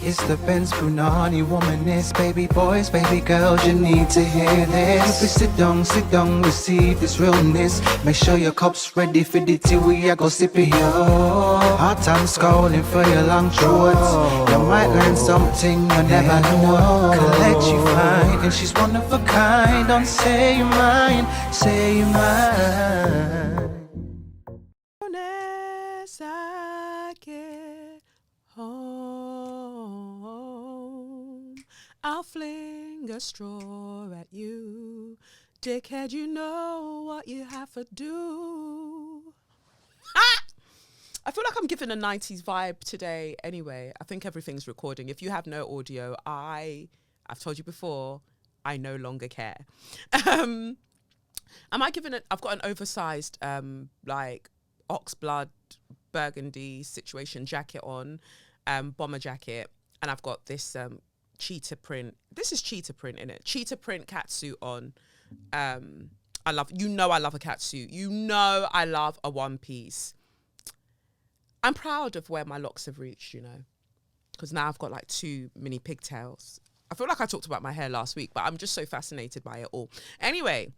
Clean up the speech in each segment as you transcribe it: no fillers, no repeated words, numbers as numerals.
It's the Benz Brunani womanist. Baby boys, baby girls, you need to hear this. If you sit down, receive this realness. Make sure your cup's ready for the tea, we are go sip it here. Hard times calling for your long shorts. You might learn something you never know. Kelechi fine, and she's one of a kind. Don't say you're mine, say you're mine. As I get home, I'll fling a straw at you. Dickhead, you know what you have to do. I feel like I'm giving a 90s vibe today anyway. I think everything's recording. If you have no audio, I've told you before, I no longer care. Am I giving it? I've got an oversized, like, ox blood burgundy situation jacket on, bomber jacket, and I've got this cheetah print. This is cheetah print, innit? Cheetah print catsuit on. I love a catsuit. You know I love a one piece. I'm proud of where my locks have reached, you know, because now I've got like 2 mini pigtails. I feel like I talked about my hair last week, but I'm just so fascinated by it all. Anyway,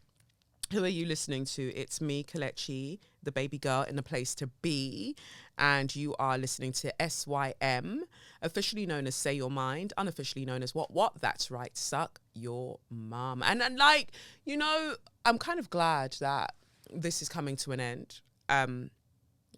who are you listening to? It's me, Kelechi, the baby girl in the place to be. And you are listening to SYM, officially known as Say Your Mind, unofficially known as What? That's right, Suck Your Mum. And like, you know, I'm kind of glad that this is coming to an end.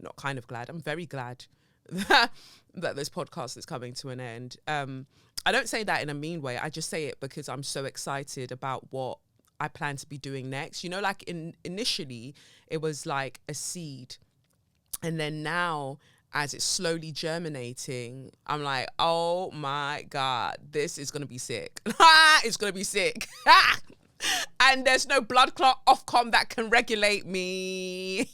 Not kind of glad, I'm very glad that this podcast is coming to an end. I don't say that in a mean way. I just say it because I'm so excited about what I plan to be doing next. You know, like initially it was like a seed. And then now, as it's slowly germinating, I'm like, oh my God, this is going to be sick. It's going to be sick. And there's no blood clot Ofcom that can regulate me.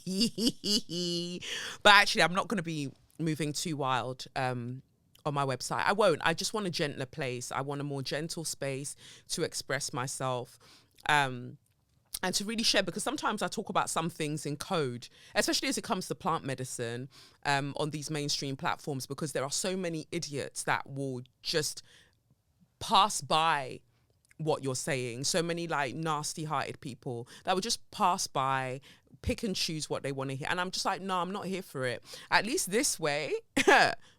But actually, I'm not going to be moving too wild on my website. I won't. I just want a gentler place. I want a more gentle space to express myself. And to really share, because sometimes I talk about some things in code, especially as it comes to plant medicine on these mainstream platforms, because there are so many idiots that will just pass by what you're saying. So many like nasty hearted people that will just pass by, pick and choose what they want to hear. And I'm just like, no, I'm not here for it. At least this way,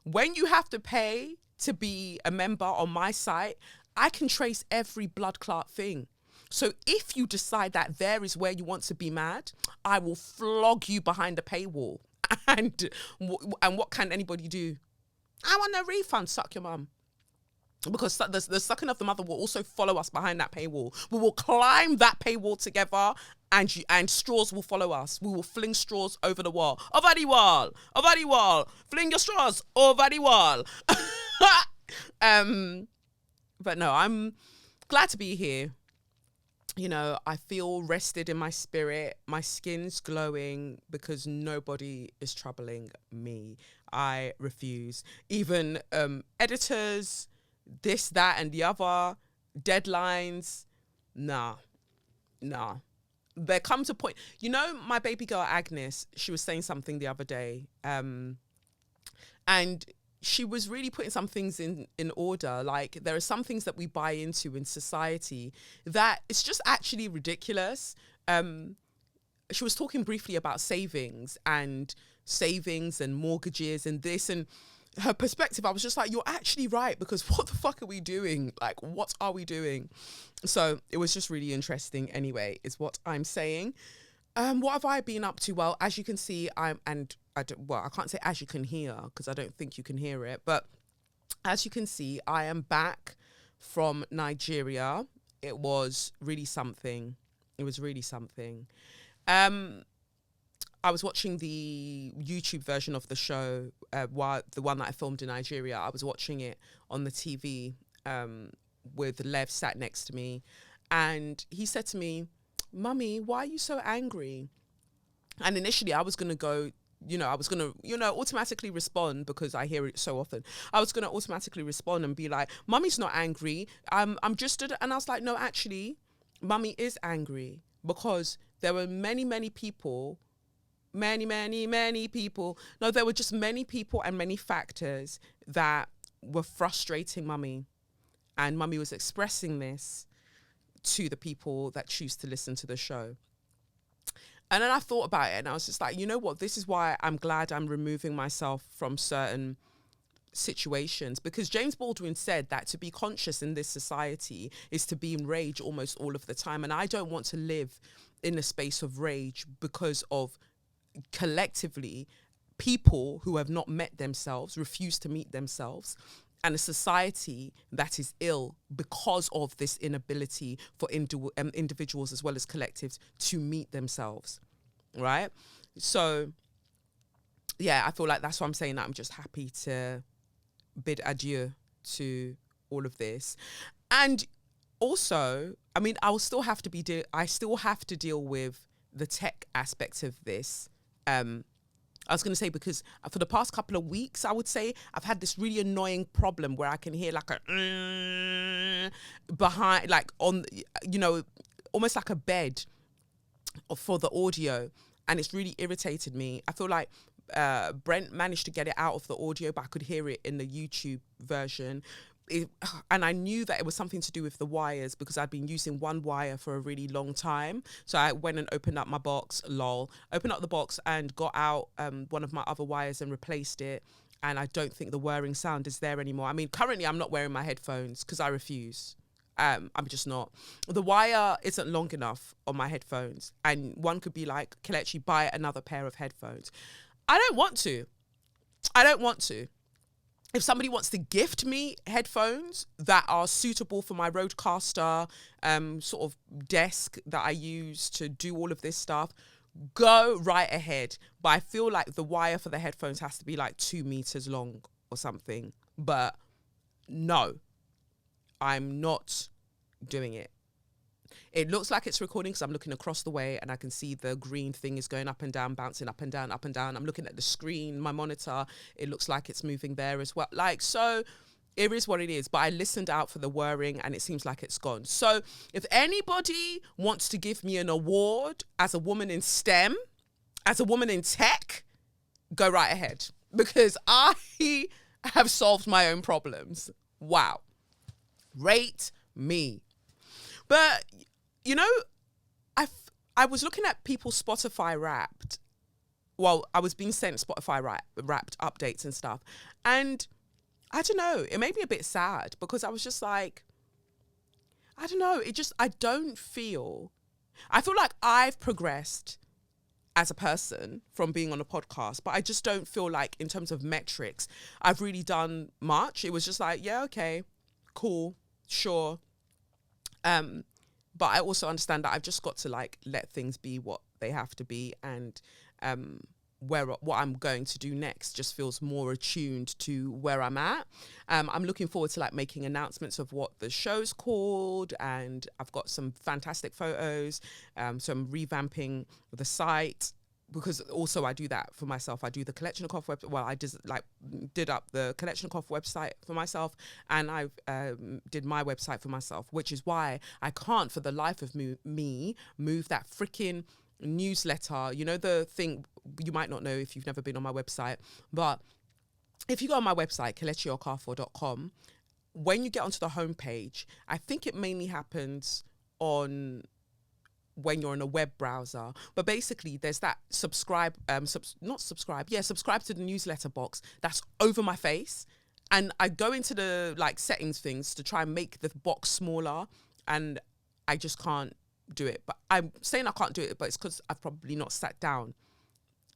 when you have to pay to be a member on my site, I can trace every blood clot thing. So if you decide that there is where you want to be mad, I will flog you behind a paywall. And what can anybody do? I want a refund, suck your mum. Because the sucking of the mother will also follow us behind that paywall. We will climb that paywall together, and straws will follow us. We will fling straws over the wall. Over the wall. Over the wall. Fling your straws over the wall. But no, I'm glad to be here. You know, I feel rested in my spirit. My skin's glowing because nobody is troubling me. I refuse. Even editors, this, that, and the other, deadlines, nah. There comes a point, you know, my baby girl Agnes, she was saying something the other day, and she was really putting some things in order. Like, there are some things that we buy into in society that it's just actually ridiculous. She was talking briefly about savings and mortgages and this, and her perspective, I was just like, you're actually right, because what the fuck are we doing? Like, what are we doing? So it was just really interesting anyway, is what I'm saying. What have I been up to? Well, as you can see, I can't say as you can hear, because I don't think you can hear it, but as you can see, I am back from Nigeria. It was really something. I was watching the YouTube version of the show, the one that I filmed in Nigeria. I was watching it on the TV with Lev sat next to me, and he said to me, "Mummy, why are you so angry?" And initially I was going to go, automatically respond, because I hear it so often. I was going to automatically respond and be like, "Mummy's not angry. I'm just," and I was like, no, actually, Mummy is angry, because there were many people. There were just many people and many factors that were frustrating mummy, and mummy was expressing this to the people that choose to listen to the show. And then I thought about it, and I was just like, you know what? This is why I'm glad I'm removing myself from certain situations, because James Baldwin said that to be conscious in this society is to be in rage almost all of the time. And I don't want to live in a space of rage because of collectively people who have not met themselves, refuse to meet themselves, and a society that is ill because of this inability for individuals as well as collectives to meet themselves, right? So, yeah, I feel like that's why I'm saying that I'm just happy to bid adieu to all of this. And also, I mean, I still have to deal with the tech aspect of this. I was going to say, because for the past couple of weeks, I would say I've had this really annoying problem where I can hear like a behind, like on, you know, almost like a bed for the audio. And it's really irritated me. I feel like Brent managed to get it out of the audio, but I could hear it in the YouTube version. And I knew that it was something to do with the wires, because I'd been using one wire for a really long time. So I went and opened up my box, opened up the box and got out one of my other wires and replaced it. And I don't think the whirring sound is there anymore. I mean, currently I'm not wearing my headphones because I refuse. I'm just not. The wire isn't long enough on my headphones. And one could be like, Kelechi, buy another pair of headphones. I don't want to. If somebody wants to gift me headphones that are suitable for my Rodecaster sort of desk that I use to do all of this stuff, go right ahead. But I feel like the wire for the headphones has to be like 2 meters long or something. But no, I'm not doing it. It looks like it's recording because I'm looking across the way and I can see the green thing is going up and down, bouncing up and down, up and down. I'm looking at the screen, my monitor. It looks like it's moving there as well. Like, so it is what it is. But I listened out for the whirring and it seems like it's gone. So if anybody wants to give me an award as a woman in STEM, as a woman in tech, go right ahead, because I have solved my own problems. Wow. Rate me. But, you know, I was looking at people's Spotify Wrapped. Well, I was being sent Spotify Wrapped updates and stuff. And I don't know, it made me a bit sad, because I was just like, I don't know, I feel like I've progressed as a person from being on a podcast, but I just don't feel like in terms of metrics, I've really done much. It was just like, yeah, okay, cool, sure. But I also understand that I've just got to like let things be what they have to be, and what I'm going to do next just feels more attuned to where I'm at. I'm looking forward to like making announcements of what the show's called, and I've got some fantastic photos. So I'm revamping the site, because also I do that for myself. I do the Kelechnikov website. Well, I did up the Kelechnikov website for myself, and I did my website for myself, which is why I can't for the life of me move that freaking newsletter. You know, the thing you might not know if you've never been on my website, but if you go on my website, KelechiOkafor.com, when you get onto the homepage, I think it mainly happens on when you're in a web browser, but basically there's that subscribe to the newsletter box that's over my face, and I go into the like settings things to try and make the box smaller, and I just can't do it. But I'm saying I can't do it, but it's because I've probably not sat down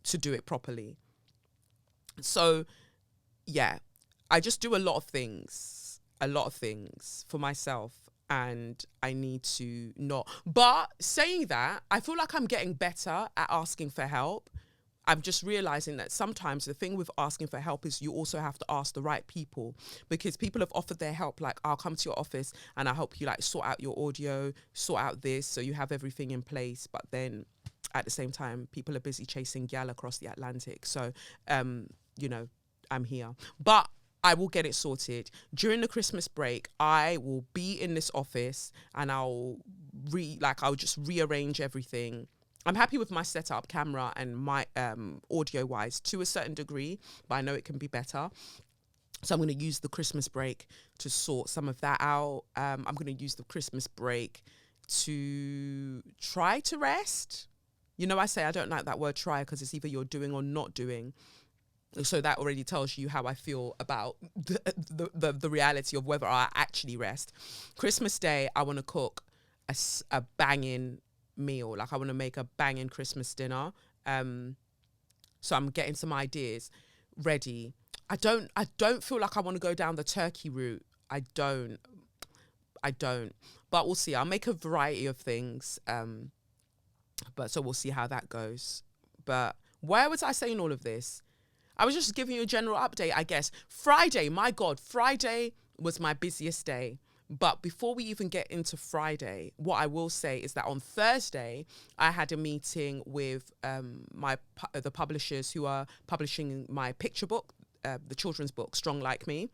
to do it properly. So yeah, I just do a lot of things for myself, and I need to not. But saying that, I feel like I'm getting better at asking for help. I'm just realizing that sometimes the thing with asking for help is you also have to ask the right people, because people have offered their help. Like, I'll come to your office and I'll help you like sort out your audio, sort out this, so you have everything in place. But then at the same time, people are busy chasing gal across the Atlantic. So, you know, I'm here. But I will get it sorted. During the Christmas break, I will be in this office and I'll just rearrange everything. I'm happy with my setup, camera and my audio wise to a certain degree, but I know it can be better. So I'm going to use the Christmas break to sort some of that out. I'm going to use the Christmas break to try to rest. You know, I say I don't like that word try because it's either you're doing or not doing. So that already tells you how I feel about the reality of whether I actually rest. Christmas Day, I want to cook a banging meal. Like I want to make a banging Christmas dinner. So I'm getting some ideas ready. I don't feel like I want to go down the turkey route. I don't. But we'll see. I'll make a variety of things. But so we'll see how that goes. But where was I saying all of this? I was just giving you a general update, I guess. Friday, my God, Friday was my busiest day. But before we even get into Friday, what I will say is that on Thursday, I had a meeting with the publishers who are publishing my picture book, the children's book, Strong Like Me.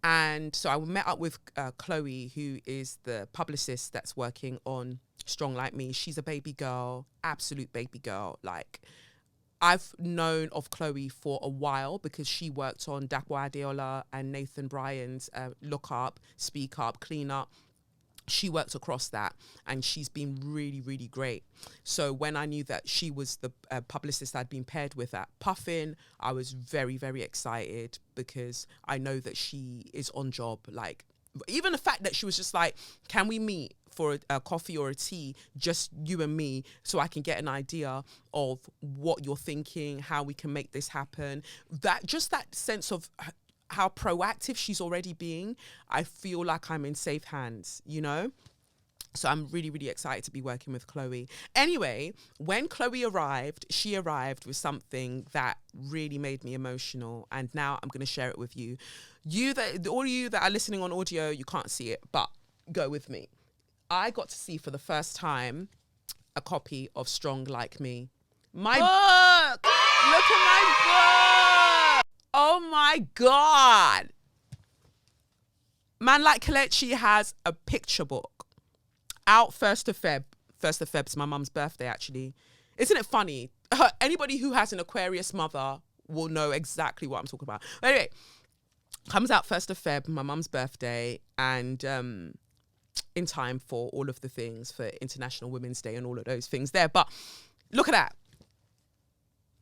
And so I met up with Chloe, who is the publicist that's working on Strong Like Me. She's a baby girl, absolute baby girl. Like, I've known of Chloe for a while because she worked on Dapo Adeola and Nathan Bryan's Look Up, Speak Up, Clean Up. She worked across that and she's been really, really great. So when I knew that she was the publicist I'd been paired with at Puffin, I was very, very excited because I know that she is on job. Like, even the fact that she was just like, can we meet for a coffee or a tea, just you and me, so I can get an idea of what you're thinking, how we can make this happen. That sense of how proactive she's already being, I feel like I'm in safe hands, you know? So I'm really, really excited to be working with Chloe. Anyway, when Chloe arrived, she arrived with something that really made me emotional. And now I'm going to share it with you. All of you that are listening on audio, you can't see it, but go with me. I got to see for the first time a copy of Strong Like Me. My book! Look at my book! Oh my God! Man like Kelechi has a picture book out 1st of Feb. 1st of Feb's my mum's birthday, actually. Isn't it funny? Anybody who has an Aquarius mother will know exactly what I'm talking about. Anyway, comes out 1st of Feb, my mum's birthday, and in time for all of the things for International Women's Day and all of those things there. But look at that.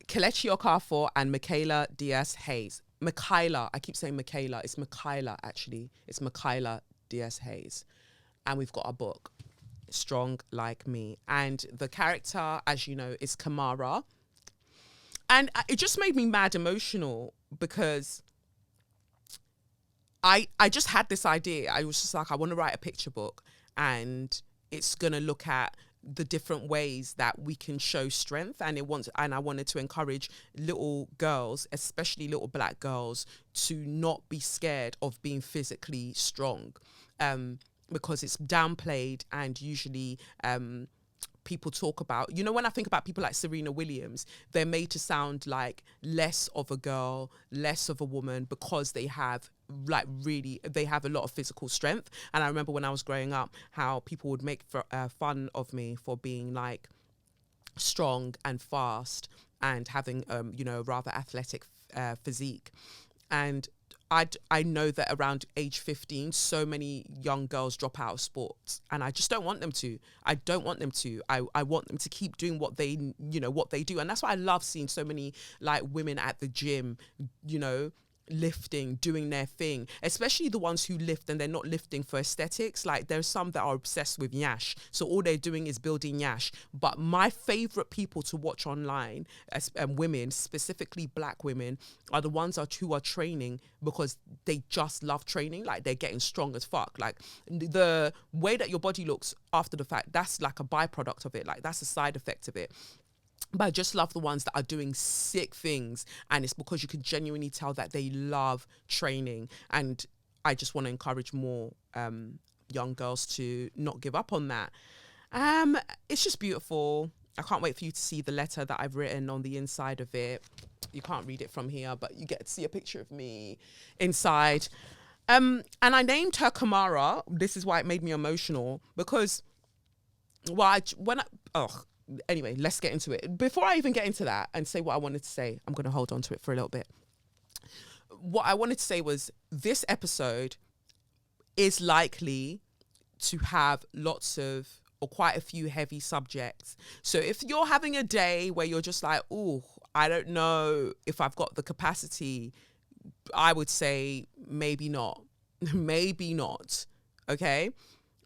Kelechi Okafor and Michaela Diaz-Hayes. Michaela, I keep saying Michaela. It's Michaela, actually. It's Michaela Diaz-Hayes. And we've got our book, Strong Like Me. And the character, as you know, is Kamara. And it just made me mad emotional because I just had this idea. I was just like, I want to write a picture book and it's going to look at the different ways that we can show strength. And I wanted to encourage little girls, especially little black girls, to not be scared of being physically strong, because it's downplayed and usually people talk about, you know, when I think about people like Serena Williams, they're made to sound like less of a girl, less of a woman, because they have they have a lot of physical strength. And I remember when I was growing up, how people would make fun of me for being like strong and fast and having, rather athletic physique. And I know that around age 15, so many young girls drop out of sports, and I just don't want them to. I don't want them to. I want them to keep doing what they do. And that's why I love seeing so many like women at the gym, lifting, doing their thing, especially the ones who lift and they're not lifting for aesthetics. Like there's some that are obsessed with Nyash, so all they're doing is building Nyash. But my favorite people to watch online, women, specifically black women, are the ones who are training because they just love training. Like they're getting strong as fuck. Like the way that your body looks after the fact, that's like a byproduct of it. Like that's a side effect of it. But I just love the ones that are doing sick things, and it's because you can genuinely tell that they love training. And I just want to encourage more young girls to not give up on that. It's just beautiful. I can't wait for you to see the letter that I've written on the inside of it. You can't read it from here, but you get to see a picture of me inside. And I named her Kamara. This is why it made me emotional, because anyway, let's get into it. Before I even get into that and say what I wanted to say, I'm going to hold on to it for a little bit. what I wanted to say was this episode is likely to have lots of, or quite a few heavy subjects. So if you're having a day where you're just like, oh, I don't know if I've got the capacity, I would say maybe not. Maybe not. Okay?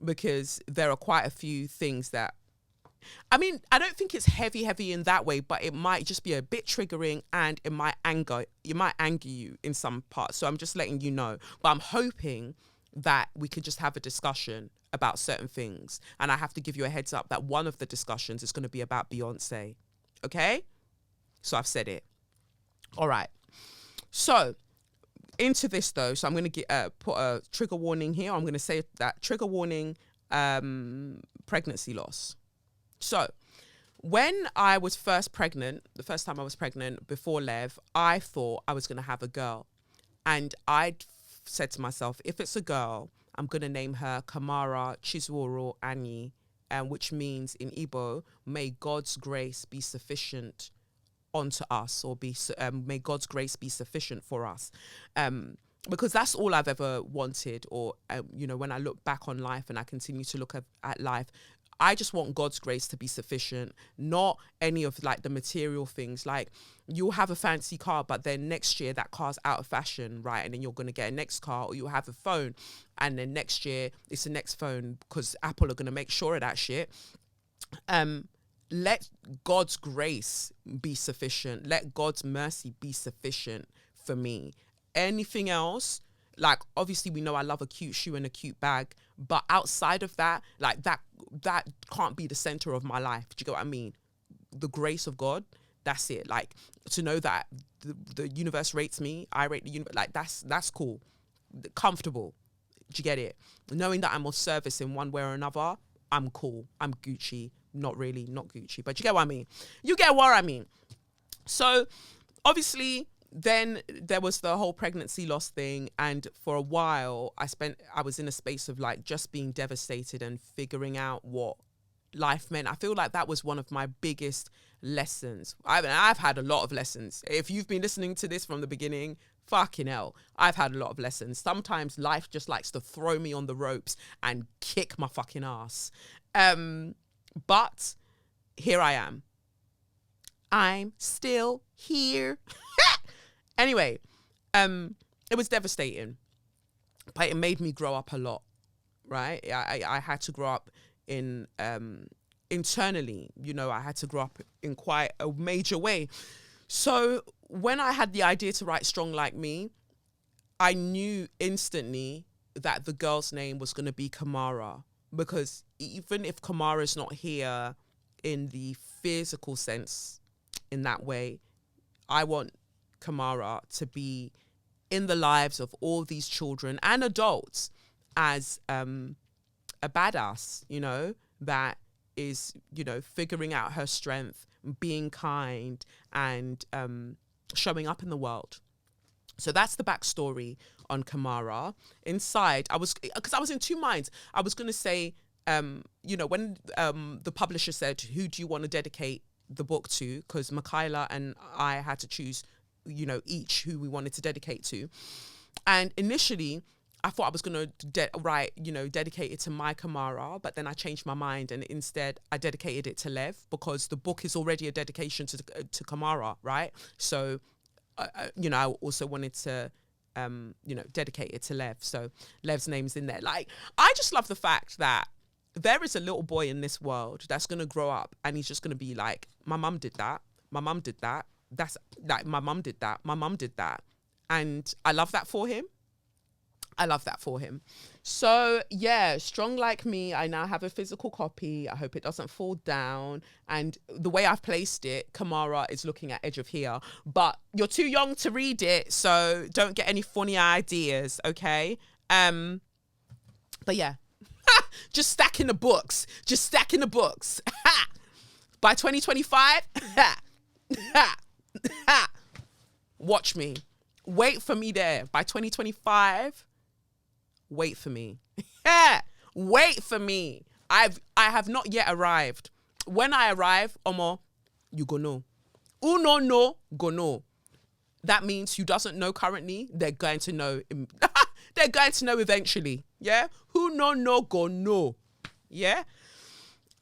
Because there are quite a few things that, I mean, I don't think it's heavy in that way, but it might just be a bit triggering, and it might anger you in some parts. So I'm just letting you know. But I'm hoping that we could just have a discussion about certain things. And I have to give you a heads up that one of the discussions is going to be about Beyonce. Okay? So I've said it. All right. So into this though, so I'm going to put a trigger warning here. I'm going to say that trigger warning, pregnancy loss. So when I was first pregnant, the first time I was pregnant before Lev, I thought I was going to have a girl. And I said to myself, if it's a girl, I'm going to name her Kamara Chizuoro Anyi, which means in Igbo, may God's grace be sufficient onto us, or may God's grace be sufficient for us. Because that's all I've ever wanted, or, when I look back on life and I continue to look at life, I just want God's grace to be sufficient, not any of like the material things. Like you'll have a fancy car, but then next year that car's out of fashion, right? And then you're going to get a next car, or you'll have a phone, and then next year it's the next phone because Apple are going to make sure of that shit. Let God's grace be sufficient. Let God's mercy be sufficient for me. Anything else, like obviously we know I love a cute shoe and a cute bag, but outside of that, like that can't be the center of my life. Do you get what I mean? The grace of God, that's it. Like to know that the universe rates me, I rate the universe, like that's cool. Comfortable. Do you get it? Knowing that I'm of service in one way or another, I'm cool. I'm Gucci. Not really, not Gucci, but you get what I mean. You get what I mean. So obviously then there was the whole pregnancy loss thing, and for a while I was in a space of like just being devastated and figuring out what life meant. I feel like that was one of my biggest lessons. I've had a lot of lessons. If you've been listening to this from the beginning, fucking hell, I've had a lot of lessons. Sometimes life just likes to throw me on the ropes and kick my fucking ass. But here I am. I'm still here. Anyway, it was devastating, but it made me grow up a lot, right? I had to grow up in internally, I had to grow up in quite a major way. So when I had the idea to write Strong Like Me, I knew instantly that the girl's name was going to be Kamara, because even if Kamara's not here in the physical sense in that way, I want Kamara to be in the lives of all these children and adults as a badass, that is, figuring out her strength, being kind, and showing up in the world. So that's the backstory on Kamara. Inside, because I was in two minds. I was going to say, when the publisher said, who do you want to dedicate the book to? Because Michaela and I had to choose, each who we wanted to dedicate to. And initially, I thought I was going to dedicate it to my Kamara, but then I changed my mind, and instead I dedicated it to Lev, because the book is already a dedication to Kamara, right? So, I also wanted to, dedicate it to Lev. So Lev's name's in there. Like, I just love the fact that there is a little boy in this world that's going to grow up and he's just going to be like, my mum did that. My mum did that. That's like, my mum did that. My mum did that. And I love that for him. So yeah, Strong Like Me. I now have a physical copy. I hope it doesn't fall down. And the way I've placed it, Kamara is looking at EdgeOfHere, but you're too young to read it, so don't get any funny ideas, okay? But yeah, just stacking the books. By 2025, watch me. Wait for me there. By 2025. Wait for me. Wait for me. I have not yet arrived. When I arrive, Omo, you go know. Who no go know. That means who doesn't know currently, they're going to know. They're going to know eventually. Yeah. Who no go no. Yeah.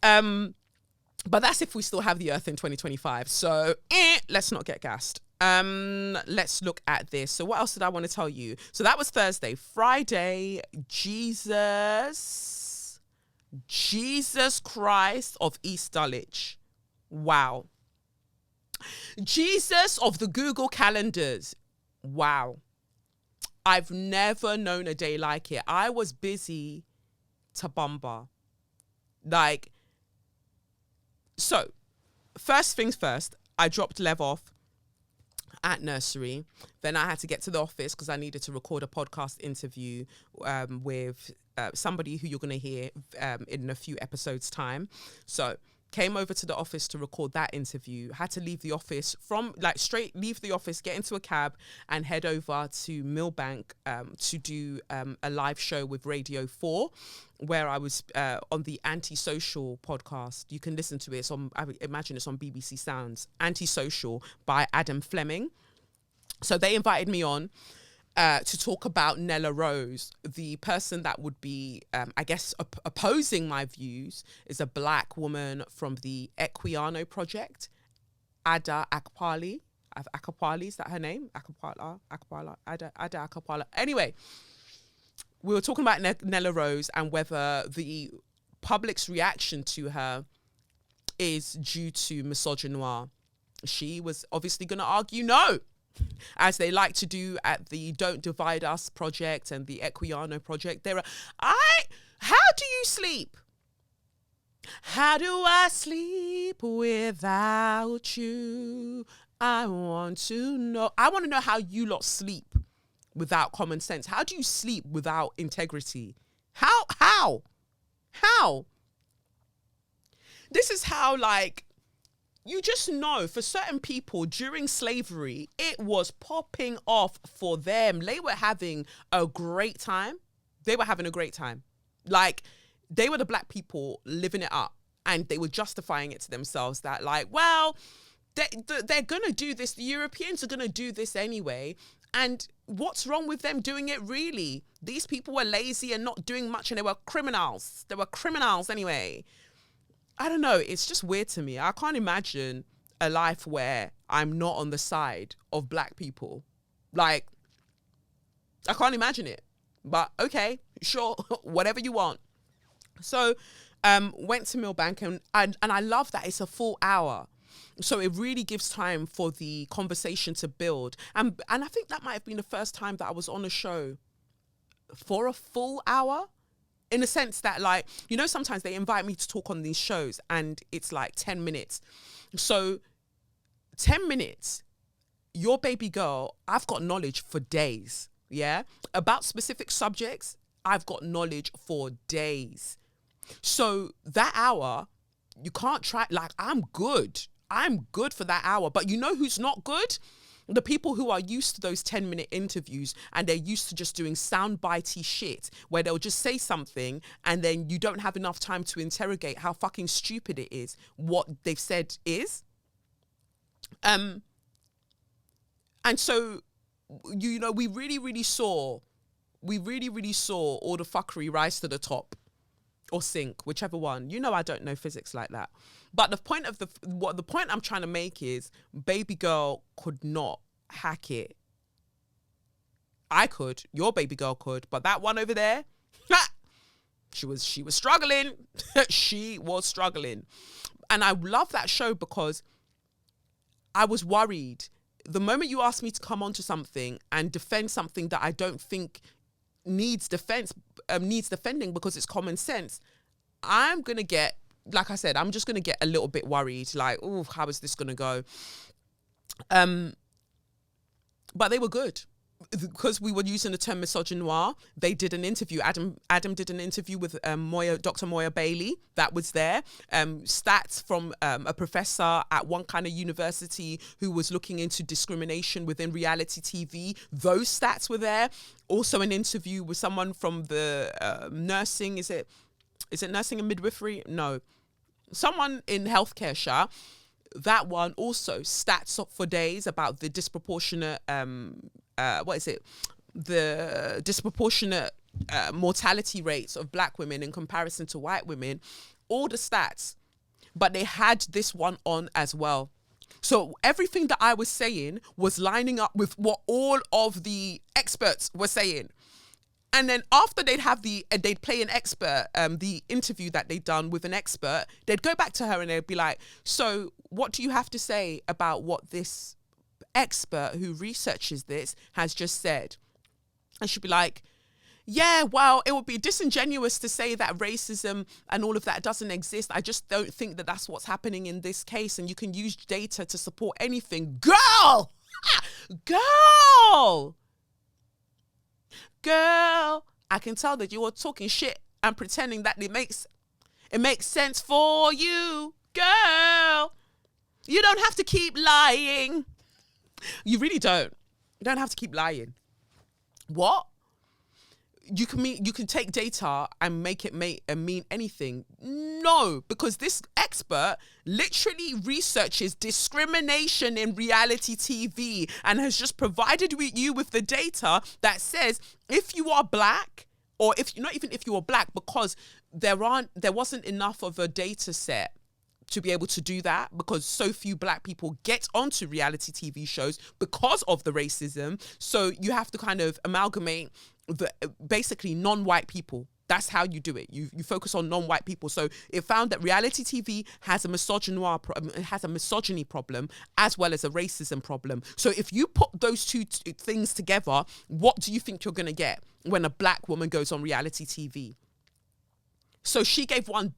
But that's if we still have the earth in 2025. So let's not get gassed. Let's look at this. So what else did I want to tell you? So that was Thursday. Friday, Jesus Christ of East Dulwich. Wow. Jesus of the Google calendars. Wow. I've never known a day like it. I was busy to bumper. Like, so first things first, I dropped Lev off at nursery. Then I had to get to the office because I needed to record a podcast interview with somebody who you're going to hear in a few episodes' time. So came over to the office to record that interview, had to leave the office leave the office, get into a cab and head over to Millbank to do a live show with Radio 4, where I was on the Antisocial podcast. You can listen to it. I imagine it's on BBC Sounds. Antisocial by Adam Fleming. So they invited me on to talk about Nella Rose. The person that would be, I guess, opposing my views is a black woman from the Equiano Project, Ada Akpali. Akapali, is that her name? Ada Akapala. Anyway, we were talking about Nella Rose and whether the public's reaction to her is due to misogynoir. She was obviously going to argue no, as they like to do at the Don't Divide Us project and the Equiano project. How do you sleep? How do I sleep without you? I want to know how you lot sleep without common sense. How do you sleep without integrity? How? This is how, like, you just know for certain people during slavery, it was popping off for them. They were having a great time. Like, they were the black people living it up, and they were justifying it to themselves that, like, well, they're going to do this. The Europeans are going to do this anyway. And what's wrong with them doing it, really? These people were lazy and not doing much, and they were criminals. They were criminals anyway. I don't know. It's just weird to me. I can't imagine a life where I'm not on the side of black people. Like, I can't imagine it. But okay, sure, whatever you want. So, went to Millbank, and I love that it's a full hour. So it really gives time for the conversation to build. And I think that might have been the first time that I was on a show for a full hour. In the sense that, like, you know, sometimes they invite me to talk on these shows and it's like 10 minutes. So 10 minutes, your baby girl, I've got knowledge for days. Yeah. About specific subjects, I've got knowledge for days. So that hour, you can't try, like, I'm good for that hour. But you know who's not good? The people who are used to those 10-minute interviews, and they're used to just doing soundbitey shit where they'll just say something and then you don't have enough time to interrogate how fucking stupid it is what they've said is. And so, you know, we really saw all the fuckery rise to the top or sink, whichever one. You know, I don't know physics like that. But the point I'm trying to make is, baby girl could not hack it. I could, your baby girl could, but that one over there, she was struggling. She was struggling. And I love that show because I was worried. The moment you asked me to come onto something and defend something that I don't think needs defending because it's common sense, I'm going to get, like I said, I'm just going to get a little bit worried. Like, oh, how is this going to go? But they were good because we were using the term misogynoir. They did an interview. Adam did an interview with Dr. Moya Bailey. That was there. Stats from a professor at one kind of university who was looking into discrimination within reality TV. Those stats were there. Also an interview with someone from the nursing. Is it nursing and midwifery? No. Someone in healthcare, that one also stats up for days about the disproportionate the disproportionate mortality rates of black women in comparison to white women, all the stats, but they had this one on as well. So everything that I was saying was lining up with what all of the experts were saying. And then after they'd play an expert, the interview that they'd done with an expert, they'd go back to her and they'd be like, so what do you have to say about what this expert who researches this has just said? And she'd be like, yeah, well, it would be disingenuous to say that racism and all of that doesn't exist. I just don't think that that's what's happening in this case. And you can use data to support anything. Girl! Girl, I can tell that you are talking shit and pretending that it makes sense for you. Girl, you don't have to keep lying. You really don't. You don't have to keep lying. What? You can take data and make it mean anything. No, because this expert literally researches discrimination in reality TV and has just provided you with the data that says if you are black, or not even if you are black, because there wasn't enough of a data set to be able to do that, because so few black people get onto reality TV shows because of the racism. So you have to kind of amalgamate basically non-white people. That's how you do it. You focus on non-white people. So it found that reality TV has a misogyny problem as well as a racism problem. So if you put those two things together, what do you think you're going to get when a black woman goes on reality TV? So she gave one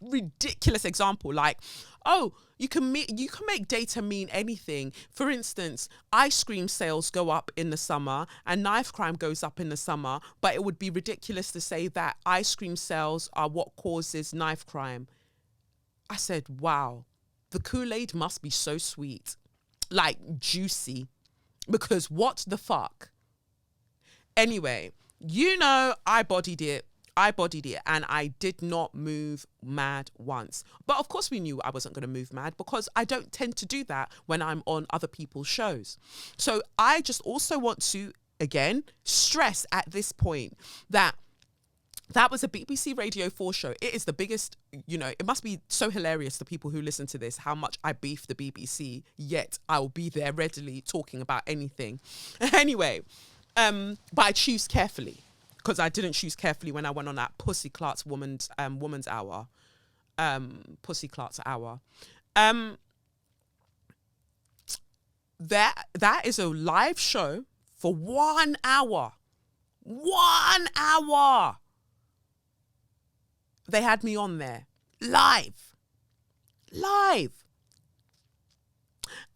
ridiculous example, like, oh, you can make data mean anything. For instance, ice cream sales go up in the summer and knife crime goes up in the summer, but it would be ridiculous to say that ice cream sales are what causes knife crime. I said, wow, the Kool-Aid must be so sweet, like juicy, because what the fuck? Anyway, I bodied it and I did not move mad once. But of course we knew I wasn't going to move mad, because I don't tend to do that when I'm on other people's shows. So I just also want to, again, stress at this point that was a BBC Radio 4 show. It is the biggest, it must be so hilarious to people who listen to this, how much I beef the BBC, yet I will be there readily talking about anything. Anyway, but I choose carefully, because I didn't choose carefully when I went on that Pussy Clart's woman's hour. Pussy Clart's hour. That is a live show for 1 hour. 1 hour. They had me on there. Live.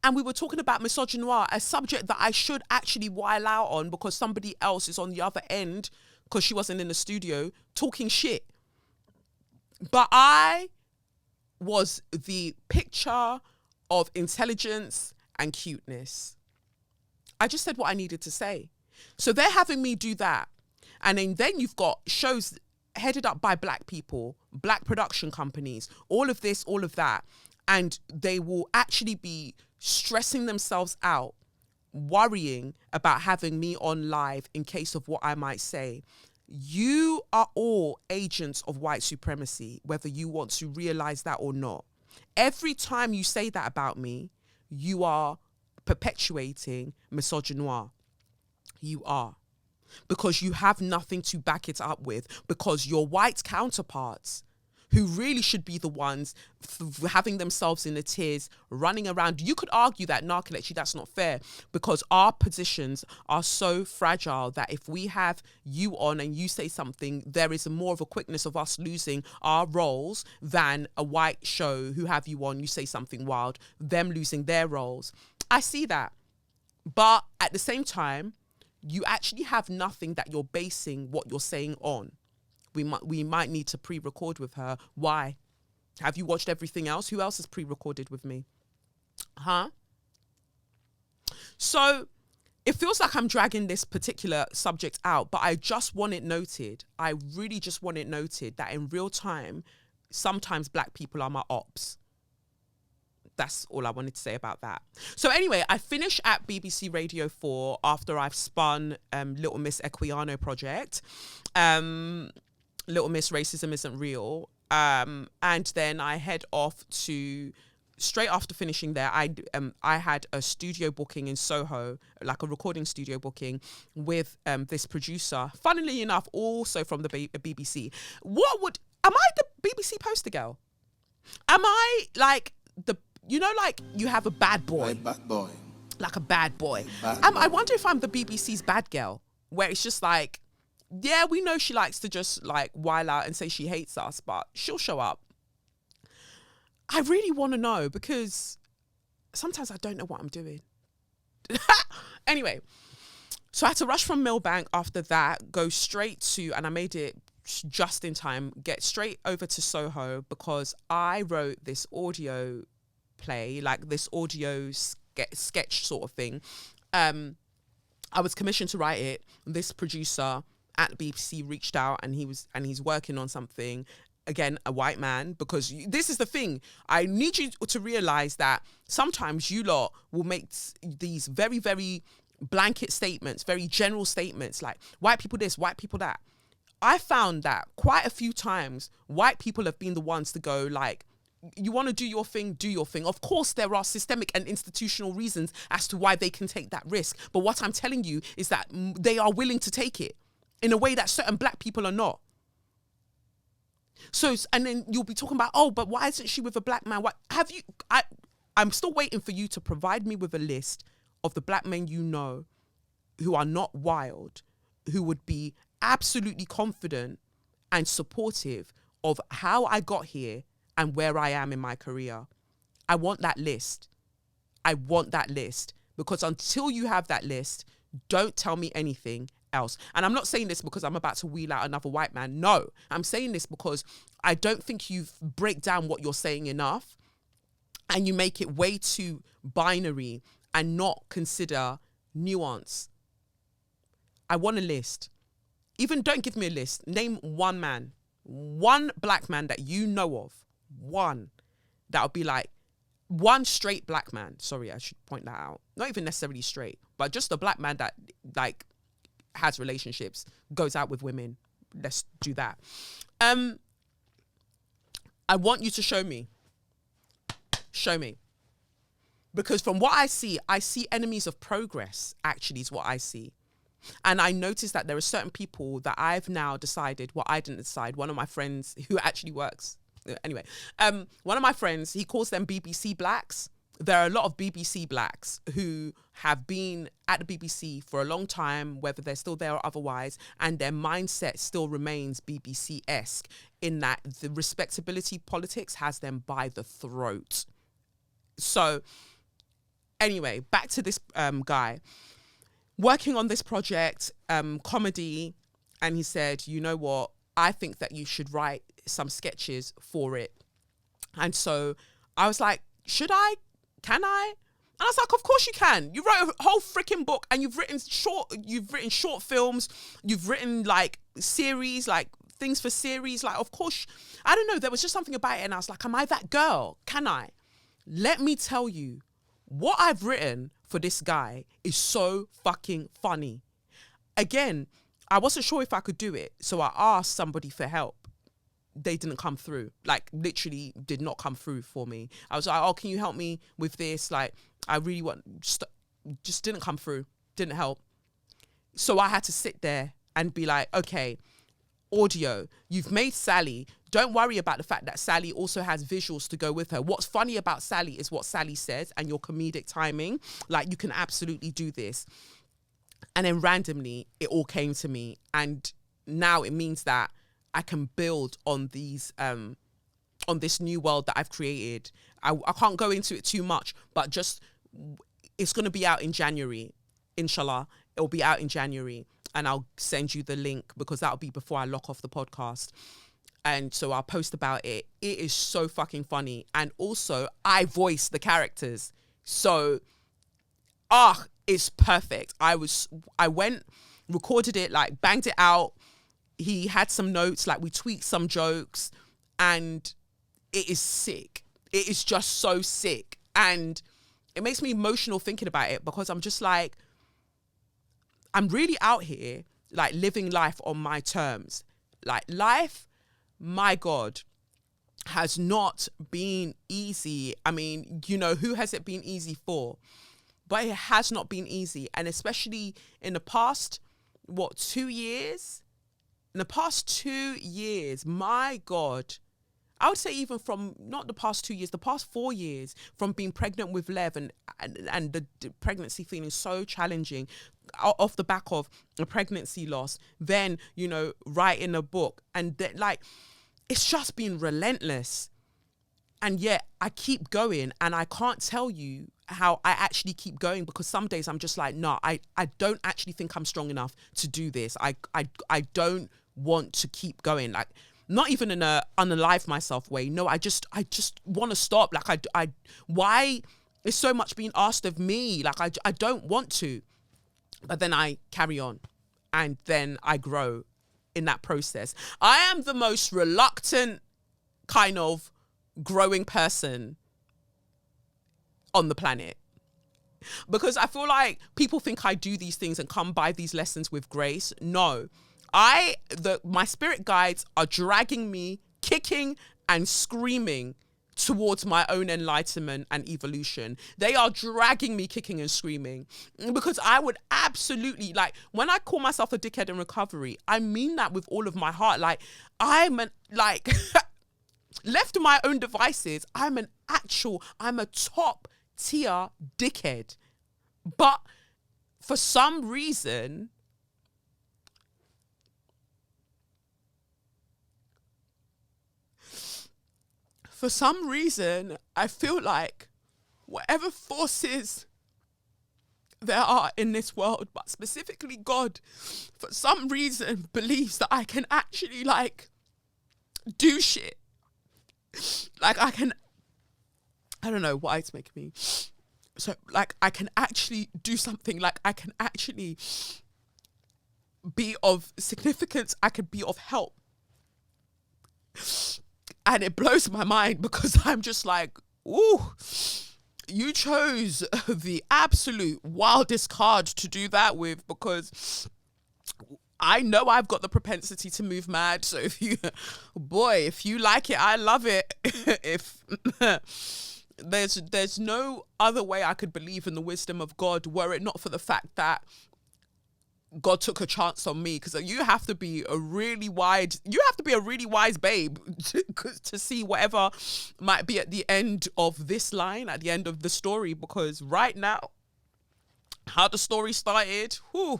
And we were talking about misogyny, a subject that I should actually while out on, because somebody else is on the other end, because she wasn't in the studio, talking shit. But I was the picture of intelligence and cuteness. I just said what I needed to say. So they're having me do that. And then you've got shows headed up by black people, black production companies, all of this, all of that. And they will actually be stressing themselves out, worrying about having me on live in case of what I might say. You are all agents of white supremacy, whether you want to realize that or not. Every time you say that about me, you are perpetuating misogyny. You are. Because you have nothing to back it up with, because your white counterparts, who really should be the ones having themselves in the tears, running around. You could argue that, nah, Kelechi, that's not fair, because our positions are so fragile that if we have you on and you say something, there is more of a quickness of us losing our roles than a white show who have you on, you say something wild, them losing their roles. I see that. But at the same time, you actually have nothing that you're basing what you're saying on. We might need to pre-record with her. Why? Have you watched everything else? Who else has pre-recorded with me? Huh? So it feels like I'm dragging this particular subject out, but I just want it noted. I really just want it noted that in real time, sometimes black people are my ops. that's all I wanted to say about that. So anyway, I finished at BBC Radio 4 after I've spun Little Miss Equiano project. Little Miss Racism Isn't Real. And then I head off to, straight after finishing there, I had a studio booking in Soho, like a recording studio booking with this producer, funnily enough, also from the BBC. Am I the BBC poster girl? Am I like like you have a bad boy? Bad boy. Like a bad boy. Bad I wonder if I'm the BBC's bad girl, where it's just like, yeah, we know she likes to just like while out and say she hates us, but she'll show up. I really want to know, because sometimes I don't know what I'm doing. Anyway, so I had to rush from Millbank after that, go straight to, and I made it just in time, get straight over to Soho, because I wrote this audio play, like this audio sketch sort of thing. I was commissioned to write it. This producer at the BBC reached out, and he's working on something. Again, a white man, because this is the thing. I need you to realize that sometimes you lot will make these very, very blanket statements, very general statements, like white people this, white people that. I found that quite a few times white people have been the ones to go like, you want to do your thing, do your thing. Of course, there are systemic and institutional reasons as to why they can take that risk. But what I'm telling you is that they are willing to take it in a way that certain black people are not. So, and then you'll be talking about, oh, but why isn't she with a black man? What have you? I'm still waiting for you to provide me with a list of the black men you know who are not wild, who would be absolutely confident and supportive of how I got here and where I am in my career. I want that list. I want that list, because until you have that list, don't tell me anything else. And I'm not saying this because I'm about to wheel out another white man. No, I'm saying this because I don't think you break down what you're saying enough, and you make it way too binary and not consider nuance. I want a list. Even don't give me a list. Name one man, one black man that you know of. One that would be like, one straight black man. Sorry, I should point that out. Not even necessarily straight, but just a black man that like has relationships, goes out with women. Let's do that. I want you to show me. Show me. Because from what I see enemies of progress, actually, is what I see. And I noticed that there are certain people that I've now decided, well, I didn't decide. One of my friends who actually works, anyway, one of my friends, he calls them BBC blacks. There are a lot of BBC blacks who have been at the BBC for a long time, whether they're still there or otherwise, and their mindset still remains BBC-esque in that the respectability politics has them by the throat. So anyway, back to this guy. Working on this project, comedy, and he said, you know what, I think that you should write some sketches for it. And so I was like, should I? Can I? And I was like, of course you can. You wrote a whole freaking book, and you've written short films, you've written like series, like things for series. Like, of course, I don't know. There was just something about it, and I was like, am I that girl? Can I? Let me tell you, what I've written for this guy is so fucking funny. Again, I wasn't sure if I could do it, so I asked somebody for help. They didn't come through, like literally did not come through for me. I was like, oh, can you help me with this? Like, I really want, just didn't come through, didn't help. So I had to sit there and be like, okay, audio, you've made Sally. Don't worry about the fact that Sally also has visuals to go with her. What's funny about Sally is what Sally says and your comedic timing. Like, you can absolutely do this. And then randomly, it all came to me. And now it means that I can build on these, on this new world that I've created. I can't go into it too much, but just, it's going to be out in January, inshallah. It'll be out in January, and I'll send you the link because that'll be before I lock off the podcast. And so I'll post about it. It is so fucking funny. And also, I voice the characters. So, it's perfect. I went, recorded it, like banged it out. He had some notes, like we tweaked some jokes, and it is sick. It is just so sick. And it makes me emotional thinking about it, because I'm just like, I'm really out here, like, living life on my terms. Like, life, my God, has not been easy. I mean, you know, who has it been easy for? But it has not been easy. And especially in the past, 2 years? In the past 2 years, my God, I would say even from not the past 2 years, the past 4 years, from being pregnant with Lev and the pregnancy feeling so challenging, off the back of a pregnancy loss, then, you know, writing a book, and like, it's just been relentless. And yet I keep going, and I can't tell you how I actually keep going, because some days I'm just like, no, I don't actually think I'm strong enough to do this. I don't want to keep going. Like, not even in a unalive myself way. No, I just want to stop. Like, why is so much being asked of me? Like, I don't want to. But then I carry on, and then I grow in that process. I am the most reluctant kind of growing person on the planet, because I feel like people think I do these things and come by these lessons with grace. No, my spirit guides are dragging me, kicking and screaming towards my own enlightenment and evolution. They are dragging me kicking and screaming, because I would absolutely, like, when I call myself a dickhead in recovery, I mean that with all of my heart. Like, left to my own devices, I'm a top tier dickhead. But for some reason, I feel like whatever forces there are in this world, but specifically God, for some reason believes that I can actually, like, do shit. Like, I don't know why it's making me. So, like, I can actually do something. Like, I can actually be of significance. I could be of help. And it blows my mind, because I'm just like, ooh, you chose the absolute wildest card to do that with, because I know I've got the propensity to move mad. So if you like it, I love it. If there's no other way I could believe in the wisdom of God, were it not for the fact that God took a chance on me. Because you have to be a really wise babe to see whatever might be at the end of this line, at the end of the story. Because right now, how the story started, whew,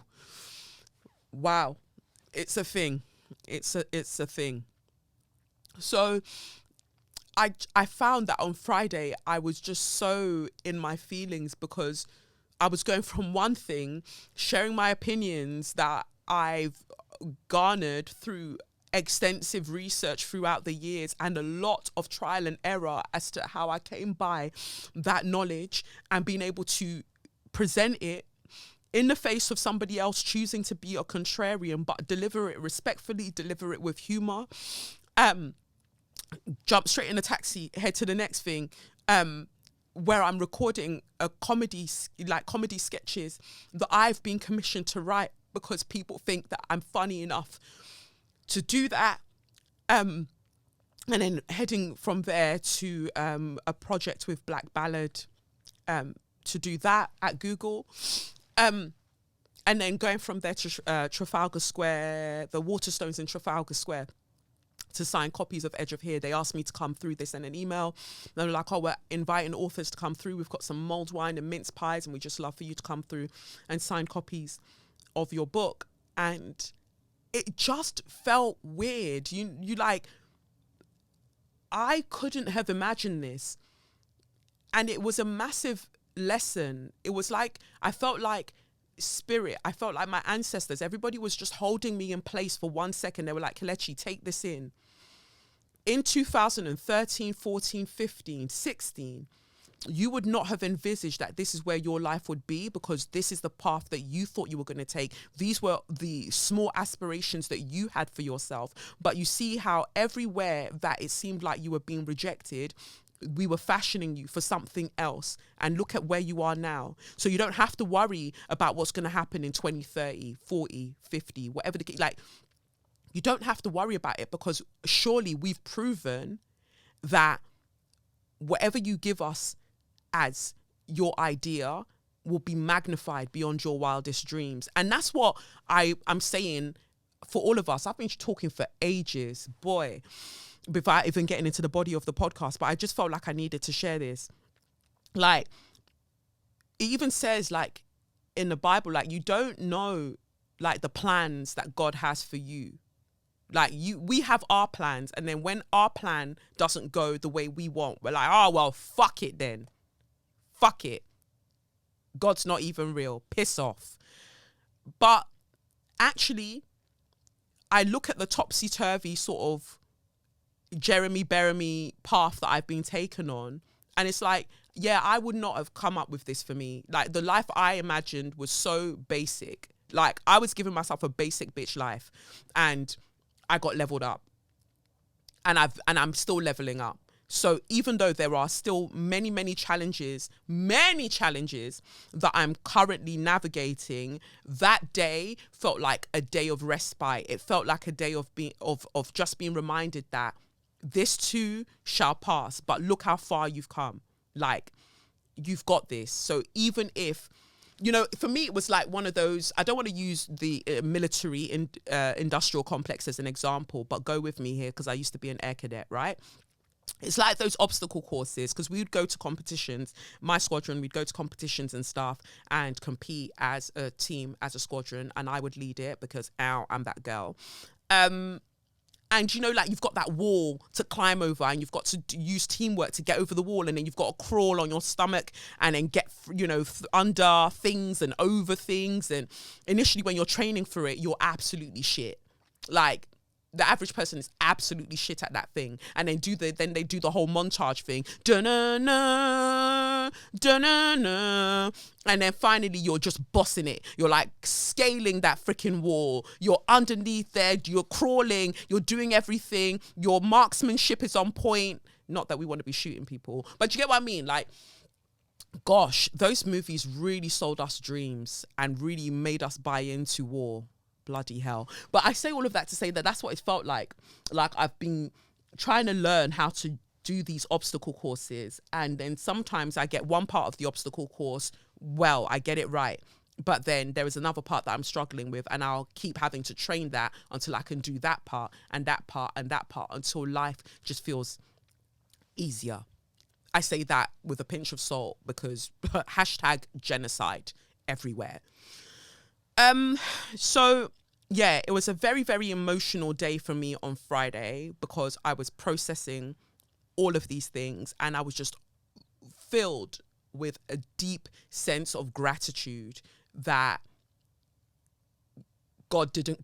wow, it's a thing. It's a thing. So I found that on Friday I was just so in my feelings, because I was going from one thing, sharing my opinions that I've garnered through extensive research throughout the years, and a lot of trial and error as to how I came by that knowledge, and being able to present it in the face of somebody else choosing to be a contrarian, but deliver it respectfully, deliver it with humor. Jump straight in a taxi, head to the next thing, where I'm recording a comedy sketches that I've been commissioned to write, because people think that I'm funny enough to do that. And then heading from there to a project with Black Ballad, to do that at Google. And then going from there to Trafalgar Square, the Waterstones in Trafalgar Square, to sign copies of EdgeOfHere. They asked me to come through. They sent an email. They were like, oh, we're inviting authors to come through. We've got some mulled wine and mince pies, and we just love for you to come through and sign copies of your book. And it just felt weird. You like, I couldn't have imagined this. And it was a massive lesson. It was like, I felt like spirit. I felt like my ancestors, everybody was just holding me in place for 1 second. They were like, Kelechi, take this in. In 2013, 14, 15, 16, you would not have envisaged that this is where your life would be, because this is the path that you thought you were going to take. These were the small aspirations that you had for yourself. But you see how everywhere that it seemed like you were being rejected, we were fashioning you for something else, and look at where you are now. So you don't have to worry about what's going to happen in 20, 30, 40, 50, whatever the case. Like, you don't have to worry about it, because surely we've proven that whatever you give us as your idea will be magnified beyond your wildest dreams. And that's what I'm saying for all of us. I've been talking for ages, boy, before even getting into the body of the podcast, but I just felt like I needed to share this. Like, it even says, like, in the Bible, like, you don't know, like, the plans that God has for you. Like, we have our plans, and then when our plan doesn't go the way we want, we're like, oh, well, fuck it then. Fuck it. God's not even real. Piss off. But actually, I look at the topsy-turvy sort of Jeremy Beremy path that I've been taken on, and it's like, yeah, I would not have come up with this for me. Like, the life I imagined was so basic. Like, I was giving myself a basic bitch life, and I got leveled up, and I'm still leveling up. So even though there are still many challenges that I'm currently navigating, that day felt like a day of respite. It felt like a day of just being reminded that this too shall pass, but look how far you've come. Like, you've got this. So even if, you know, for me, it was like one of those, I don't want to use the military industrial complex as an example, but go with me here, because I used to be an air cadet, right? It's like those obstacle courses, because we would go to competitions, my squadron, we'd go to competitions and stuff and compete as a team, as a squadron, and I would lead it because, I'm that girl. And, you know, like, you've got that wall to climb over, and you've got to use teamwork to get over the wall, and then you've got to crawl on your stomach and then get, you know, under things and over things. And initially, when you're training for it, you're absolutely shit. Like, the average person is absolutely shit at that thing. And then they do the whole montage thing. Da-na-na, da-na-na. And then finally you're just bossing it. You're like scaling that freaking wall. You're underneath there. You're crawling. You're doing everything. Your marksmanship is on point. Not that we want to be shooting people, but you get what I mean? Like, gosh, those movies really sold us dreams and really made us buy into war. Bloody hell. But I say all of that to say that that's what it felt like. Like, I've been trying to learn how to do these obstacle courses, and then sometimes I get one part of the obstacle course, well, I get it right, but then there is another part that I'm struggling with, and I'll keep having to train that until I can do that part and that part and that part, until life just feels easier. I say that with a pinch of salt, because hashtag genocide everywhere. So yeah, it was a very, very emotional day for me on Friday, because I was processing all of these things, and I was just filled with a deep sense of gratitude that God didn't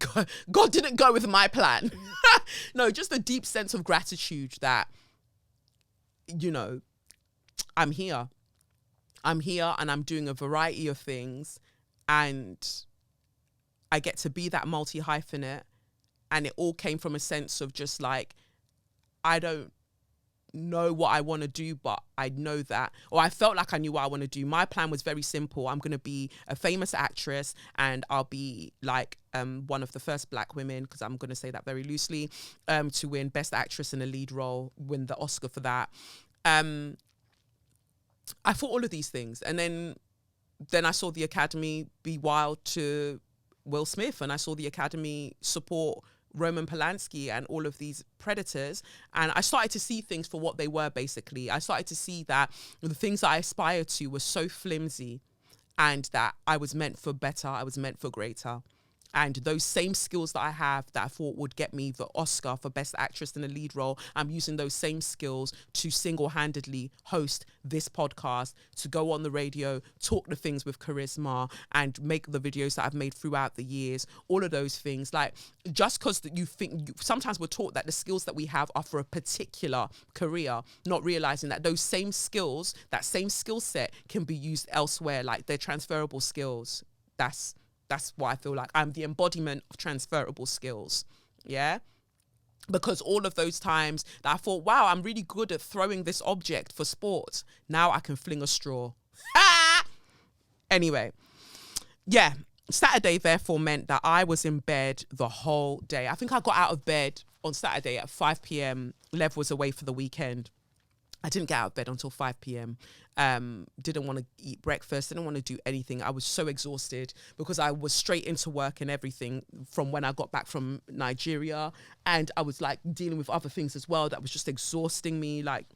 go with my plan. No, just a deep sense of gratitude that, you know, I'm here and I'm doing a variety of things, and I get to be that multi-hyphenate, and it all came from a sense of just like, I don't know what I want to do, but I know that, or I felt like I knew what I want to do. My plan was very simple. I'm going to be a famous actress, and I'll be like one of the first black women, because I'm going to say that very loosely, to win Best Actress in a Lead Role, win the Oscar for that. I thought all of these things, and then I saw the Academy be wild to Will Smith, and I saw the Academy support Roman Polanski and all of these predators, and I started to see things for what they were. Basically, I started to see that the things that I aspired to were so flimsy, and that I was meant for better, I was meant for greater. And those same skills that I have that I thought would get me the Oscar for Best Actress in a Lead Role, I'm using those same skills to single-handedly host this podcast, to go on the radio, talk the things with charisma, and make the videos that I've made throughout the years. All of those things. Like, just because you think, sometimes we're taught that the skills that we have are for a particular career, not realizing that those same skills, that same skill set can be used elsewhere. Like, they're transferable skills. That's what I feel like. I'm the embodiment of transferable skills. Yeah. Because all of those times that I thought, wow, I'm really good at throwing this object for sports. Now I can fling a straw. Anyway, yeah. Saturday therefore meant that I was in bed the whole day. I think I got out of bed on Saturday at 5 p.m. Lev was away for the weekend. I didn't get out of bed until 5 p.m. Didn't want to eat breakfast. Didn't want to do anything. I was so exhausted because I was straight into work and everything from when I got back from Nigeria. And I was like dealing with other things as well that was just exhausting me. Like,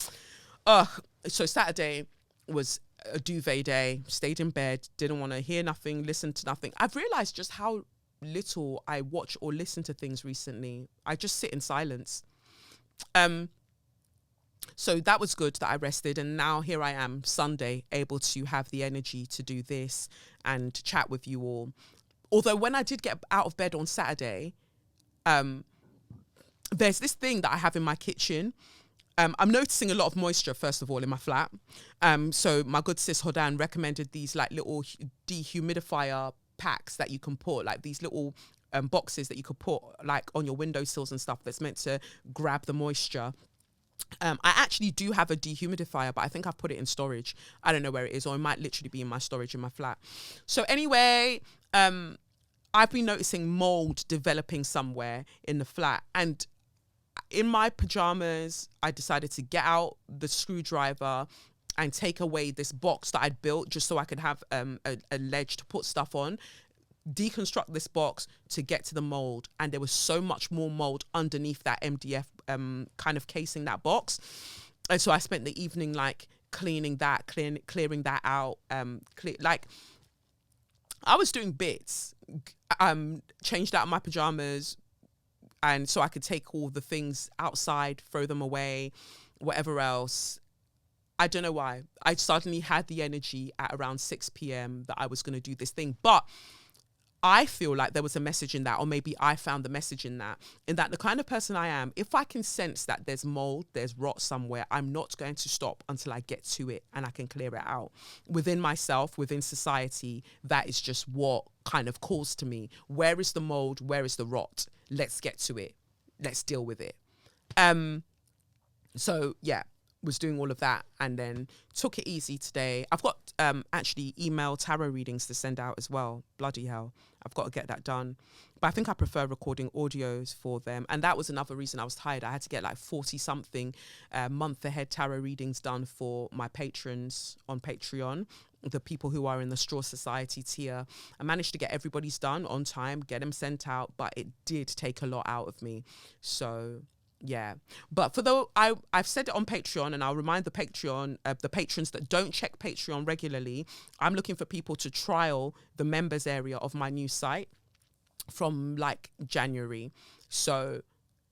so Saturday was a duvet day, stayed in bed, didn't want to hear nothing, listen to nothing. I've realized just how little I watch or listen to things recently. I just sit in silence. So that was good that I rested, and now here I am Sunday able to have the energy to do this and chat with you all. Although when I did get out of bed on Saturday, there's this thing that I have in my kitchen. I'm noticing a lot of moisture, first of all, in my flat. So my good sis Hodan recommended these like little dehumidifier packs that you can put, like these little boxes that you could put like on your windowsills and stuff that's meant to grab the moisture. I actually do have a dehumidifier, but I think I've put it in storage. I don't know where it is, or it might literally be in my storage in my flat. So anyway, I've been noticing mold developing somewhere in the flat, and in my pajamas, I decided to get out the screwdriver and take away this box that I'd built just so I could have a ledge to put stuff on, deconstruct this box to get to the mold. And there was so much more mold underneath that MDF kind of casing that box. And so I spent the evening like clearing that out. Like I was doing bits, changed out my pajamas, and so I could take all the things outside, throw them away, whatever else. I don't know why. I suddenly had the energy at around 6 p.m. that I was going to do this thing. But I feel like there was a message in that, or maybe I found the message in that the kind of person I am, if I can sense that there's mold, there's rot somewhere, I'm not going to stop until I get to it and I can clear it out. Within myself, within society, that is just what kind of calls to me. Where is the mold? Where is the rot? Let's get to it. Let's deal with it. So yeah, was doing all of that and then took it easy today. I've got actually email tarot readings to send out as well. Bloody hell. I've got to get that done. But I think I prefer recording audios for them. And that was another reason I was tired. I had to get like 40 something month ahead tarot readings done for my patrons on Patreon, the people who are in the Straw Society tier. I managed to get everybody's done on time, get them sent out, but it did take a lot out of me. So yeah, but I've said it on Patreon, and I'll remind the patrons that don't check Patreon regularly. I'm looking for people to trial the members area of my new site from like January. So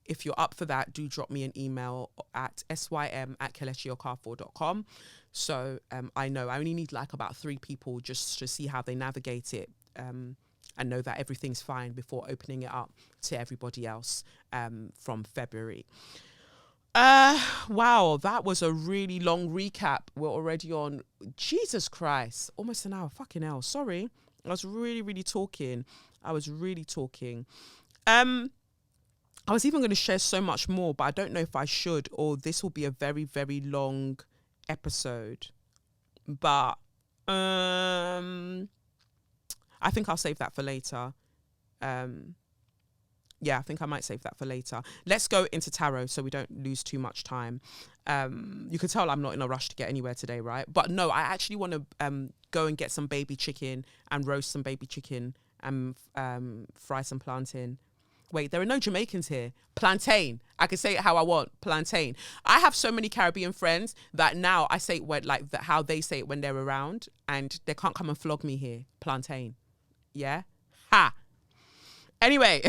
if you're up for that, do drop me an email at SYM@KelechiOkafor.com. So I know I only need like about 3 people just to see how they navigate it. And know that everything's fine before opening it up to everybody else from February. Wow, that was a really long recap. We're already on, Jesus Christ, almost an hour. Fucking hell, sorry. I was really talking. I was even going to share so much more, but I don't know if I should, or this will be a very long episode. But I think I'll save that for later. Yeah, I think I might save that for later. Let's go into tarot so we don't lose too much time. You can tell I'm not in a rush to get anywhere today, right? But no, I actually want to go and get some baby chicken and roast some baby chicken and fry some plantain. Wait, there are no Jamaicans here. Plantain. I can say it how I want. Plantain. I have so many Caribbean friends that now I say it how they say it when they're around, and they can't come and flog me here. Plantain. Yeah? Ha! Anyway,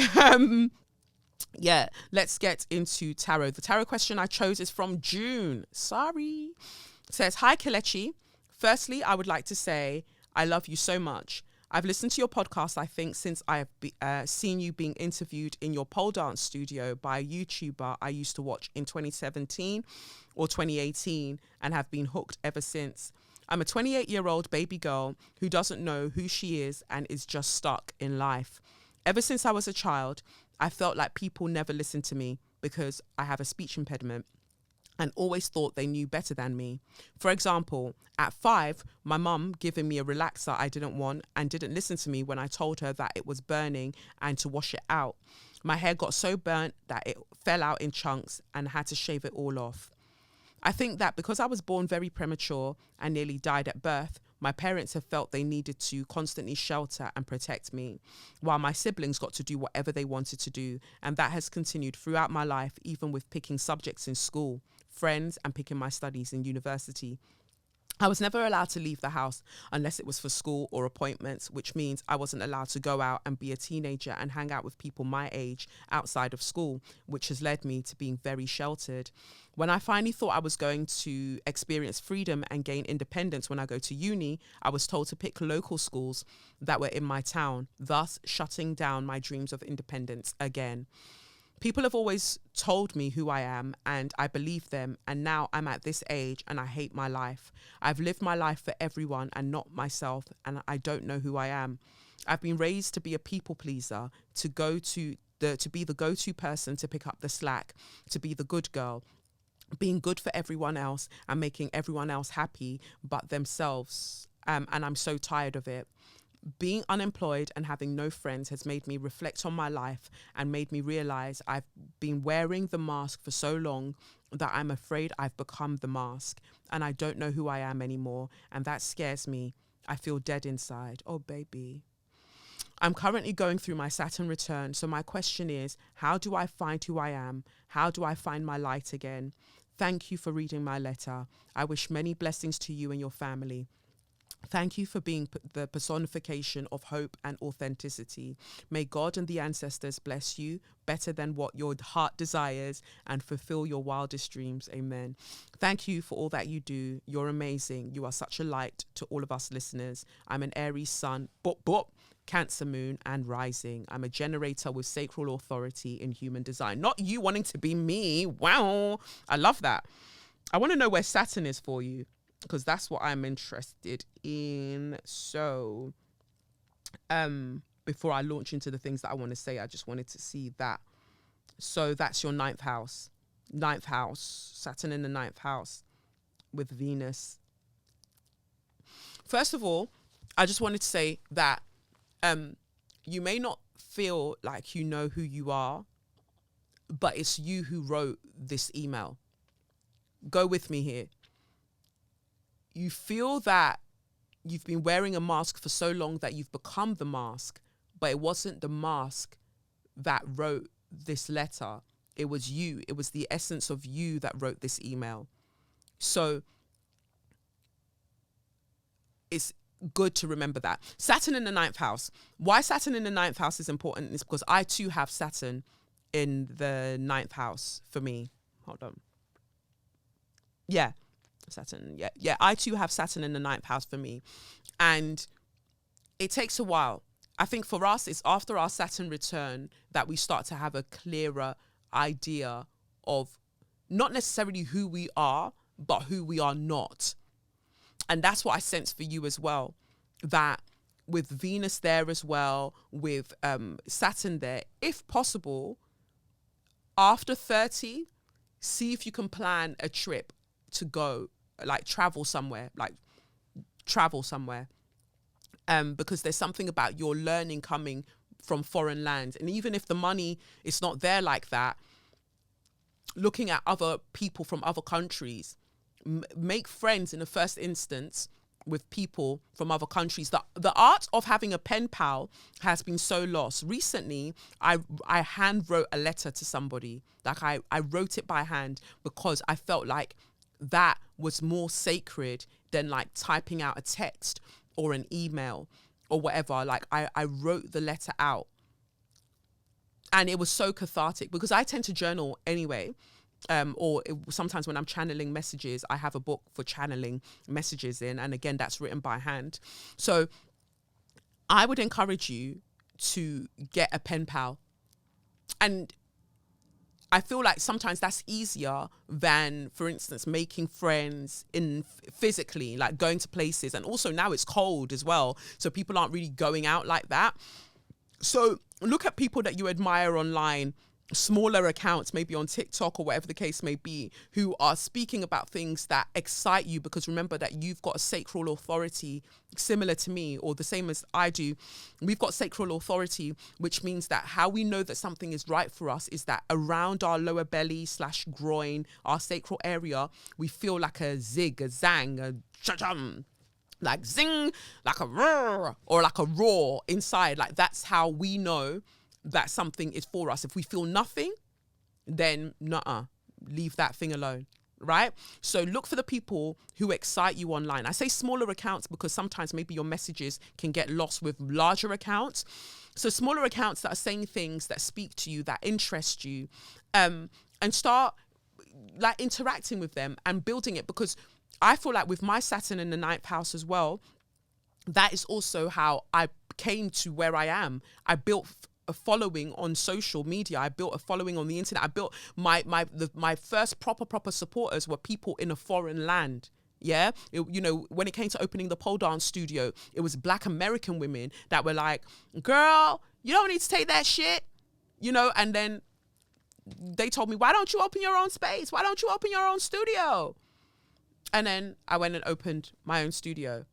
yeah, let's get into tarot. The tarot question I chose is from June. Sorry. It says, hi, Kelechi. Firstly, I would like to say I love you so much. I've listened to your podcast, I think, since I have seen you being interviewed in your pole dance studio by a YouTuber I used to watch in 2017 or 2018 and have been hooked ever since. I'm a 28-year-old baby girl who doesn't know who she is and is just stuck in life. Ever since I was a child, I felt like people never listened to me. because I have a speech impediment, and always thought they knew better than me. For example, at 5, my mum giving me a relaxer I didn't want and didn't listen to me when I told her that it was burning and to wash it out. My hair got so burnt that it fell out in chunks and had to shave it all off. I think that because I was born very premature and nearly died at birth, my parents have felt they needed to constantly shelter and protect me, while my siblings got to do whatever they wanted to do. And that has continued throughout my life, even with picking subjects in school, friends, and picking my studies in university. I was never allowed to leave the house unless it was for school or appointments, which means I wasn't allowed to go out and be a teenager and hang out with people my age outside of school, which has led me to being very sheltered. When I finally thought I was going to experience freedom and gain independence when I go to uni, I was told to pick local schools that were in my town, thus shutting down my dreams of independence again. People have always told me who I am, and I believe them, and now I'm at this age and I hate my life. I've lived my life for everyone and not myself, and I don't know who I am. I've been raised to be a people pleaser, to be the go-to person to pick up the slack, to be the good girl, being good for everyone else and making everyone else happy but themselves. And I'm so tired of it. Being unemployed and having no friends has made me reflect on my life and made me realize I've been wearing the mask for so long that I'm afraid I've become the mask and I don't know who I am anymore. And that scares me. I feel dead inside. Oh, baby. I'm currently going through my Saturn return. So my question is, how do I find who I am? How do I find my light again? Thank you for reading my letter. I wish many blessings to you and your family. Thank you for being the personification of hope and authenticity. May God and the ancestors bless you better than what your heart desires and fulfill your wildest dreams. Amen. Thank you for all that you do. You're amazing. You are such a light to all of us listeners. I'm an Aries sun, Cancer moon and rising. I'm a generator with sacral authority in human design. Not you wanting to be me. Wow. I love that. I want to know where Saturn is for you, because that's what I'm interested in. So before I launch into the things that I want to say, I just wanted to see that. So that's your 9th house. 9th house. Saturn in the 9th house with Venus. First of all, I just wanted to say that you may not feel like you know who you are, but it's you who wrote this email. Go with me here. You feel that you've been wearing a mask for so long that you've become the mask, but it wasn't the mask that wrote this letter. It was you. It was the essence of you that wrote this email. So it's good to remember that. Saturn in the 9th house. Why Saturn in the 9th house is important is because I too have Saturn in the 9th house for me. Hold on. Yeah. Saturn. Yeah. I too have Saturn in the 9th house for me. And it takes a while. I think for us, it's after our Saturn return that we start to have a clearer idea of not necessarily who we are, but who we are not. And that's what I sense for you as well, that with Venus there as well, with Saturn there, if possible, after 30, see if you can plan a trip to go, travel somewhere. Because there's something about your learning coming from foreign lands. And even if the money is not there like that, looking at other people from other countries, make friends in the first instance with people from other countries. The art of having a pen pal has been so lost. Recently, I hand wrote a letter to somebody. I wrote it by hand because I felt like that was more sacred than typing out a text or an email or whatever. I wrote the letter out. And it was so cathartic because I tend to journal anyway. Sometimes when I'm channeling messages, I have a book for channeling messages in. And again, that's written by hand. So I would encourage you to get a pen pal. And I feel like sometimes that's easier than, for instance, making friends physically, going to places. And also now it's cold as well. So people aren't really going out like that. So look at people that you admire online smaller accounts, maybe on TikTok or whatever the case may be, who are speaking about things that excite you, because remember that you've got a sacral authority similar to me, or the same as I do. We've got sacral authority, which means that how we know that something is right for us is that around our lower belly / groin, our sacral area, we feel like a zig, a zang, a cha-chum, like zing, like a roar, or like a roar inside. Like that's how we know that something is for us. If we feel nothing, then leave that thing alone, right? So look for the people who excite you online. I say smaller accounts because sometimes maybe your messages can get lost with larger accounts. So smaller accounts that are saying things that speak to you, that interest you, and start like interacting with them and building it, because I feel like with my Saturn in the 9th house as well, that is also how I came to where I am. I built a following on social media. I built a following on the internet. I built my first proper supporters were people in a foreign land. Yeah. When it came to opening the pole dance studio, it was Black American women that were like, girl, you don't need to take that shit, and then they told me, why don't you open your own space? Why don't you open your own studio? And then I went and opened my own studio.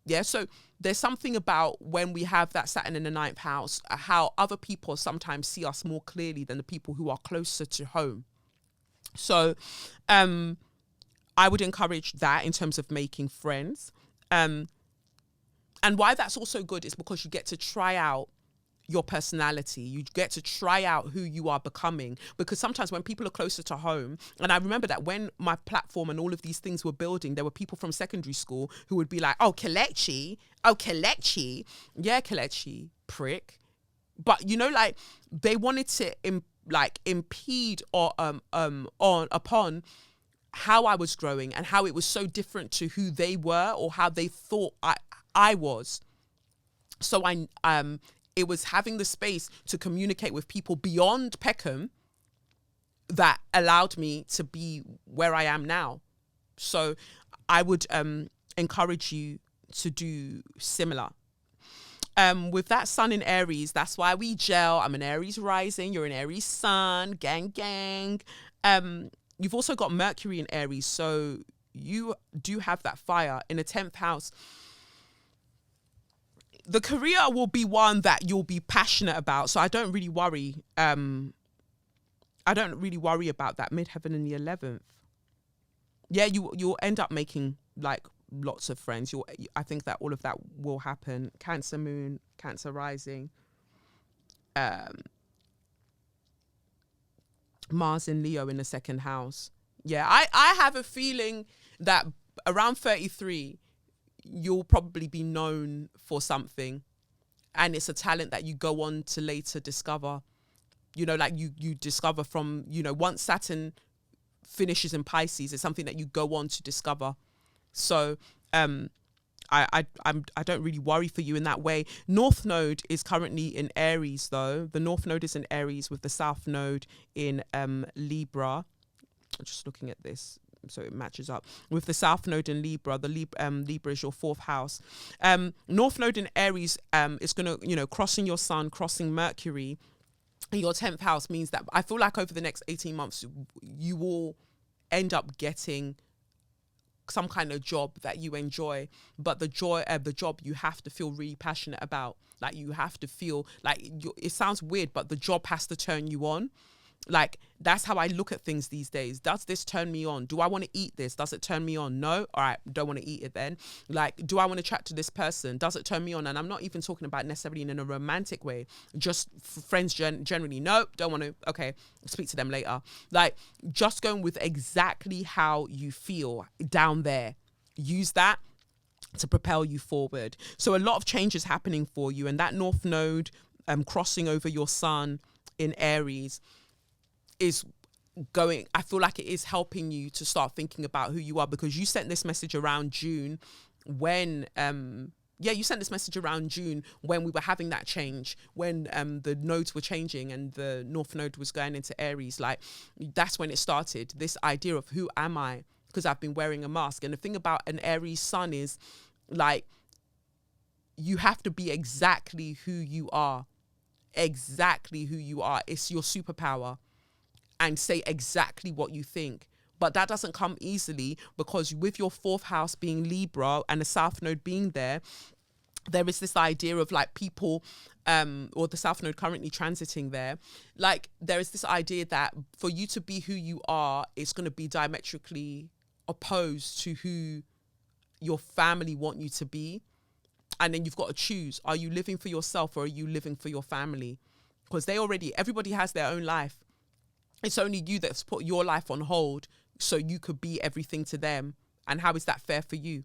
Yeah, so there's something about when we have that Saturn in the 9th house, how other people sometimes see us more clearly than the people who are closer to home. So I would encourage that in terms of making friends. And why that's also good is because you get to try out your personality. You get to try out who you are becoming, because sometimes when people are closer to home, and I remember that when my platform and all of these things were building, there were people from secondary school who would be like, oh, Kelechi, yeah, Kelechi, prick. But like they wanted to impede or upon how I was growing and how it was so different to who they were or how they thought I was. So it was having the space to communicate with people beyond Peckham that allowed me to be where I am now. So I would encourage you to do similar. With that sun in Aries, that's why we gel. I'm an Aries rising, you're an Aries sun, gang. You've also got Mercury in Aries, so you do have that fire in the 10th house. The career will be one that you'll be passionate about. So I don't really worry. I don't really worry about that midheaven in the 11th. Yeah, you'll end up making like lots of friends. I think that all of that will happen. Cancer moon, Cancer rising. Mars in Leo in the 2nd house. Yeah, I have a feeling that around 33, you'll probably be known for something, and it's a talent that you go on to later discover. Like you discover from, once Saturn finishes in Pisces, it's something that you go on to discover. So I don't really worry for you in that way. North Node is currently in Aries though. The North Node is in Aries with the South Node in Libra. I'm just looking at this, so it matches up with the South Node in Libra. The Libra is your 4th house. North Node in Aries is going to, crossing your Sun, crossing Mercury. Your 10th house means that I feel like over the next 18 months, you will end up getting some kind of job that you enjoy, but the job you have to feel really passionate about. Like you have to feel like it sounds weird, but the job has to turn you on. Like that's how I look at things these days. Does this turn me on? Do I want to eat this? Does it turn me on? No? All right, don't want to eat it then. Like, do I want to chat to this person? Does it turn me on? And I'm not even talking about necessarily in a romantic way, just friends generally. No, don't want to. Okay, speak to them later. Like just going with exactly how you feel down there. Use that to propel you forward. So a lot of change is happening for you, and that North Node crossing over your Sun in Aries is going, I feel like it is helping you to start thinking about who you are, because you sent this message around June when you sent this message around June when we were having that change, when the nodes were changing and the North Node was going into Aries. Like that's when it started, this idea of who am I, because I've been wearing a mask. And the thing about an Aries sun is like you have to be exactly who you are. exactly who you are. It's your superpower. And say exactly what you think. But that doesn't come easily, because with your 4th house being Libra and the South Node being there is this idea of like people, or the South Node currently transiting there, like there is this idea that for you to be who you are, it's going to be diametrically opposed to who your family want you to be. And then you've got to choose, are you living for yourself or are you living for your family? Because everybody has their own life. It's only you that's put your life on hold so you could be everything to them. And how is that fair for you?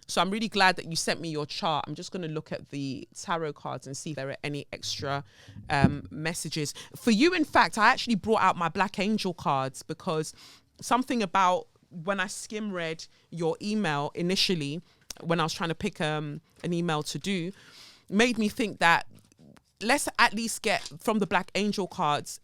So I'm really glad that you sent me your chart. I'm just going to look at the tarot cards and see if there are any extra messages. For you, in fact, I actually brought out my Black Angel cards, because something about when I skim read your email initially, when I was trying to pick an email to do, made me think that let's at least get from the Black Angel cards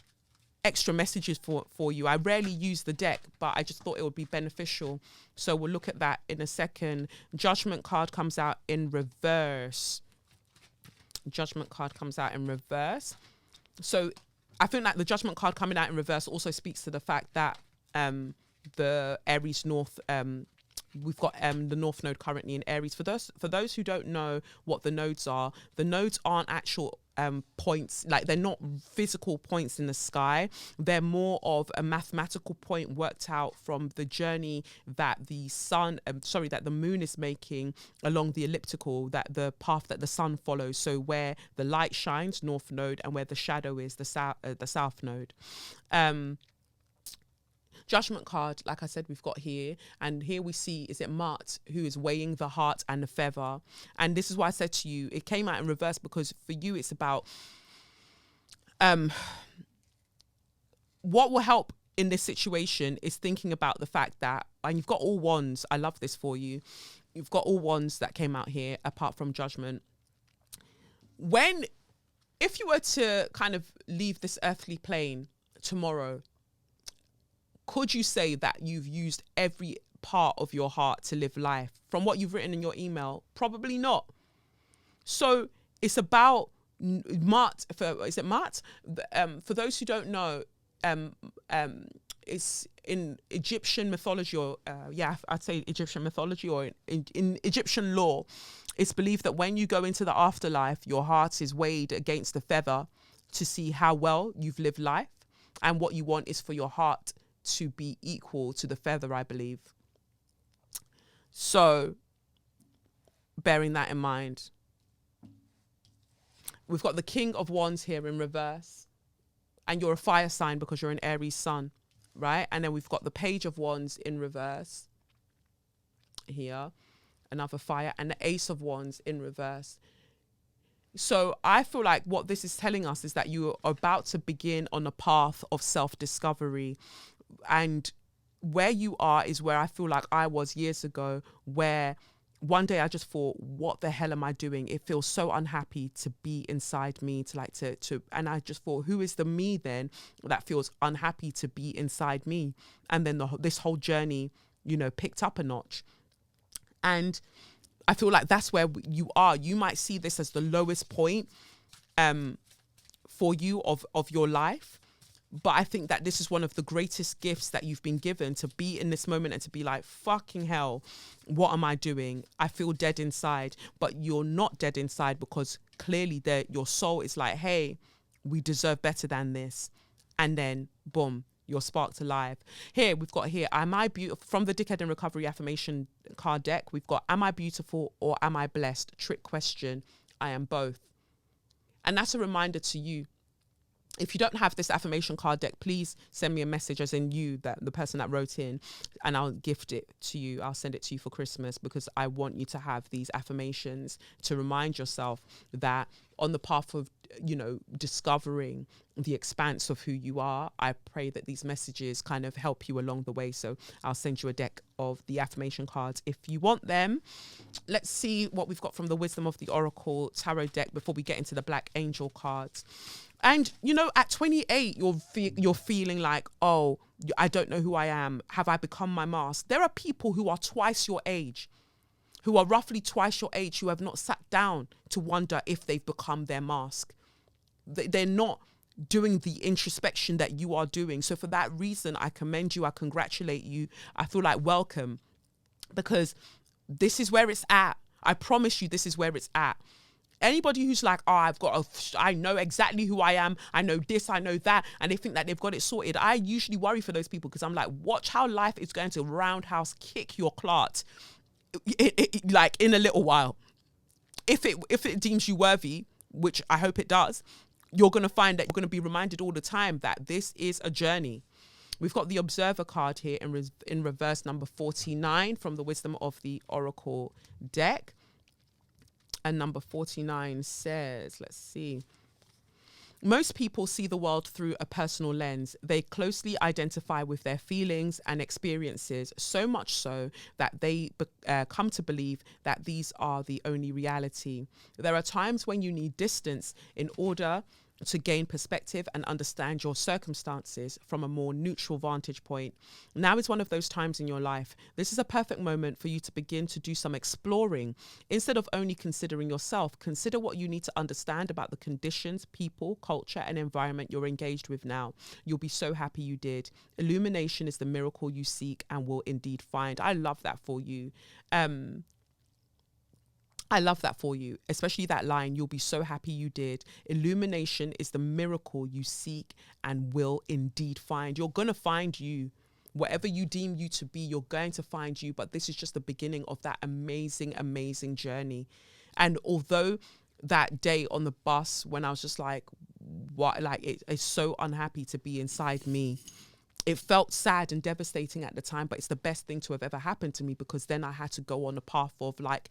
extra messages for you. I rarely use the deck, but I just thought it would be beneficial. So we'll look at that in a second. Judgment card comes out in reverse. Judgment card comes out in reverse. So I think that the Judgment card coming out in reverse also speaks to the fact that the Aries North, we've got the North Node currently in Aries. For those who don't know what the nodes are, the nodes aren't actual points, like they're not physical points in the sky. They're more of a mathematical point worked out from the journey that the sun, that the moon is making along the elliptical, that the path that the sun follows. So where the light shines, North Node, and where the shadow is, the South Node. Judgment card, like I said, we've got here, and here we see, is it Mart, who is weighing the heart and the feather. And this is why I said to you, it came out in reverse, because for you it's about what will help in this situation is thinking about the fact that, and you've got all wands, I love this for you, you've got all wands that came out here apart from Judgment. If you were to kind of leave this earthly plane tomorrow, could you say that you've used every part of your heart to live life? From what you've written in your email, probably not. So it's about Mart. Is it Mart? For those who don't know, it's in Egyptian mythology, or I'd say Egyptian mythology, or in Egyptian law, it's believed that when you go into the afterlife, your heart is weighed against the feather to see how well you've lived life. And what you want is for your heart to be equal to the feather, I believe. So bearing that in mind, we've got the King of Wands here in reverse, and you're a fire sign because you're an Aries sun, right? And then we've got the Page of Wands in reverse here, another fire, and the Ace of Wands in reverse. So I feel like what this is telling us is that you are about to begin on a path of self-discovery. And where you are is where I feel like I was years ago, where one day I just thought, what the hell am I doing? It feels so unhappy to be inside me, and I just thought, who is the me then that feels unhappy to be inside me? And then this whole journey, picked up a notch. And I feel like that's where you are. You might see this as the lowest point for you of your life. But I think that this is one of the greatest gifts that you've been given, to be in this moment and to be like, fucking hell, what am I doing? I feel dead inside. But you're not dead inside, because clearly your soul is like, hey, we deserve better than this. And then, boom, you're sparked alive. Here, we've got am I beautiful? From the Dickhead in Recovery affirmation card deck, we've got, am I beautiful or am I blessed? Trick question. I am both. And that's a reminder to you. If you don't have this affirmation card deck, please send me a message, as in you, that the person that wrote in, and I'll gift it to you. I'll send it to you for Christmas, because I want you to have these affirmations to remind yourself that on the path of, discovering the expanse of who you are. I pray that these messages kind of help you along the way. So I'll send you a deck of the affirmation cards if you want them. Let's see what we've got from the Wisdom of the Oracle tarot deck before we get into the Black Angel cards. And, at 28, you're feeling like, oh, I don't know who I am. Have I become my mask? There are people who are twice your age, who are roughly twice your age, who have not sat down to wonder if they've become their mask. They're not doing the introspection that you are doing. So for that reason, I commend you. I congratulate you. I feel like welcome, because this is where it's at. I promise you, this is where it's at. Anybody who's like, oh, I know exactly who I am. I know this, I know that. And they think that they've got it sorted. I usually worry for those people, because I'm like, watch how life is going to roundhouse kick your clot like in a little while. If it deems you worthy, which I hope it does, you're going to find that you're going to be reminded all the time that this is a journey. We've got the Observer card here in reverse, number 49 from the Wisdom of the Oracle deck. And number 49 says, let's see. Most people see the world through a personal lens. They closely identify with their feelings and experiences, so much so that they come to believe that these are the only reality. There are times when you need distance in order to gain perspective and understand your circumstances from a more neutral vantage point. Now is one of those times in your life. This is a perfect moment for you to begin to do some exploring. Instead of only considering yourself, consider what you need to understand about the conditions, people, culture, and environment you're engaged with now. You'll be so happy you did. Illumination is the miracle you seek and will indeed find. I love that for you. I love that for you, especially that line, you'll be so happy you did. Illumination is the miracle you seek and will indeed find. You're going to find you. Whatever you deem you to be, you're going to find you. But this is just the beginning of that amazing, amazing journey. And although that day on the bus, when I was just like, what, like it's so unhappy to be inside me. It felt sad and devastating at the time, but it's the best thing to have ever happened to me, because then I had to go on a path of like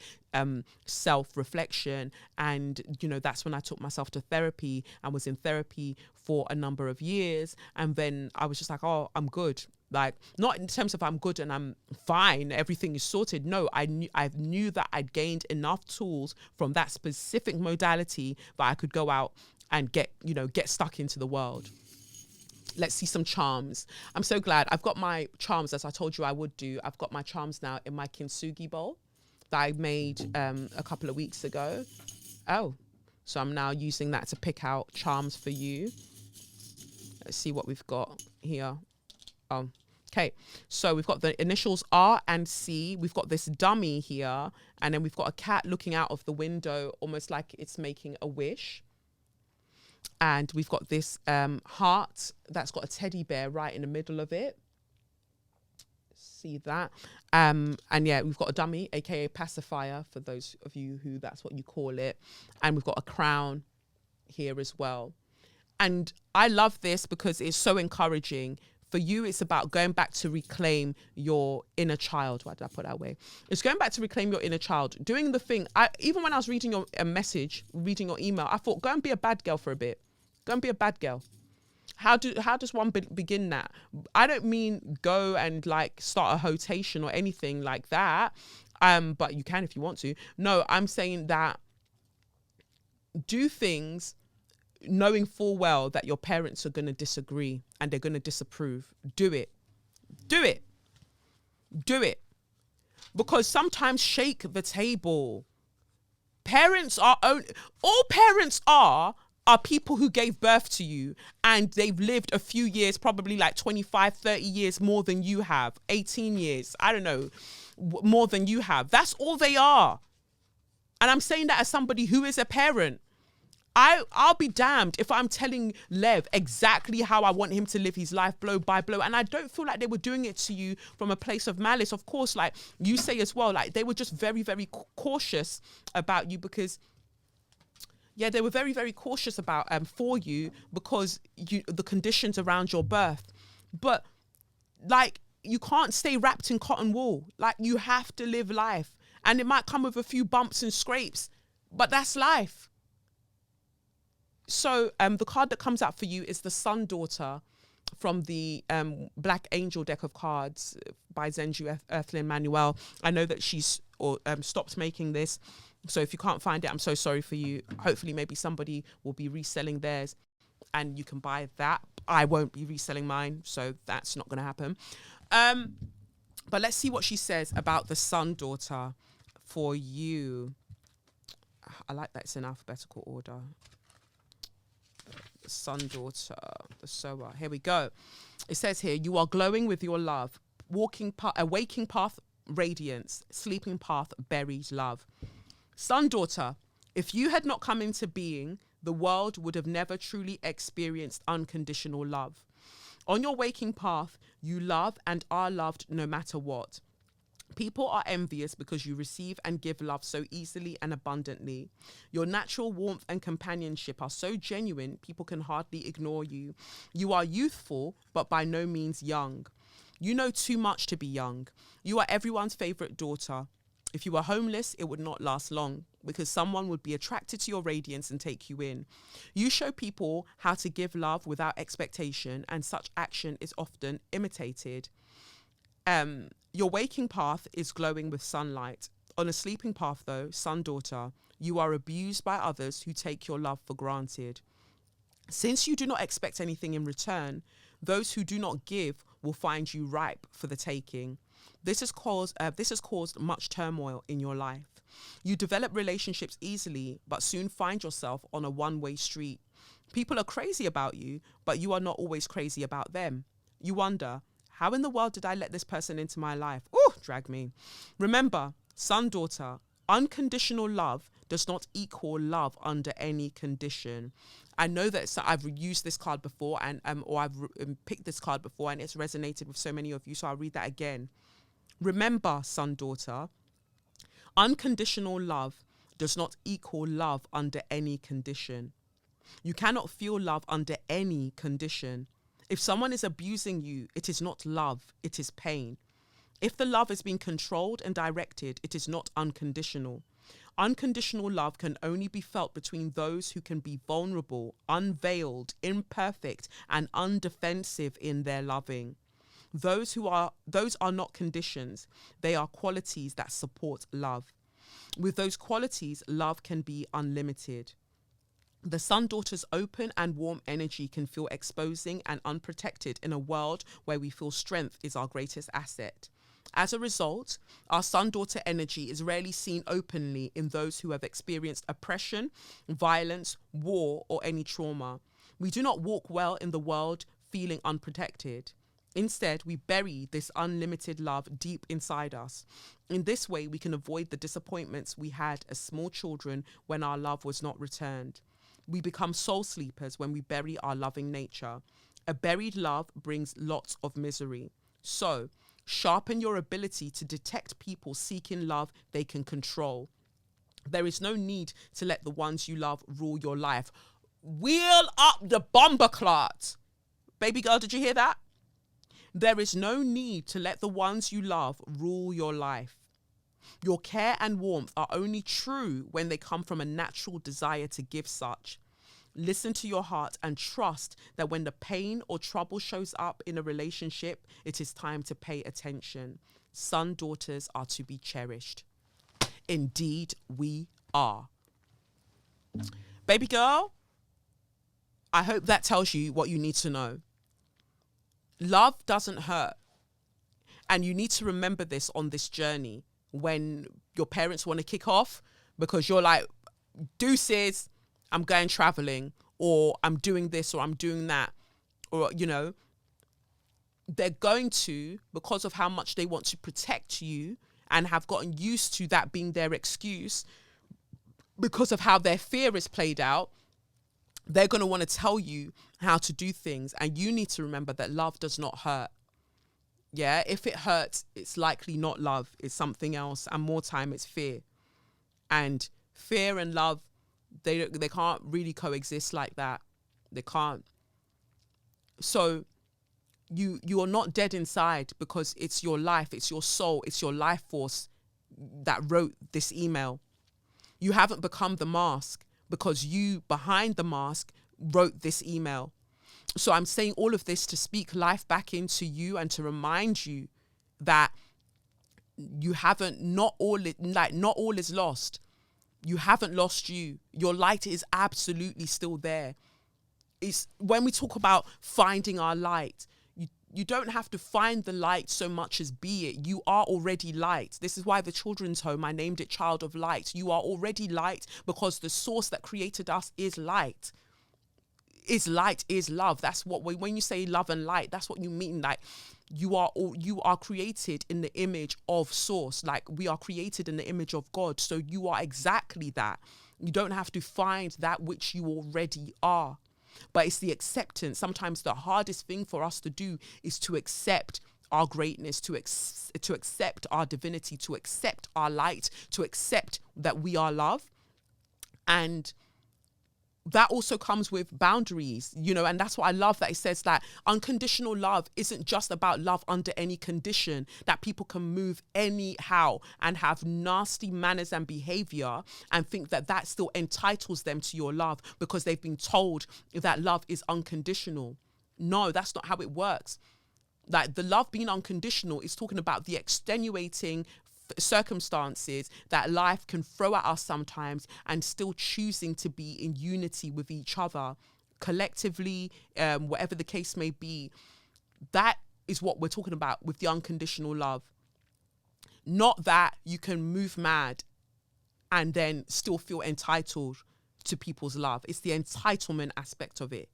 self-reflection. And, you know, that's when I took myself to therapy and was in therapy for a number of years. And then I was just like, oh, I'm good. Like, not in terms of I'm good and I'm fine, everything is sorted. No, I knew that I'd gained enough tools from that specific modality that I could go out and get stuck into the world. Let's see some charms. I'm so glad. I've got my charms, as I told you I would do. I've got my charms now in my kintsugi bowl that I made a couple of weeks ago. Oh, so I'm now using that to pick out charms for you. Let's see what we've got here. Oh, okay. So we've got the initials R and C. We've got this dummy here. And then we've got a cat looking out of the window, almost like it's making a wish. And we've got this heart that's got a teddy bear right in the middle of it. See that? And yeah, we've got a dummy, aka pacifier, for those of you who that's what you call it. And we've got a crown here as well. And I love this because it's so encouraging. For you, it's about going back to reclaim your inner child. Why did I put that way? It's going back to reclaim your inner child. Doing the thing. Even when I was reading your message, reading your email, I thought, go and be a bad girl for a bit. Go and be a bad girl. How does one begin that? I don't mean go and like start a hotation or anything like that. But you can if you want to. No, I'm saying that do things knowing full well that your parents are going to disagree and they're going to disapprove. Do it. Do it. Do it. Because sometimes shake the table. All parents are people who gave birth to you, and they've lived a few years, probably like 25, 30 years more than you have, 18 years, I don't know, more than you have. That's all they are. And I'm saying that as somebody who is a parent. I'll be damned if I'm telling Lev exactly how I want him to live his life blow by blow. And I don't feel like they were doing it to you from a place of malice. Of course, like you say as well, like they were just very, very cautious about you because, yeah, they were very, very cautious about for you because the conditions around your birth. But like, you can't stay wrapped in cotton wool. Like, you have to live life. And it might come with a few bumps and scrapes, but that's life. So the card that comes out for you is the Sun Daughter from the Black Angel deck of cards by Zenju Earthlyn Manuel. I know that she's stopped making this. So if you can't find it, I'm so sorry for you. Hopefully maybe somebody will be reselling theirs and you can buy that. I won't be reselling mine, so that's not going to happen. But let's see what she says about the Sun Daughter for you. I like that it's in alphabetical order. son, daughter, the sower. Here we go. It says here, you are glowing with your love, a waking path radiance, sleeping path buried love. Son, daughter, if you had not come into being, the world would have never truly experienced unconditional love. On your waking path, you love and are loved no matter what. People are envious because you receive and give love so easily and abundantly. Your natural warmth and companionship are so genuine, people can hardly ignore you. You are youthful, but by no means young. You know too much to be young. You are everyone's favorite daughter. If you were homeless, it would not last long because someone would be attracted to your radiance and take you in. You show people how to give love without expectation, and such action is often imitated. Your waking path is glowing with sunlight. On a sleeping path, though, son, daughter, you are abused by others who take your love for granted. Since you do not expect anything in return, those who do not give will find you ripe for the taking. This has caused much turmoil in your life. You develop relationships easily, but soon find yourself on a one-way street. People are crazy about you, but you are not always crazy about them. You wonder, how in the world did I let this person into my life? Ooh, drag me. Remember, son, daughter, unconditional love does not equal love under any condition. I know that I've used this card before or I've picked this card before and it's resonated with so many of you, so I'll read that again. Remember, son, daughter, unconditional love does not equal love under any condition. You cannot feel love under any condition. If someone is abusing you, it is not love, it is pain. If the love is being controlled and directed, it is not unconditional. Unconditional love can only be felt between those who can be vulnerable, unveiled, imperfect, and undefensive in their loving. Those are not conditions. They are qualities that support love. With those qualities, love can be unlimited. The son-daughter's open and warm energy can feel exposing and unprotected in a world where we feel strength is our greatest asset. As a result, our son-daughter energy is rarely seen openly in those who have experienced oppression, violence, war, or any trauma. We do not walk well in the world feeling unprotected. Instead, we bury this unlimited love deep inside us. In this way, we can avoid the disappointments we had as small children when our love was not returned. We become soul sleepers when we bury our loving nature. A buried love brings lots of misery. So, sharpen your ability to detect people seeking love they can control. There is no need to let the ones you love rule your life. Wheel up the bomber clot. Baby girl, did you hear that? There is no need to let the ones you love rule your life. Your care and warmth are only true when they come from a natural desire to give such. Listen to your heart and trust that when the pain or trouble shows up in a relationship, it is time to pay attention. Son, daughters are to be cherished. Indeed, we are. Baby girl, I hope that tells you what you need to know. Love doesn't hurt. And you need to remember this on this journey when your parents want to kick off because you're like, deuces, I'm going traveling, or I'm doing this, or I'm doing that, or, you know, they're going to, because of how much they want to protect you and have gotten used to that being their excuse, because of how their fear is played out, they're going to want to tell you how to do things. And you need to remember that love does not hurt. Yeah, if it hurts, it's likely not love. It's something else. And more time, it's fear. And fear and love, they can't really coexist like that. They can't. So you are not dead inside because it's your life, it's your soul, it's your life force that wrote this email. You haven't become the mask because you behind the mask wrote this email. So I'm saying all of this to speak life back into you and to remind you that you haven't, not all is lost. You haven't lost you. Your light is absolutely still there. It's when we talk about finding our light, you don't have to find the light so much as be it. You are already light. This is why the children's home, I named it Child of Light. You are already light because the source that created us is light. is light, is love. That's what when you say love and light, that's what you mean. Like you are created in the image of source. Like we are created in the image of God. So you are exactly that. You don't have to find that which you already are. But it's the acceptance. Sometimes the hardest thing for us to do is to accept our greatness, to accept our divinity, to accept our light, to accept that we are love. And that also comes with boundaries, you know, and that's what I love, that it says that unconditional love isn't just about love under any condition, that people can move anyhow and have nasty manners and behavior and think that that still entitles them to your love because they've been told that love is unconditional. No, that's not how it works. Like the love being unconditional is talking about the extenuating circumstances that life can throw at us sometimes, and still choosing to be in unity with each other collectively, whatever the case may be. That is what we're talking about with the unconditional love. Not that you can move mad and then still feel entitled to people's love. It's the entitlement aspect of it.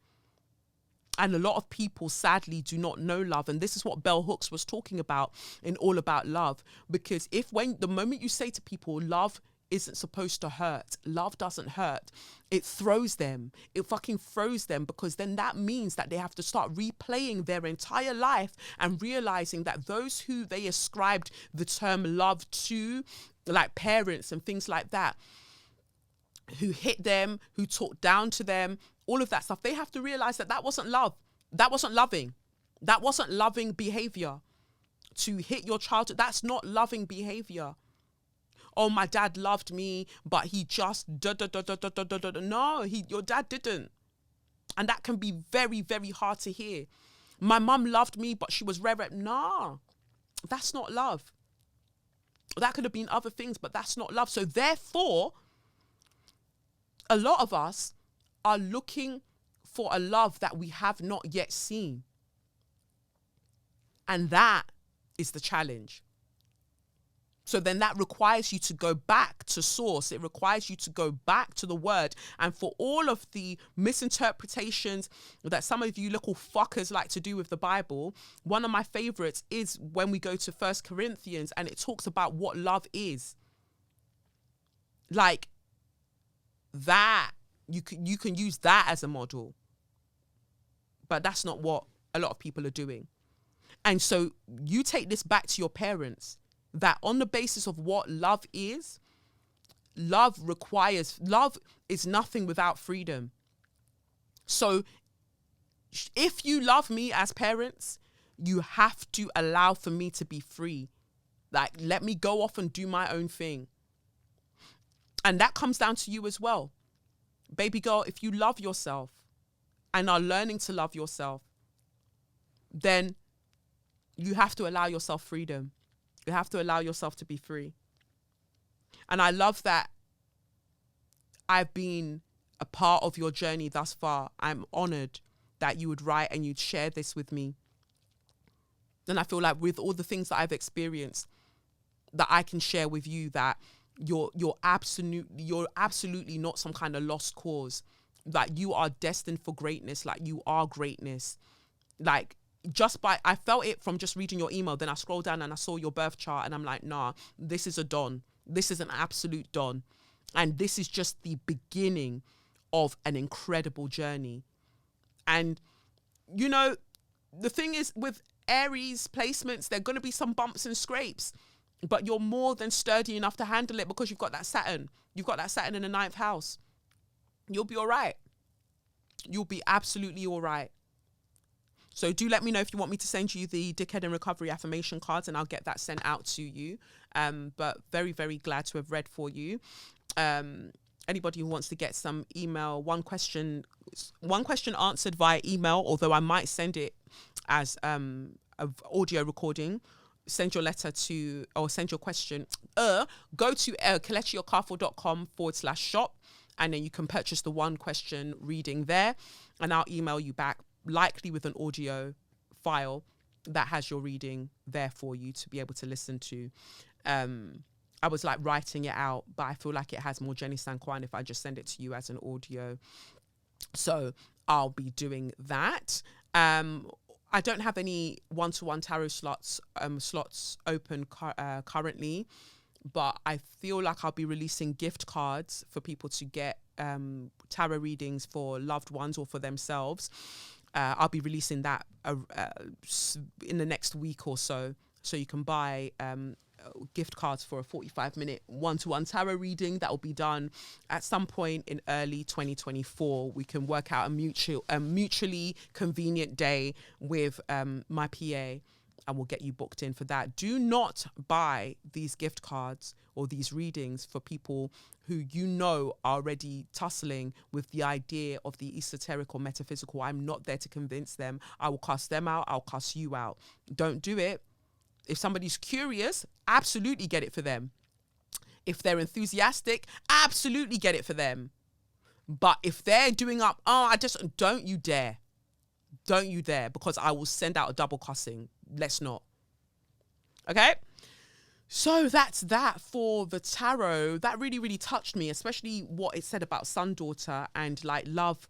And a lot of people, sadly, do not know love. And this is what Bell Hooks was talking about in All About Love. Because the moment you say to people, love isn't supposed to hurt, love doesn't hurt, it throws them. It fucking throws them, because then that means that they have to start replaying their entire life and realizing that those who they ascribed the term love to, like parents and things like that, who hit them, who talked down to them, all of that stuff, they have to realize that that wasn't love. That wasn't loving. That wasn't loving behavior. To hit your child, that's not loving behavior. Oh, my dad loved me, but he just No, your dad didn't. And that can be very, very hard to hear. My mum loved me, but she was nah, that's not love. That could have been other things, but that's not love. So therefore, a lot of us are looking for a love that we have not yet seen. And that is the challenge. So then that requires you to go back to source. It requires you to go back to the word. And for all of the misinterpretations that some of you little fuckers like to do with the Bible, one of my favorites is when we go to 1 Corinthians and it talks about what love is. Like that. You can use that as a model, but that's not what a lot of people are doing. And so you take this back to your parents, that on the basis of what love is, love is nothing without freedom. So if you love me as parents, you have to allow for me to be free. Like, let me go off and do my own thing. And that comes down to you as well. Baby girl, if you love yourself and are learning to love yourself, then you have to allow yourself freedom. You have to allow yourself to be free. And I love that I've been a part of your journey thus far. I'm honored that you would write and you'd share this with me. And I feel like with all the things that I've experienced, that I can share with you, that you're absolutely not some kind of lost cause. Like, you are destined for greatness. Like, you are greatness. Like, I felt it from just reading your email. Then I scrolled down and I saw your birth chart and I'm like, nah, this is a don. This is an absolute don. And this is just the beginning of an incredible journey. And, you know, the thing is with Aries placements, there are going to be some bumps and scrapes. But you're more than sturdy enough to handle it because you've got that Saturn. You've got that Saturn in the 9th house. You'll be all right. You'll be absolutely all right. So do let me know if you want me to send you the Dickhead in Recovery affirmation cards, and I'll get that sent out to you. But very, very glad to have read for you. Anybody who wants to get some email, one question answered via email, although I might send it as an audio recording. Send your letter to, or send your question. Go to KelechiOkafor.com/shop, and then you can purchase the one question reading there, and I'll email you back, likely with an audio file that has your reading there for you to be able to listen to. I was like writing it out, but I feel like it has more Jenny San Kwan if I just send it to you as an audio. So I'll be doing that. I don't have any one-to-one tarot slots open currently, but I feel like I'll be releasing gift cards for people to get tarot readings for loved ones or for themselves. I'll be releasing that in the next week or so. So you can buy gift cards for a 45-minute one-to-one tarot reading that will be done at some point in early 2024. We can work out a mutually convenient day with my PA, and we'll get you booked in for that. Do not buy these gift cards or these readings for people who you know are already tussling with the idea of the esoteric or metaphysical. I'm not there to convince them. I will cuss them out. I'll cuss you out. Don't do it. If somebody's curious, absolutely get it for them. If they're enthusiastic, absolutely get it for them. But if they're doing up, don't you dare. Don't you dare, because I will send out a double cussing. Let's not. Okay? So that's that for the tarot. That really, really touched me, especially what it said about son, daughter, and like love.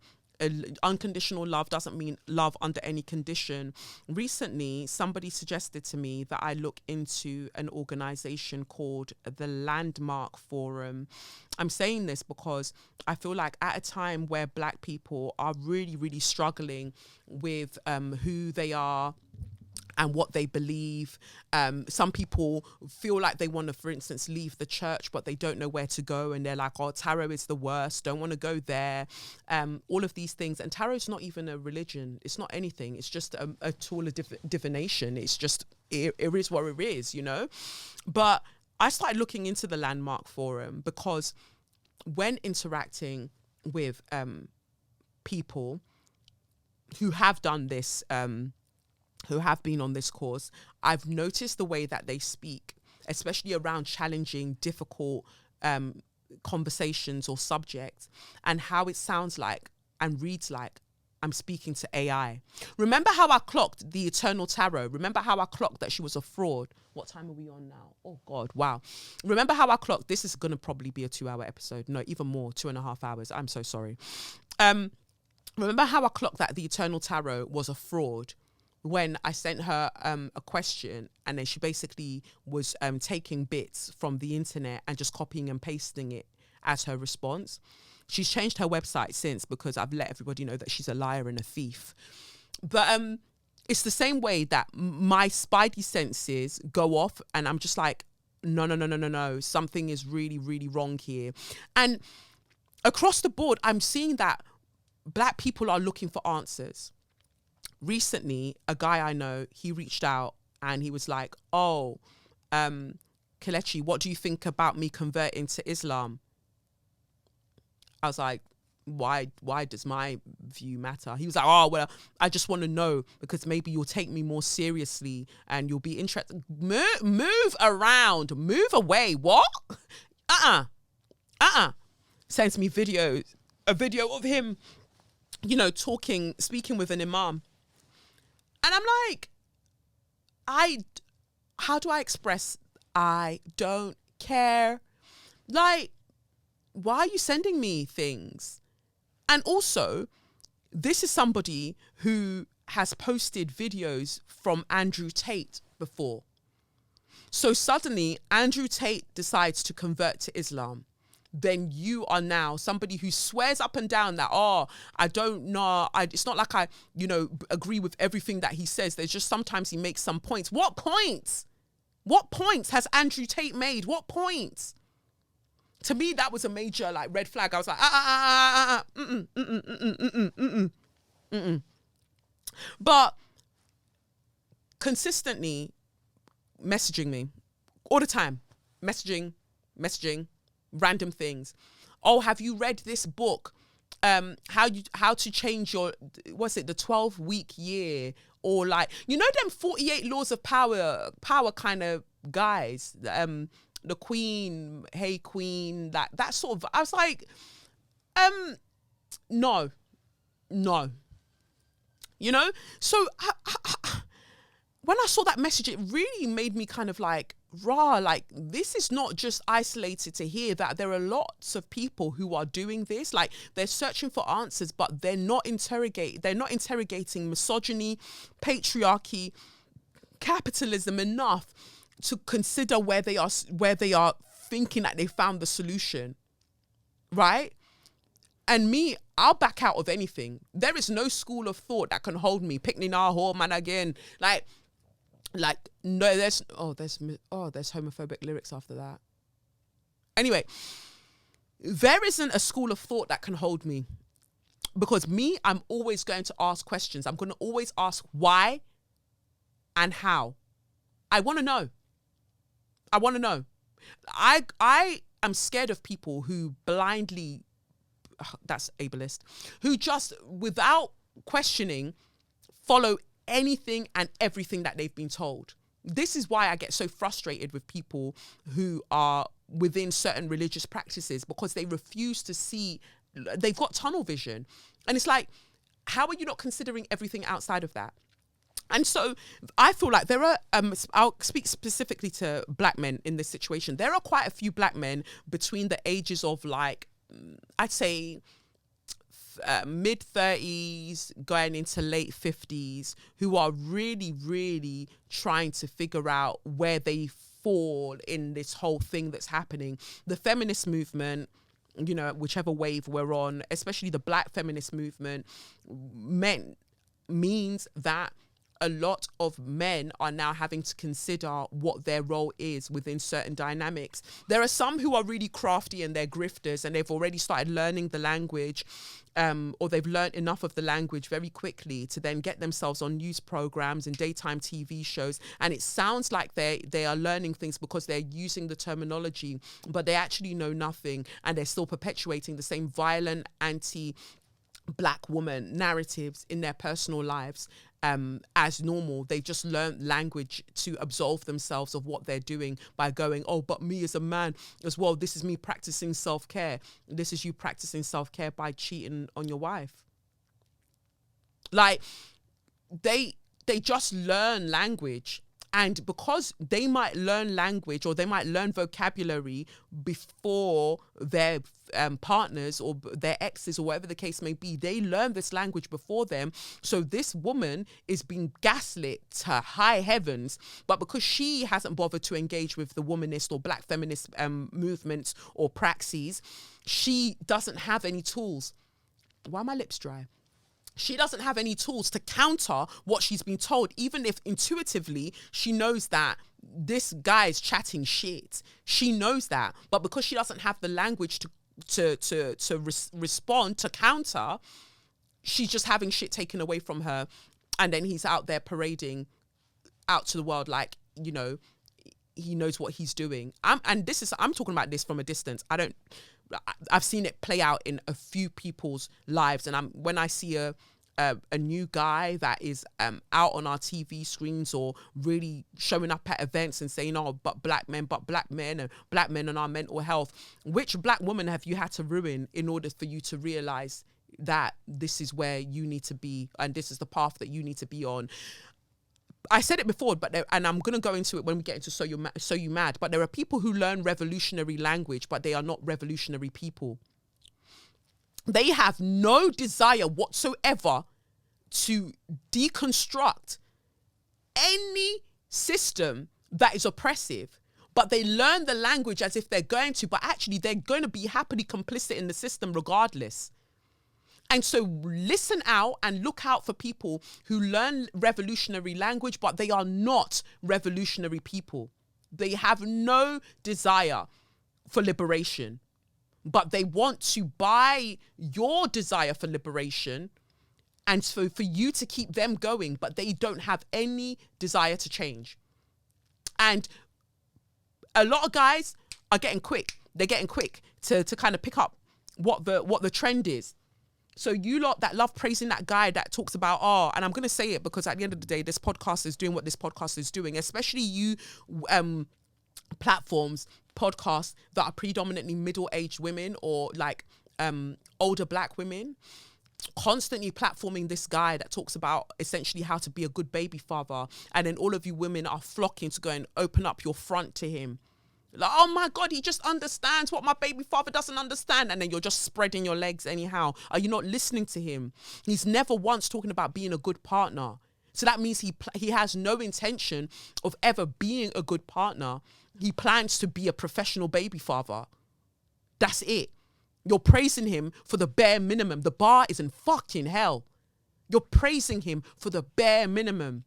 Unconditional love doesn't mean love under any condition. Recently, somebody suggested to me that I look into an organization called the Landmark Forum. I'm saying this because I feel like at a time where Black people are really, really struggling with who they are and what they believe. Some people feel like they want to, for instance, leave the church, but they don't know where to go. And they're like, oh, tarot is the worst. Don't want to go there. All of these things. And tarot is not even a religion. It's not anything. It's just a tool of divination. It's just, it is what it is, you know? But I started looking into the Landmark Forum because when interacting with people who have done this, who have been on this course, I've noticed the way that they speak, especially around challenging, difficult conversations or subjects, and how it sounds like and reads like I'm speaking to AI. Remember how I clocked the Eternal Tarot? Remember how I clocked that she was a fraud? What time are we on now? Oh God, wow. Remember how I clocked, this is gonna probably be a 2-hour episode. No, even more, 2.5 hours. I'm so sorry. Remember how I clocked that the Eternal Tarot was a fraud when I sent her a question, and then she basically was taking bits from the internet and just copying and pasting it as her response. She's changed her website since because I've let everybody know that she's a liar and a thief. But it's the same way that my spidey senses go off and I'm just like, no. Something is really, really wrong here. And across the board, I'm seeing that Black people are looking for answers. Recently, a guy I know, he reached out and he was like, oh, Kelechi, what do you think about me converting to Islam? I was like, why does my view matter? He was like, oh, well, I just want to know because maybe you'll take me more seriously and you'll be interested. Move around, move away. What? Sends me a video of him, you know, speaking with an imam. And I'm like, how do I express I don't care? Like, why are you sending me things? And also, this is somebody who has posted videos from Andrew Tate before. So suddenly, Andrew Tate decides to convert to Islam. Then you are now somebody who swears up and down that, oh, I don't know. It's not like I, agree with everything that he says. There's just sometimes he makes some points. What points? What points has Andrew Tate made? What points? To me, that was a major red flag. I was like, But consistently messaging me all the time, messaging, random things. Oh, have you read this book? How to change your, the 12-week year? Or them 48 laws of power kind of guys, the queen, hey queen, that sort of, I was like, no. So when I saw that message, it really made me kind of like this is not just isolated to here, that there are lots of people who are doing this. Like they're searching for answers, but they're not interrogating misogyny, patriarchy, capitalism enough to consider where they are thinking that they found the solution, right? And me, I'll back out of anything. There is no school of thought that can hold me. Pick me now, whore, man again. Like no, there's homophobic lyrics after that. Anyway, there isn't a school of thought that can hold me, because me, I'm always going to ask questions. I'm going to always ask why and how. I want to know. I am scared of people who blindly, that's ableist, who just without questioning follow anything and everything that they've been told. This is why I get so frustrated with people who are within certain religious practices, because they refuse to see, they've got tunnel vision. And it's like, how are you not considering everything outside of that? And so I feel like there are, I'll speak specifically to black men in this situation. There are quite a few black men between the ages of like, I'd say mid 30s going into late 50s who are really, really trying to figure out where they fall in this whole thing that's happening. The feminist movement, you know, whichever wave we're on, especially the black feminist movement, means that a lot of men are now having to consider what their role is within certain dynamics. There are some who are really crafty and they're grifters and they've already started learning the language, or they've learned enough of the language very quickly to then get themselves on news programs and daytime TV shows. And it sounds like they are learning things because they're using the terminology, but they actually know nothing, and they're still perpetuating the same violent anti-black woman narratives in their personal lives. As normal. They just learned language to absolve themselves of what they're doing by going, oh, but me as a man as well, this is me practicing self-care. This is you practicing self-care by cheating on your wife. Like, they just learn language. And because they might learn language or they might learn vocabulary before their partners or their exes or whatever the case may be, they learn this language before them. So this woman is being gaslit to high heavens, but because she hasn't bothered to engage with the womanist or black feminist movements or praxis, she doesn't have any tools. Why are my lips dry? She doesn't have any tools to counter what she's been told, even if intuitively she knows that this guy is chatting shit. She knows that, but because she doesn't have the language to respond, to counter, she's just having shit taken away from her, and then he's out there parading out to the world like, you know, he knows what he's doing. I'm talking about this from a distance. I've seen it play out in a few people's lives, and when I see a new guy that is out on our TV screens or really showing up at events and saying, oh, but black men and our mental health, which black woman have you had to ruin in order for you to realize that this is where you need to be and this is the path that you need to be on? I said it before, and I'm going to go into it when we get into So You Mad, but there are people who learn revolutionary language, but they are not revolutionary people. They have no desire whatsoever to deconstruct any system that is oppressive, but they learn the language as if they're going to, but actually they're going to be happily complicit in the system regardless. And so listen out and look out for people who learn revolutionary language, but they are not revolutionary people. They have no desire for liberation, but they want to buy your desire for liberation and so for you to keep them going, but they don't have any desire to change. And a lot of guys are getting quick. They're getting quick to kind of pick up what the trend is. So you lot that love praising that guy that talks about, and I'm going to say it because at the end of the day, this podcast is doing what this podcast is doing, especially you podcasts that are predominantly middle-aged women or like older black women. constantly platforming this guy that talks about essentially how to be a good baby father, and then all of you women are flocking to go and open up your front to him. Like, oh my God, he just understands what my baby father doesn't understand. And then you're just spreading your legs anyhow. Are you not listening to him? He's never once talking about being a good partner. So that means he has no intention of ever being a good partner. He plans to be a professional baby father. That's it. You're praising him for the bare minimum. The bar is in fucking hell. You're praising him for the bare minimum.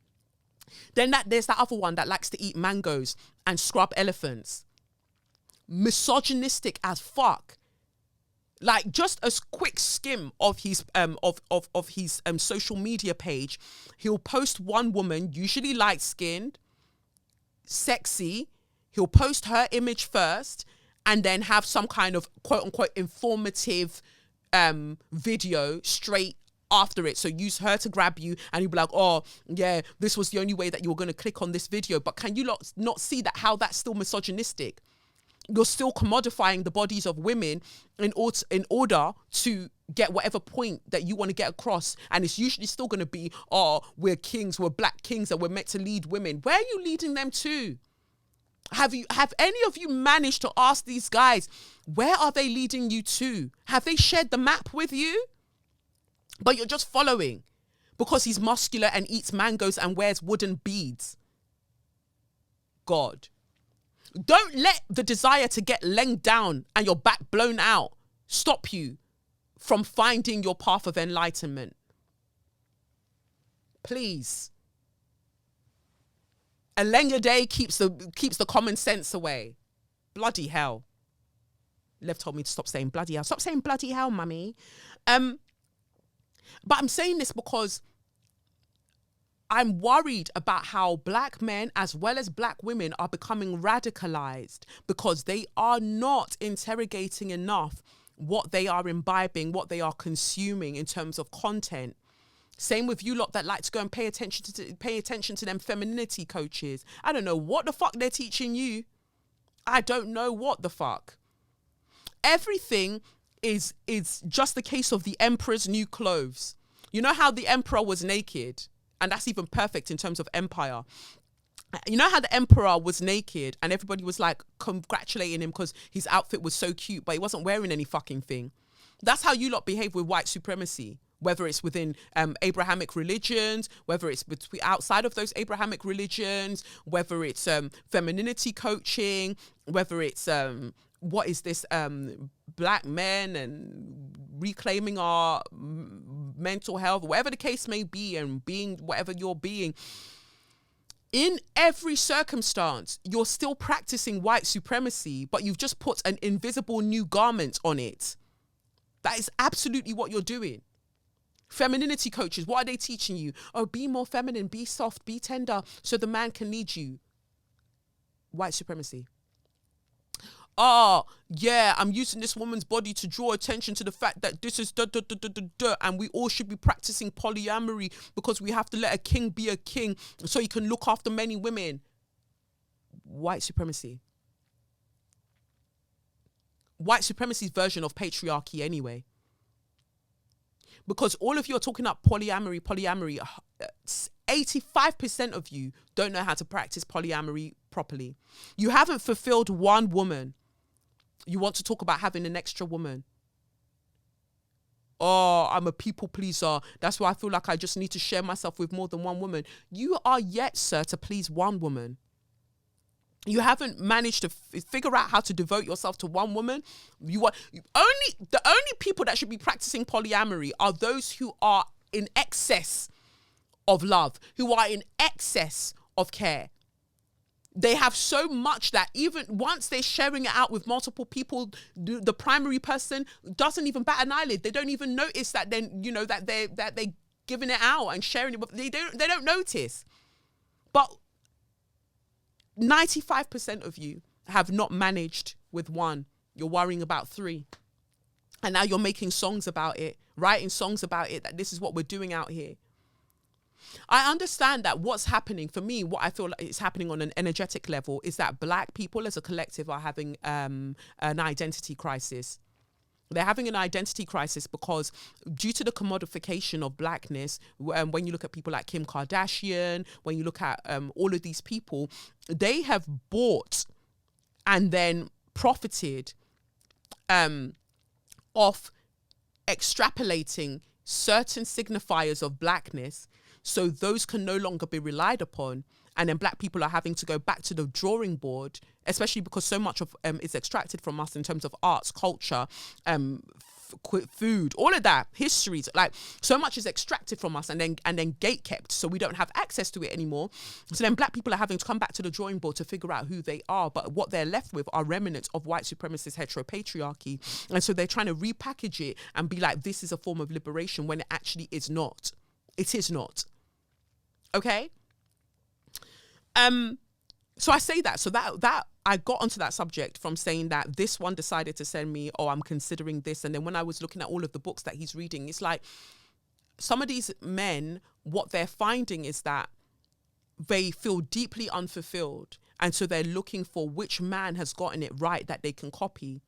Then there's that other one that likes to eat mangoes and scrub elephants. Misogynistic as fuck. Like, just a quick skim of his social media page, he'll post one woman, usually light-skinned, sexy. He'll post her image first and then have some kind of quote-unquote informative video straight after it. So use her to grab you, and you'll be like, oh yeah, this was the only way that you were going to click on this video. But can you not see that how that's still misogynistic? You're still commodifying the bodies of women in order to get whatever point that you want to get across. And it's usually still going to be, oh, we're kings, we're black kings, and we're meant to lead women. Where are you leading them to? Have any of you managed to ask these guys, where are they leading you to? Have they shared the map with you? But you're just following because he's muscular and eats mangoes and wears wooden beads. God. Don't let the desire to get laying down and your back blown out stop you from finding your path of enlightenment. Please. A longer day keeps the common sense away. Bloody hell. Lev told me to stop saying bloody hell. Stop saying bloody hell, mummy. But I'm saying this because I'm worried about how black men as well as black women are becoming radicalized because they are not interrogating enough what they are imbibing, what they are consuming in terms of content. Same with you lot that like to go and pay attention to them femininity coaches. I don't know what the fuck they're teaching you. I don't know what the fuck. Everything is just the case of the emperor's new clothes. You know how the emperor was naked? And that's even perfect in terms of empire. You know how the emperor was naked and everybody was like congratulating him because his outfit was so cute, but he wasn't wearing any fucking thing. That's how you lot behave with white supremacy, whether it's within Abrahamic religions, whether it's between outside of those Abrahamic religions, whether it's femininity coaching, whether it's what is this black men and reclaiming our mental health, whatever the case may be, and being whatever you're being. In every circumstance, you're still practicing white supremacy, but you've just put an invisible new garment on it. That is absolutely what you're doing. Femininity coaches, what are they teaching you? Oh, be more feminine, be soft, be tender, so the man can lead you. White supremacy. Oh, yeah, I'm using this woman's body to draw attention to the fact that this is and we all should be practicing polyamory because we have to let a king be a king so he can look after many women. White supremacy. White supremacy's version of patriarchy anyway. Because all of you are talking about polyamory. 85% of you don't know how to practice polyamory properly. You haven't fulfilled one woman. You want to talk about having an extra woman. Oh, I'm a people pleaser. That's why I feel like I just need to share myself with more than one woman. You are yet, sir, to please one woman. You haven't managed to figure out how to devote yourself to one woman. The only people that should be practicing polyamory are those who are in excess of love, who are in excess of care. They have so much that even once they're sharing it out with multiple people, the primary person doesn't even bat an eyelid. They don't even notice that then, you know, that they're giving it out and sharing it. They don't notice. But 95% of you have not managed with one. You're worrying about 3. And now you're making songs about it, writing songs about it, that this is what we're doing out here. I understand that what's happening for me, what I feel like is happening on an energetic level is that black people as a collective are having an identity crisis. They're having an identity crisis because due to the commodification of blackness, when you look at people like Kim Kardashian, when you look at all of these people, they have bought and then profited off extrapolating certain signifiers of blackness, so those can no longer be relied upon, and then black people are having to go back to the drawing board, especially because so much of is extracted from us in terms of arts, culture, food, all of that, histories, like so much is extracted from us and then gate kept, so we don't have access to it anymore. So then black people are having to come back to the drawing board to figure out who they are, but what they're left with are remnants of white supremacist heteropatriarchy, and so they're trying to repackage it and be like, this is a form of liberation, when it actually is not. It is not. Okay. So I say that, so that I got onto that subject from saying that this one decided to send me, oh, I'm considering this. And then when I was looking at all of the books that he's reading, it's like some of these men, what they're finding is that they feel deeply unfulfilled. And so they're looking for which man has gotten it right that they can copy.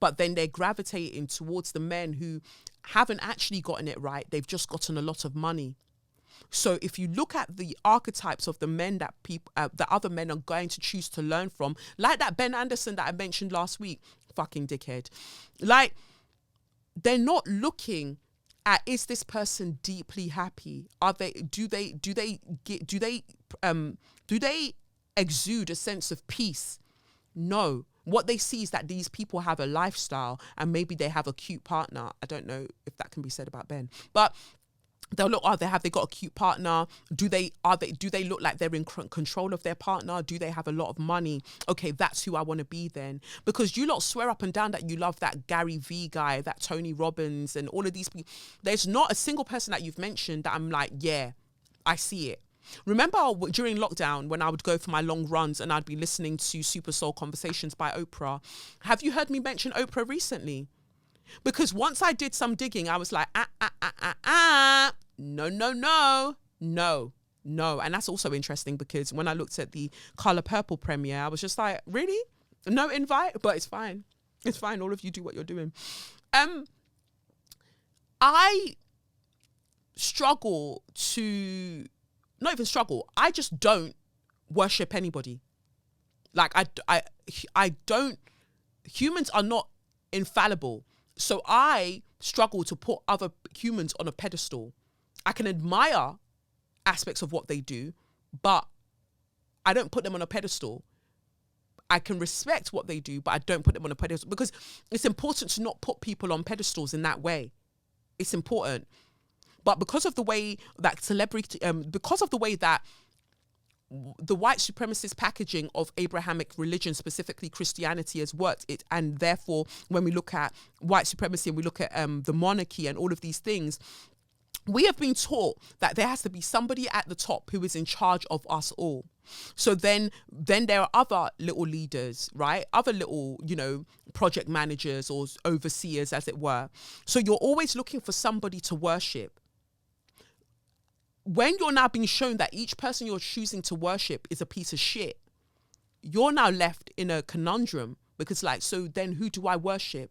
But then they're gravitating towards the men who haven't actually gotten it right. They've just gotten a lot of money. So if you look at the archetypes of the men that people, that other men are going to choose to learn from, like that Ben Anderson that I mentioned last week, fucking dickhead. Like, they're not looking at, is this person deeply happy? Are they? Do they exude a sense of peace? No. What they see is that these people have a lifestyle and maybe they have a cute partner. I don't know if that can be said about Ben, but they'll look, have they got a cute partner? Do they look like they're in control of their partner? Do they have a lot of money? Okay, that's who I want to be then. Because you lot swear up and down that you love that Gary V guy, that Tony Robbins and all of these people. There's not a single person that you've mentioned that I'm like, yeah, I see it. Remember during lockdown when I would go for my long runs and I'd be listening to Super Soul Conversations by Oprah? Have you heard me mention Oprah recently? Because once I did some digging, I was like, no. And that's also interesting because when I looked at the Colour Purple premiere, I was just like, really? No invite? But it's fine. It's fine. All of you do what you're doing. I struggle to, not even struggle, I just don't worship anybody. Like, I don't, humans are not infallible. So I struggle to put other humans on a pedestal. I can admire aspects of what they do, but I don't put them on a pedestal. I can respect what they do, but I don't put them on a pedestal because it's important to not put people on pedestals in that way. It's important. But because of the way that the white supremacist packaging of Abrahamic religion, specifically Christianity, has worked, and therefore when we look at white supremacy and we look at the monarchy and all of these things, we have been taught that there has to be somebody at the top who is in charge of us all. So then there are other little leaders, right? Other little, project managers or overseers, as it were. So you're always looking for somebody to worship. When you're now being shown that each person you're choosing to worship is a piece of shit, you're now left in a conundrum because, like, so then who do I worship?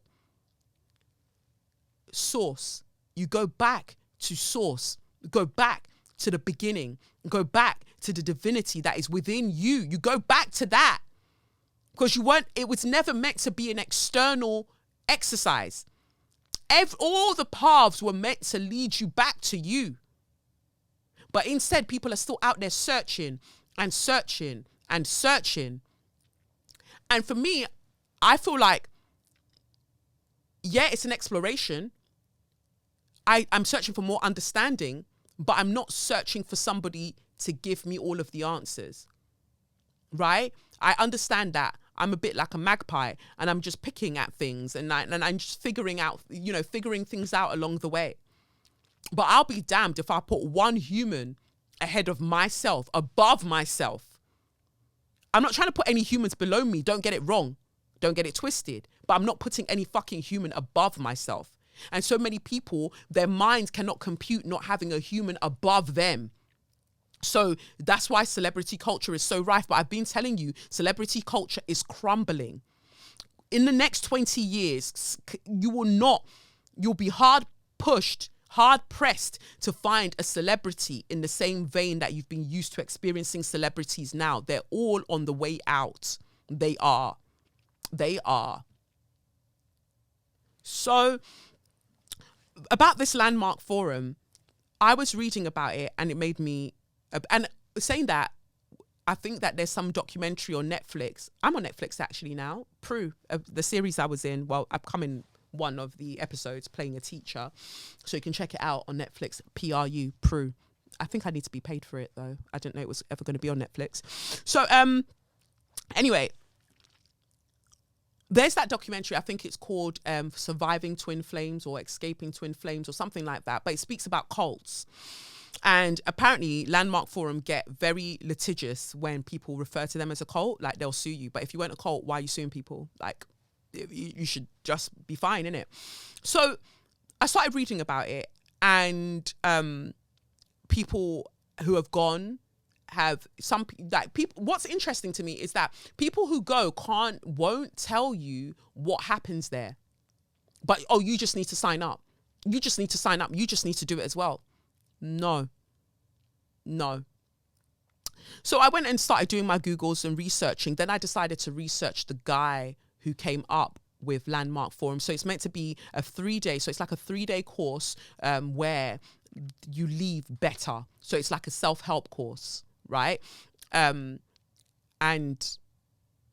Source. You go back to source. Go back to the beginning. Go back to the divinity that is within you. You go back to that because it was never meant to be an external exercise. All the paths were meant to lead you back to you. But instead, people are still out there searching and searching and searching. And for me, I feel like, yeah, it's an exploration. I'm searching for more understanding, but I'm not searching for somebody to give me all of the answers, right? I understand that I'm a bit like a magpie and I'm just picking at things and I'm just figuring things out along the way. But I'll be damned if I put one human ahead of myself, above myself. I'm not trying to put any humans below me. Don't get it wrong. Don't get it twisted. But I'm not putting any fucking human above myself. And so many people, their minds cannot compute not having a human above them. So that's why celebrity culture is so rife. But I've been telling you, celebrity culture is crumbling. in the next 20 years, you'll be hard pressed to find a celebrity in the same vein that you've been used to experiencing celebrities now. They're all on the way out. They are. So about this landmark forum, I was reading about it and it made me, and saying that, I think that there's some documentary on Netflix. I'm on Netflix actually now. Prue, the series I was in, well, I'm coming one of the episodes playing a teacher. So you can check it out on Netflix, PRU, Prue. I think I need to be paid for it though. I didn't know it was ever going to be on Netflix. So anyway, there's that documentary, I think it's called Surviving Twin Flames or Escaping Twin Flames or something like that. But it speaks about cults. And apparently Landmark Forum get very litigious when people refer to them as a cult. Like, they'll sue you. But if you weren't a cult, why are you suing people? Like, you should just be fine, innit? So I started reading about it, and people who have gone have people. What's interesting to me is that people who go won't tell you what happens there. But, oh, you just need to sign up. You just need to sign up. You just need to do it as well. No. So I went and started doing my Googles and researching. Then I decided to research the guy who came up with Landmark Forum. So it's meant to be a 3-day. So it's like a 3-day course where you leave better. So it's like a self-help course, right? And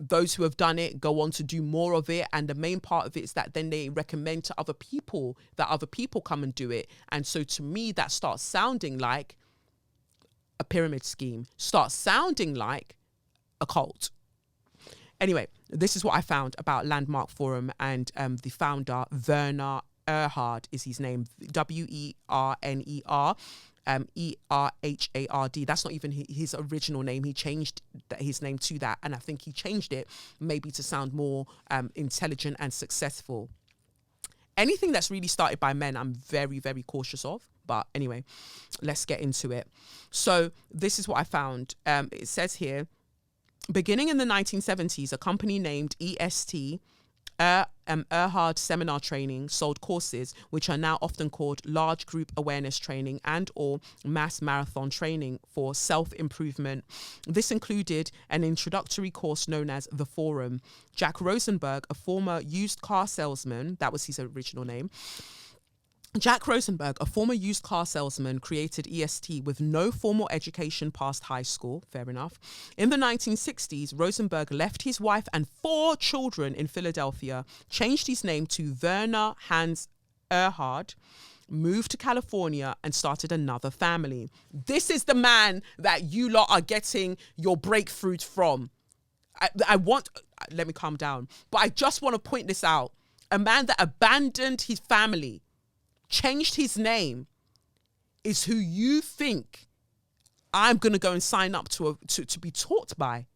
those who have done it go on to do more of it. And the main part of it is that then they recommend to other people that other people come and do it. And so to me, that starts sounding like a pyramid scheme, starts sounding like a cult. Anyway, this is what I found about Landmark Forum, and the founder, Werner Erhard is his name, WERNER. ERHARD. That's not even his original name. He changed his name to that, and I think he changed it maybe to sound more intelligent and successful. Anything that's really started by men, I'm very, very cautious of. But anyway, let's get into it. So this is what I found. It says here, beginning in the 1970s, a company named EST, Erhard Seminar Training, sold courses which are now often called large group awareness training and or mass marathon training for self-improvement. This included an introductory course known as The Forum. Jack Rosenberg, a former used car salesman, that was his original name, Jack Rosenberg, a former used car salesman, created EST with no formal education past high school. Fair enough. In the 1960s, Rosenberg left his wife and 4 children in Philadelphia, changed his name to Werner Hans Erhard, moved to California, and started another family. This is the man that you lot are getting your breakthrough from. Let me calm down. But I just want to point this out. A man that abandoned his family, changed his name, is who you think I'm going to go and sign up to be taught by.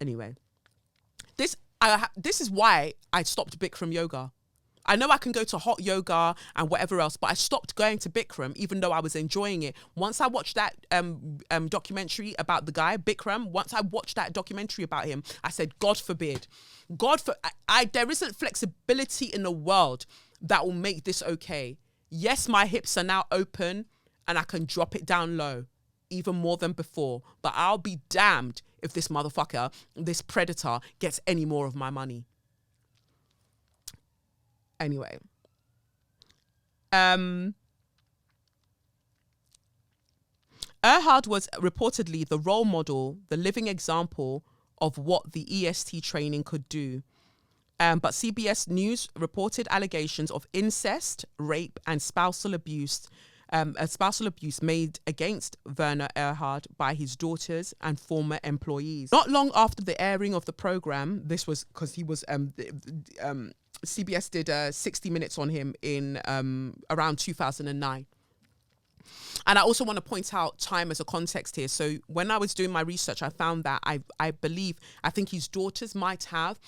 Anyway, this is why I stopped Bikram yoga. I know I can go to hot yoga and whatever else, but I stopped going to Bikram even though I was enjoying it. Once I watched that documentary about the guy, Bikram, once I watched that documentary about him, I said, God forbid. There isn't flexibility in the world that will make this okay. Yes, my hips are now open and I can drop it down low, even more than before. But I'll be damned if this motherfucker, this predator, gets any more of my money. Anyway, Erhard was reportedly the role model, the living example of what the EST training could do. But CBS News reported allegations of incest, rape, and spousal abuse made against Werner Erhard by his daughters and former employees. Not long after the airing of the program, this was because he was CBS did 60 Minutes on him in around 2009. And I also want to point out time as a context here. So when I was doing my research, I found that I think his daughters might have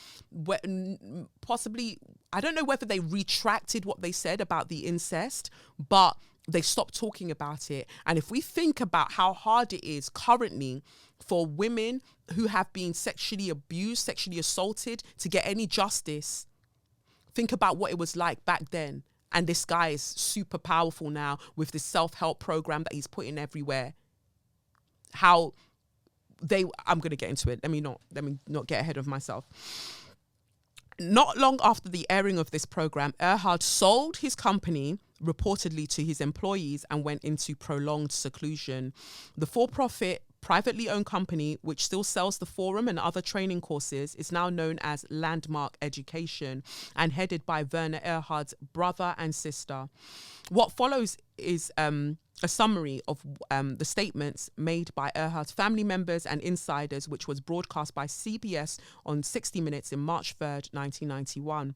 possibly, I don't know whether they retracted what they said about the incest, but they stopped talking about it. And if we think about how hard it is currently for women who have been sexually abused, sexually assaulted, to get any justice. Think about what it was like back then. And this guy is super powerful now with this self-help program that he's putting everywhere. I'm going to get into it. Let me not get ahead of myself. Not long after the airing of this program, Erhard sold his company reportedly to his employees and went into prolonged seclusion. The for-profit, privately owned company, which still sells the forum and other training courses, is now known as Landmark Education and headed by Werner Erhard's brother and sister. What follows is a summary of the statements made by Erhard's family members and insiders, which was broadcast by CBS on 60 Minutes in March 3rd, 1991.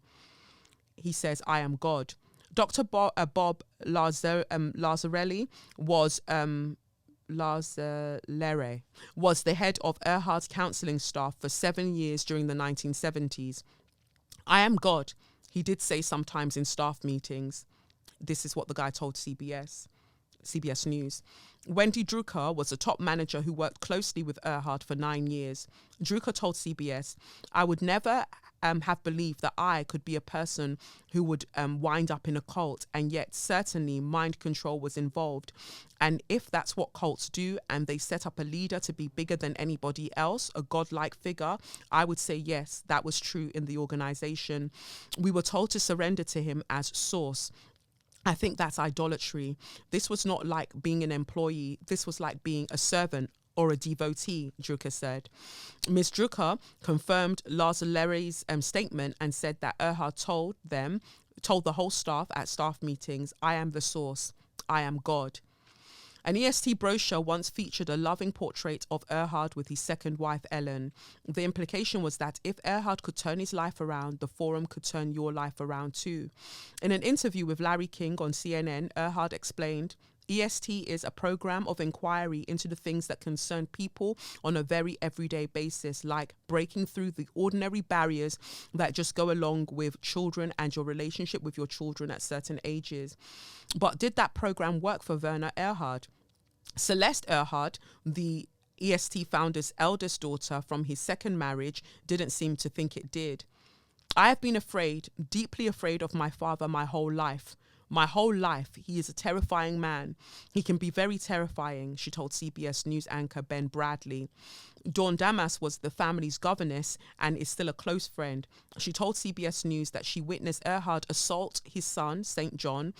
He says, "I am God." Dr. Bob Lazzarelli was the head of Erhard's counselling staff for 7 years during the 1970s. "I am God," he did say sometimes in staff meetings. This is what the guy told CBS News. Wendy Drucker was a top manager who worked closely with Erhard for 9 years. Drucker told CBS, "I would never have believed that I could be a person who would wind up in a cult, and yet certainly mind control was involved. And if that's what cults do, and they set up a leader to be bigger than anybody else, a godlike figure, I would say yes, that was true in the organization. We were told to surrender to him as source. I think that's idolatry. This was not like being an employee. This was like being a servant or a devotee," Drucker said. Ms. Drucker confirmed Lazzarelli's statement and said that Erhard told the whole staff at staff meetings, "I am the source. I am God." An EST brochure once featured a loving portrait of Erhard with his second wife, Ellen. The implication was that if Erhard could turn his life around, the forum could turn your life around too. In an interview with Larry King on CNN, Erhard explained, "EST is a program of inquiry into the things that concern people on a very everyday basis, like breaking through the ordinary barriers that just go along with children and your relationship with your children at certain ages." But did that program work for Werner Erhard? Celeste Erhard, the EST founder's eldest daughter from his second marriage, didn't seem to think it did. "I have been afraid, deeply afraid of my father my whole life. My whole life, he is a terrifying man. He can be very terrifying," she told CBS News anchor Ben Bradley. Dawn Damas was the family's governess and is still a close friend. She told CBS News that she witnessed Erhard assault his son, St. John,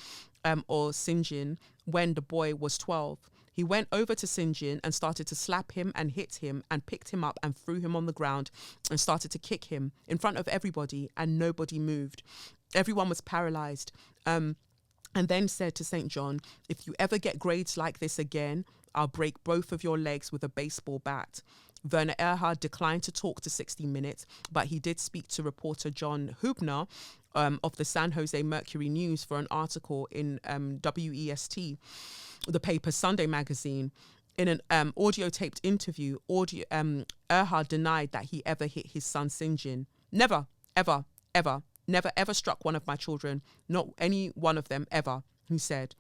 or Sinjin, when the boy was 12. He went over to Sinjin and started to slap him and hit him and picked him up and threw him on the ground and started to kick him in front of everybody, and nobody moved. Everyone was paralyzed. And then said to St. John, "If you ever get grades like this again, I'll break both of your legs with a baseball bat." Werner Erhard declined to talk to 60 Minutes, but he did speak to reporter John Hubner of the San Jose Mercury News for an article in WEST, the paper's Sunday magazine. In an audio-taped interview, Erhard denied that he ever hit his son Sinjin. "Never, ever, ever. Never ever struck one of my children, not any one of them ever," he said.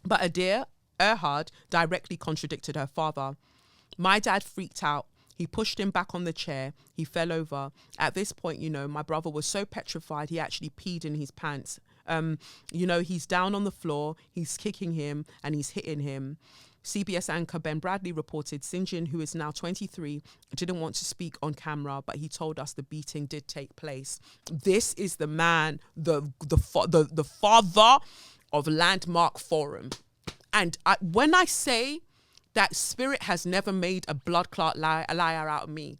But Adair Erhard directly contradicted her father. "My dad freaked out. He pushed him back on the chair. He fell over. At this point, my brother was so petrified he actually peed in his pants. He's down on the floor, he's kicking him and he's hitting him." CBS anchor Ben Bradley reported Sinjin, who is now 23, didn't want to speak on camera, but he told us the beating did take place. This is the man, the father of Landmark Forum. And when I say that spirit has never made a blood clot liar out of me,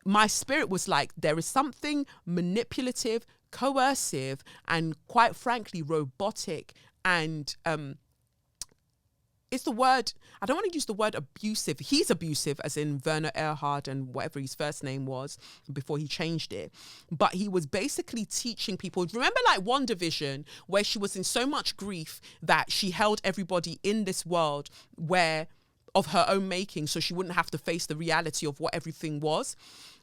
my spirit was like, there is something manipulative, coercive, and quite frankly, robotic and it's the word, I don't want to use the word abusive. He's abusive, as in Werner Erhard and whatever his first name was before he changed it. But he was basically teaching people. Remember like WandaVision, where she was in so much grief that she held everybody in this world where of her own making, so she wouldn't have to face the reality of what everything was.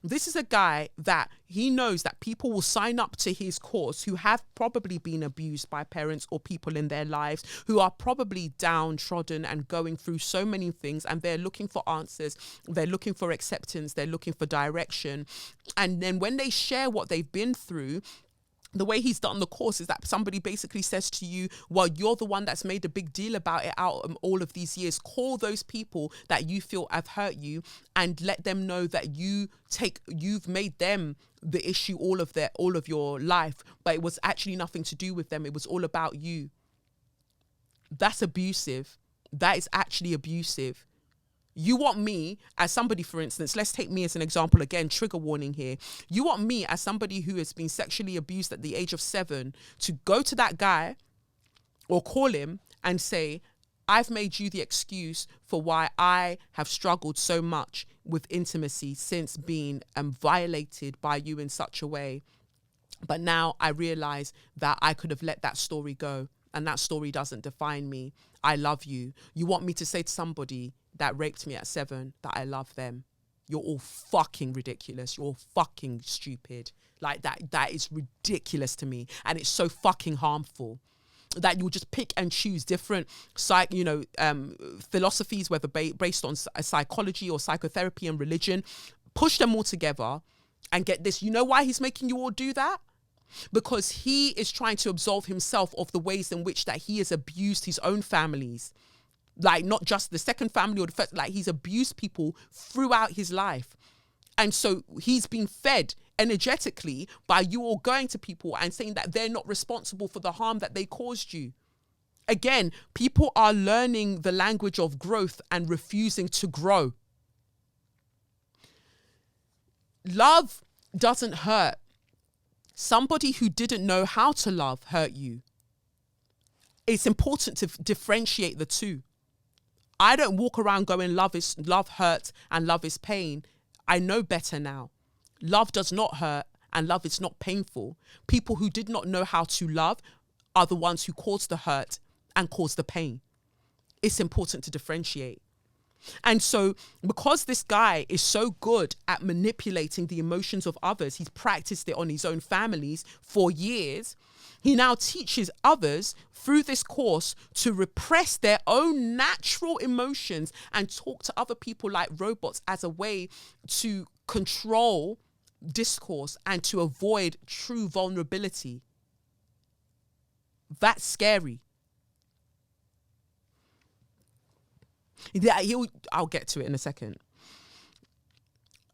This is a guy that he knows that people will sign up to his course who have probably been abused by parents or people in their lives, who are probably downtrodden and going through so many things, and they're looking for answers, they're looking for acceptance, they're looking for direction. And then when they share what they've been through, the way he's done the course is that somebody basically says to you, well, you're the one that's made a big deal about it out all of these years. Call those people that you feel have hurt you and let them know that you've made them the issue all of your life, but it was actually nothing to do with them. It was all about you. That's abusive. That is actually abusive. You want me as somebody, for instance, let's take me as an example again, trigger warning here. You want me as somebody who has been sexually abused at the age of 7 to go to that guy or call him and say, I've made you the excuse for why I have struggled so much with intimacy since being violated by you in such a way. But now I realize that I could have let that story go, and that story doesn't define me. I love you. You want me to say to somebody that raped me at 7 that I love them? You're all fucking ridiculous. You're all fucking stupid. Like that is ridiculous to me. And it's so fucking harmful that you'll just pick and choose different philosophies, whether based on psychology or psychotherapy and religion, push them all together and get this. You know why he's making you all do that? Because he is trying to absolve himself of the ways in which that he has abused his own families. Like, not just the second family or the first, like he's abused people throughout his life. And so he's been fed energetically by you all going to people and saying that they're not responsible for the harm that they caused you. Again, people are learning the language of growth and refusing to grow. Love doesn't hurt. Somebody who didn't know how to love hurt you. It's important to differentiate the two. I don't walk around going, love hurts and love is pain. I know better now. Love does not hurt and love is not painful. People who did not know how to love are the ones who caused the hurt and caused the pain. It's important to differentiate. And so because this guy is so good at manipulating the emotions of others, he's practiced it on his own families for years. He now teaches others through this course to repress their own natural emotions and talk to other people like robots as a way to control discourse and to avoid true vulnerability. That's scary. Yeah, I'll get to it in a second.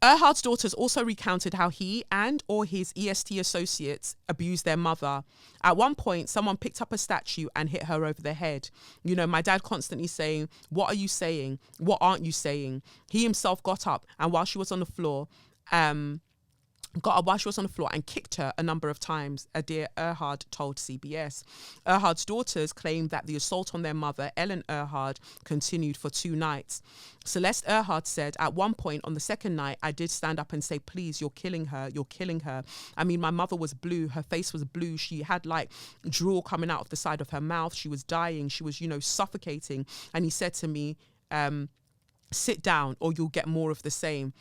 Erhard's daughters also recounted how he and or his EST associates abused their mother. At one point, someone picked up a statue and hit her over the head. You know, my dad constantly saying, what are you saying? What aren't you saying? He himself got up and while she was on the floor, and kicked her a number of times, Adair Erhard told CBS. Erhard's daughters claimed that the assault on their mother, Ellen Erhard, continued for 2 nights. Celeste Erhard said, at one point on the second night, I did stand up and say, please, you're killing her. You're killing her. I mean, my mother was blue. Her face was blue. She had like drool coming out of the side of her mouth. She was dying. She was, suffocating. And he said to me, sit down or you'll get more of the same.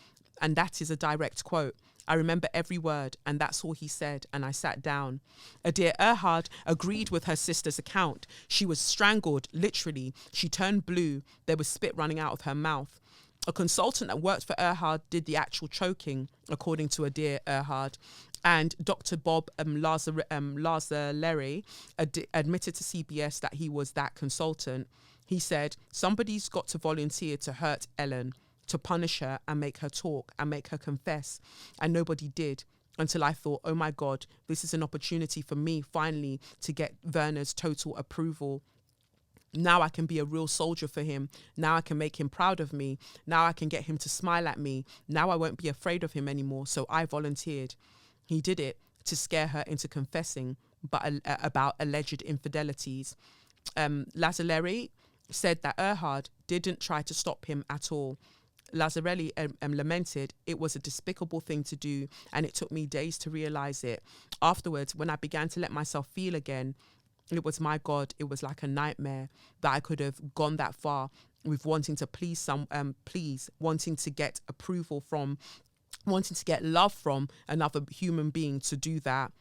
And that is a direct quote. I remember every word, and that's all he said, and I sat down. Adair Erhard agreed with her sister's account. She was strangled, literally. She turned blue. There was spit running out of her mouth. A consultant that worked for Erhard did the actual choking, according to Adair Erhard. And Dr. Bob Lazaleri admitted to CBS that he was that consultant. He said, somebody's got to volunteer to hurt Ellen, to punish her and make her talk and make her confess. And nobody did until I thought, oh my God, this is an opportunity for me finally to get Werner's total approval. Now I can be a real soldier for him. Now I can make him proud of me. Now I can get him to smile at me. Now I won't be afraid of him anymore. So I volunteered. He did it to scare her into confessing about alleged infidelities. Lazaleri said that Erhard didn't try to stop him at all. Lazzarelli lamented, it was a despicable thing to do and it took me days to realise it. Afterwards, when I began to let myself feel again, it was, my God, it was like a nightmare that I could have gone that far with wanting to please, wanting to get approval from, wanting to get love from another human being to do that.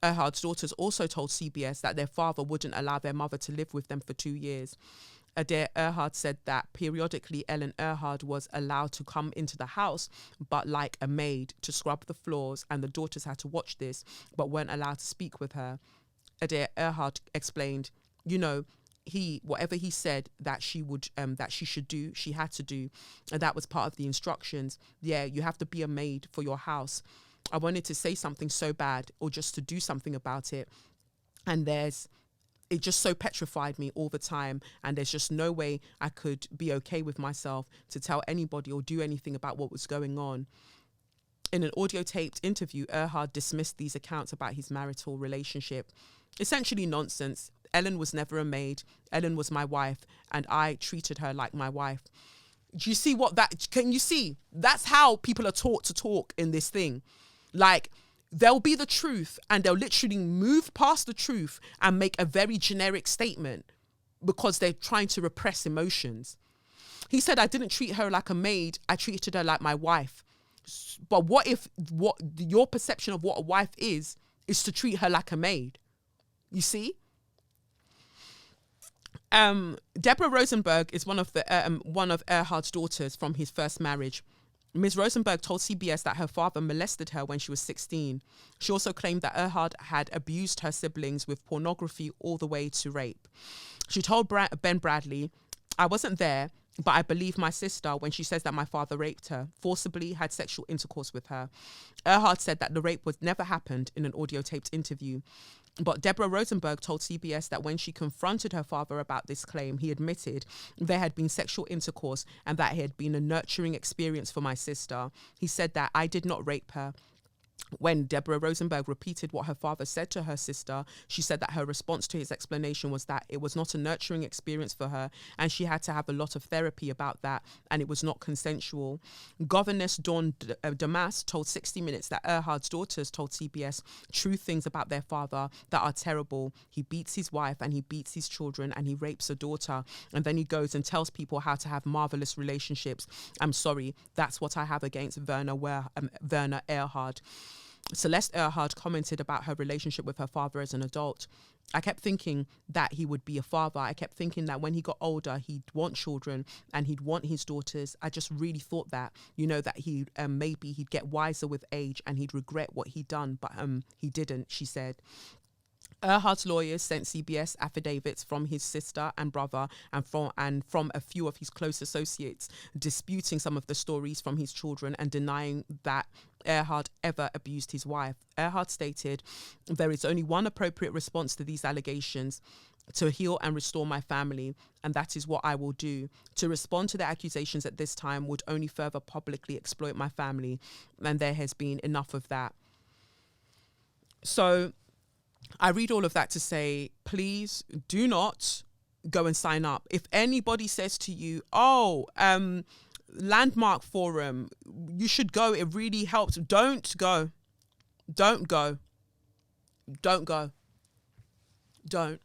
Erhard's daughters also told CBS that their father wouldn't allow their mother to live with them for 2 years. Adair Erhard said that periodically Ellen Erhard was allowed to come into the house, but like a maid, to scrub the floors, and the daughters had to watch this, but weren't allowed to speak with her. Adair Erhard explained, whatever he said that she should do, she had to do, and that was part of the instructions. Yeah, you have to be a maid for your house. I wanted to say something so bad, or just to do something about it, and it just so petrified me all the time, and there's just no way I could be okay with myself to tell anybody or do anything about what was going on. In an audio-taped interview, Erhard dismissed these accounts about his marital relationship. Essentially nonsense. Ellen was never a maid. Ellen was my wife, and I treated her like my wife. Do you see can you see? That's how people are taught to talk in this thing. Like, they'll be the truth, and they'll literally move past the truth and make a very generic statement because they're trying to repress emotions. He said, I didn't treat her like a maid. I treated her like my wife. But what if your perception of what a wife is to treat her like a maid? You see? Deborah Rosenberg is one of Erhard's daughters from his first marriage. Ms. Rosenberg told CBS that her father molested her when she was 16. She also claimed that Erhard had abused her siblings with pornography all the way to rape. She told Ben Bradley, I wasn't there, but I believe my sister when she says that my father raped her, forcibly had sexual intercourse with her. Erhard said that the rape never happened in an audio-taped interview. But Deborah Rosenberg told CBS that when she confronted her father about this claim, he admitted there had been sexual intercourse and that it had been a nurturing experience for my sister. He said that I did not rape her. When Deborah Rosenberg repeated what her father said to her sister, she said that her response to his explanation was that it was not a nurturing experience for her, and she had to have a lot of therapy about that, and it was not consensual. Governess Dawn Damas told 60 Minutes that Erhard's daughters told CBS true things about their father that are terrible. He beats his wife, and he beats his children, and he rapes a daughter, and then he goes and tells people how to have marvelous relationships. I'm sorry, that's what I have against Werner Erhard. Celeste Erhard commented about her relationship with her father as an adult. I kept thinking that he would be a father. I kept thinking that when he got older, he'd want children and he'd want his daughters. I just really thought that, that maybe he'd get wiser with age and he'd regret what he'd done, but he didn't, she said. Erhard's lawyers sent CBS affidavits from his sister and brother and from a few of his close associates, disputing some of the stories from his children and denying that Erhard ever abused his wife. Erhard stated, there is only one appropriate response to these allegations: to heal and restore my family, and that is what I will do. To respond to the accusations at this time would only further publicly exploit my family, and there has been enough of that. So I read all of that to say, please do not go and sign up. If anybody says to you, Landmark Forum, you should go, it really helps. Don't go. Don't go. Don't go. Don't.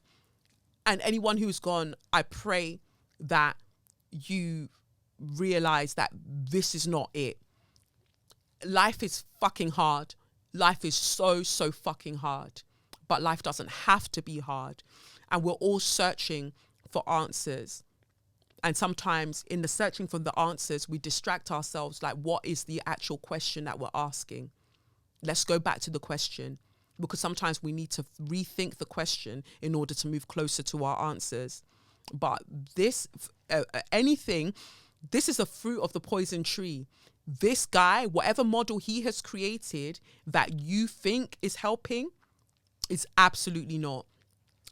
And anyone who's gone, I pray that you realize that this is not it. Life is fucking hard. Life is so, so fucking hard. But life doesn't have to be hard. And we're all searching for answers. And sometimes in the searching for the answers, we distract ourselves. Like, what is the actual question that we're asking? Let's go back to the question, because sometimes we need to rethink the question in order to move closer to our answers. But this is a fruit of the poison tree. This guy, whatever model he has created that you think is helping, is absolutely not.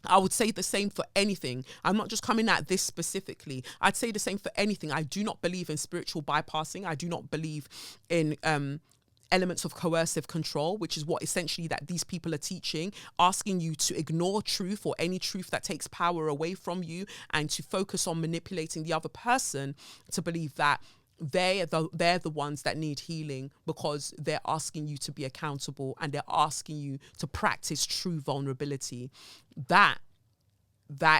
I would say the same for anything. I'm not just coming at this specifically. I'd say the same for anything. I do not believe in spiritual bypassing. I do not believe in elements of coercive control, which is what essentially that these people are teaching, asking you to ignore truth or any truth that takes power away from you and to focus on manipulating the other person to believe that they're the ones that need healing, because they're asking you to be accountable and they're asking you to practice true vulnerability. That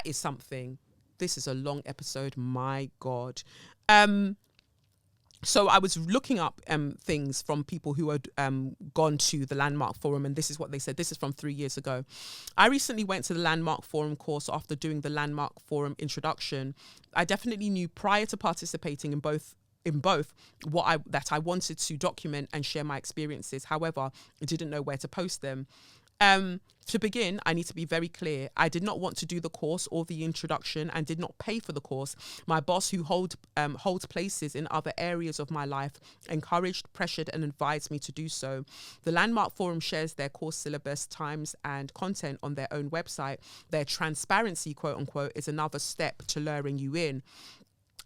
is something This is a long episode. My God. So I was looking up things from people who had gone to the Landmark Forum, and this is what they said. This is from 3 years ago. I recently went to the Landmark Forum course after doing the Landmark Forum introduction. I definitely knew prior to participating in both that I wanted to document and share my experiences. However, I didn't know where to post them. To begin, I need to be very clear. I did not want to do the course or the introduction and did not pay for the course. My boss, who holds places in other areas of my life, encouraged, pressured and advised me to do so. The Landmark Forum shares their course syllabus, times and content on their own website. Their transparency, quote unquote, is another step to luring you in.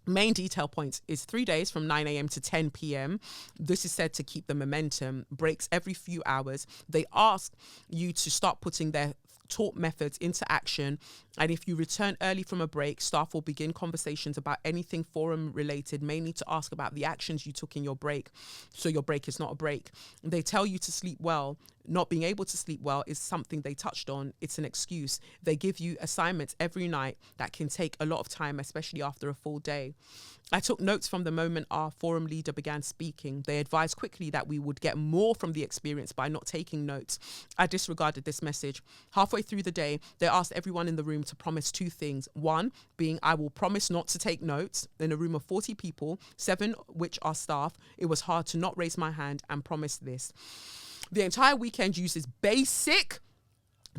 Main detail points is 3 days from 9 a.m. to 10 p.m. This is said to keep the momentum. Breaks every few hours. They ask you to start putting their taught methods into action, and if you return early from a break, staff will begin conversations about anything forum related, mainly to ask about the actions you took in your break, so your break is not a break. They tell you to sleep well. Not being able to sleep well is something they touched on. It's an excuse. They give you assignments every night that can take a lot of time, especially after a full day. I took notes from the moment our forum leader began speaking. They advised quickly that we would get more from the experience by not taking notes. I disregarded this message. Halfway through the day, they asked everyone in the room to promise 2 things. One being, I will promise not to take notes. In a room of 40 people, 7 which are staff, it was hard to not raise my hand and promise this. The entire weekend uses basic,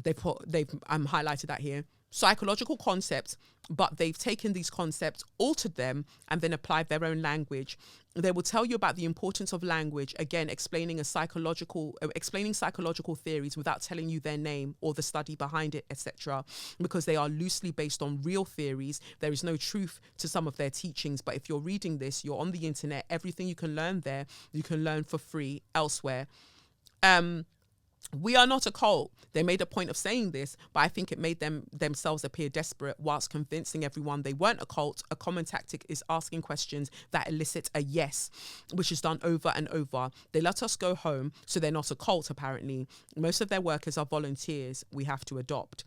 they've highlighted that here, psychological concepts, but they've taken these concepts, altered them, and then applied their own language. They will tell you about the importance of language, again, explaining psychological theories without telling you their name or the study behind it, etc., because they are loosely based on real theories. There is no truth to some of their teachings, but if you're reading this, you're on the internet, everything you can learn there, you can learn for free elsewhere. We are not a cult. They made a point of saying this, but I think it made themselves appear desperate whilst convincing everyone they weren't a cult. A common tactic is asking questions that elicit a yes, which is done over and over. They let us go home, so they're not a cult, apparently. Most of their workers are volunteers we have to adopt.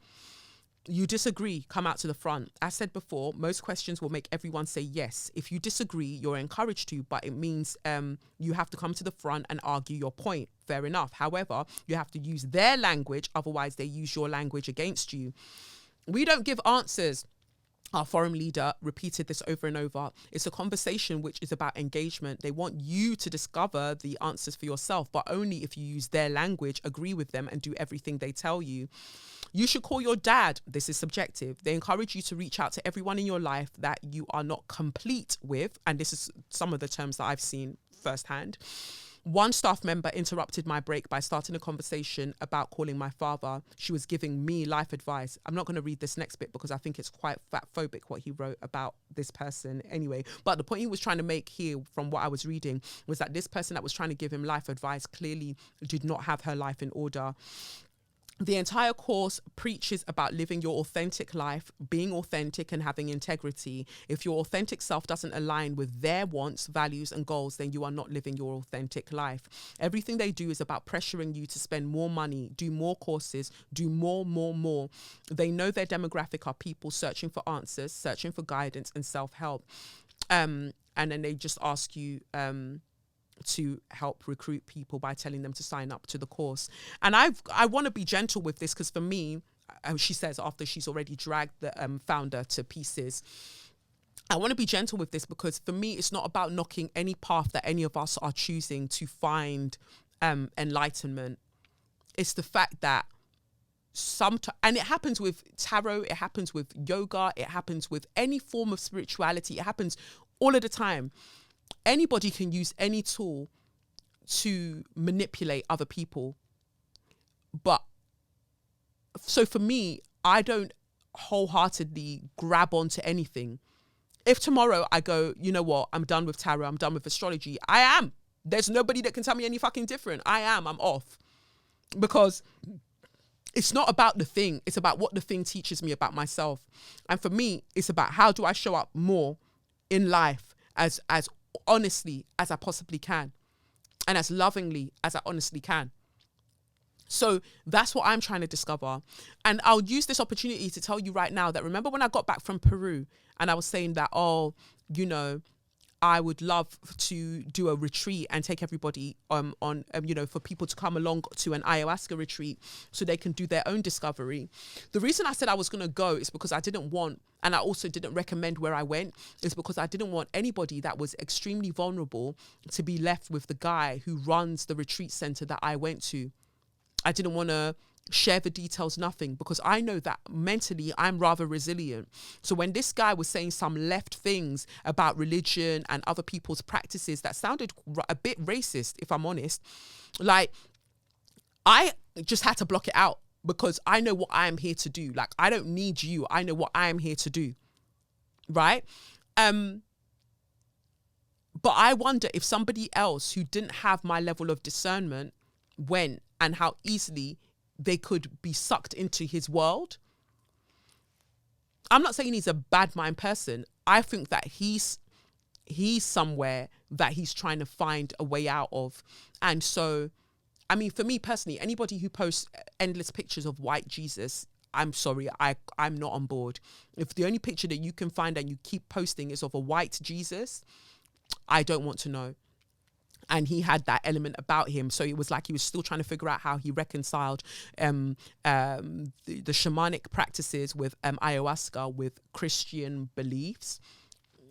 You disagree, come out to the front. As said before, most questions will make everyone say yes. If you disagree, you're encouraged to, but it means you have to come to the front and argue your point. Fair enough. However, you have to use their language, otherwise they use your language against you. We don't give answers. Our forum leader repeated this over and over. It's a conversation which is about engagement. They want you to discover the answers for yourself, but only if you use their language, agree with them, and do everything they tell you. You should call your dad. This is subjective. They encourage you to reach out to everyone in your life that you are not complete with. And this is some of the terms that I've seen firsthand. One staff member interrupted my break by starting a conversation about calling my father. She was giving me life advice. I'm not going to read this next bit because I think it's quite fatphobic what he wrote about this person anyway. But the point he was trying to make here from what I was reading was that this person that was trying to give him life advice clearly did not have her life in order. The entire course preaches about living your authentic life, being authentic and having integrity. If your authentic self doesn't align with their wants, values and goals, then you are not living your authentic life. Everything they do is about pressuring you to spend more money, do more courses, do more. They know their demographic are people searching for answers, searching for guidance and self-help. And then they just ask you to help recruit people by telling them to sign up to the course. And I want to be gentle with this because for me, she says after she's already dragged the founder to pieces, I want to be gentle with this because for me, it's not about knocking any path that any of us are choosing to find enlightenment. It's the fact that and it happens with tarot, it happens with yoga, it happens with any form of spirituality, it happens all of the time. Anybody can use any tool to manipulate other people. But so for me, I don't wholeheartedly grab onto anything. If tomorrow I go, you know what, I'm done with tarot, I'm done with astrology, I am. There's nobody that can tell me any fucking different. I'm off. Because it's not about the thing, it's about what the thing teaches me about myself. And for me, it's about how do I show up more in life as honestly as I possibly can and as lovingly as I honestly can. So that's what I'm trying to discover. And I'll use this opportunity to tell you right now that, remember when I got back from Peru and I was saying that, oh, you know, I would love to do a retreat and take everybody for people to come along to an ayahuasca retreat so they can do their own discovery. The reason I said I was going to go is because I didn't want, and I also didn't recommend where I went, is because I didn't want anybody that was extremely vulnerable to be left with the guy who runs the retreat center that I went to. I didn't want to share the details, nothing, because I know that mentally I'm rather resilient. So when this guy was saying some left things about religion and other people's practices that sounded a bit racist, if I'm honest, like, I just had to block it out because I know what I am here to do. Like, I don't need you. I know what I am here to do. Right? But I wonder if somebody else who didn't have my level of discernment went, and how easily they could be sucked into his world. I'm not saying he's a bad mind person. I think that he's somewhere that he's trying to find a way out of. And so, I mean, for me personally, anybody who posts endless pictures of white Jesus, I'm sorry, I'm not on board. If the only picture that you can find and you keep posting is of a white Jesus, I don't want to know. And he had that element about him. So it was like he was still trying to figure out how he reconciled the shamanic practices with ayahuasca with Christian beliefs.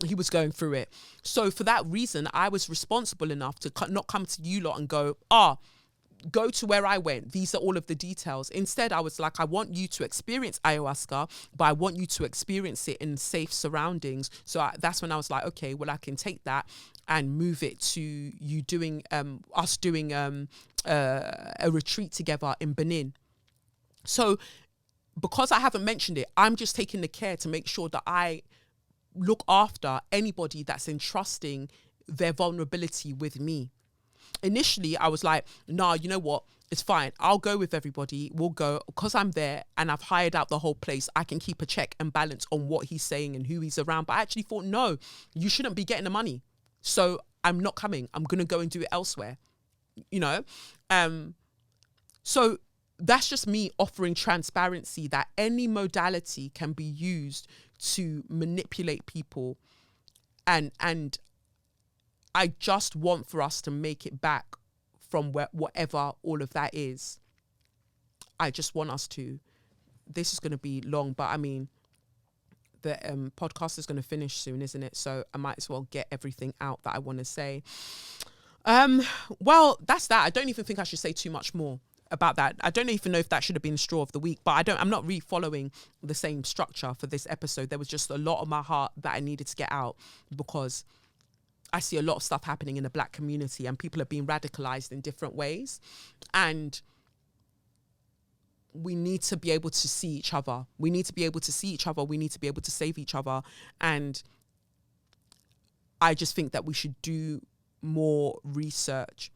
He was going through it. So for that reason, I was responsible enough to not come to you lot and go, go to where I went. These are all of the details. Instead, I was like, I want you to experience ayahuasca, but I want you to experience it in safe surroundings. So that's when I was like, okay, well, I can take that and move it to you doing, us doing a retreat together in Benin. So because I haven't mentioned it, I'm just taking the care to make sure that I look after anybody that's entrusting their vulnerability with me. Initially, I was like, nah, you know what? It's fine. I'll go with everybody. We'll go because I'm there and I've hired out the whole place. I can keep a check and balance on what he's saying and who he's around. But I actually thought, no, you shouldn't be getting the money. So I'm not coming. I'm going to go and do it elsewhere, you know? So that's just me offering transparency that any modality can be used to manipulate people. And I just want for us to make it back from whatever all of that is. I just want us to. This is going to be long, but I mean, the podcast is going to finish soon, isn't it? So I might as well get everything out that I want to say. Well, that's that. I don't even think I should say too much more about that. I don't even know if that should have been straw of the week, but I'm not really following the same structure for this episode. There was just a lot on my heart that I needed to get out because I see a lot of stuff happening in the Black community and people are being radicalized in different ways. And we need to be able to see each other. We need to be able to see each other. We need to be able to save each other. And I just think that we should do more research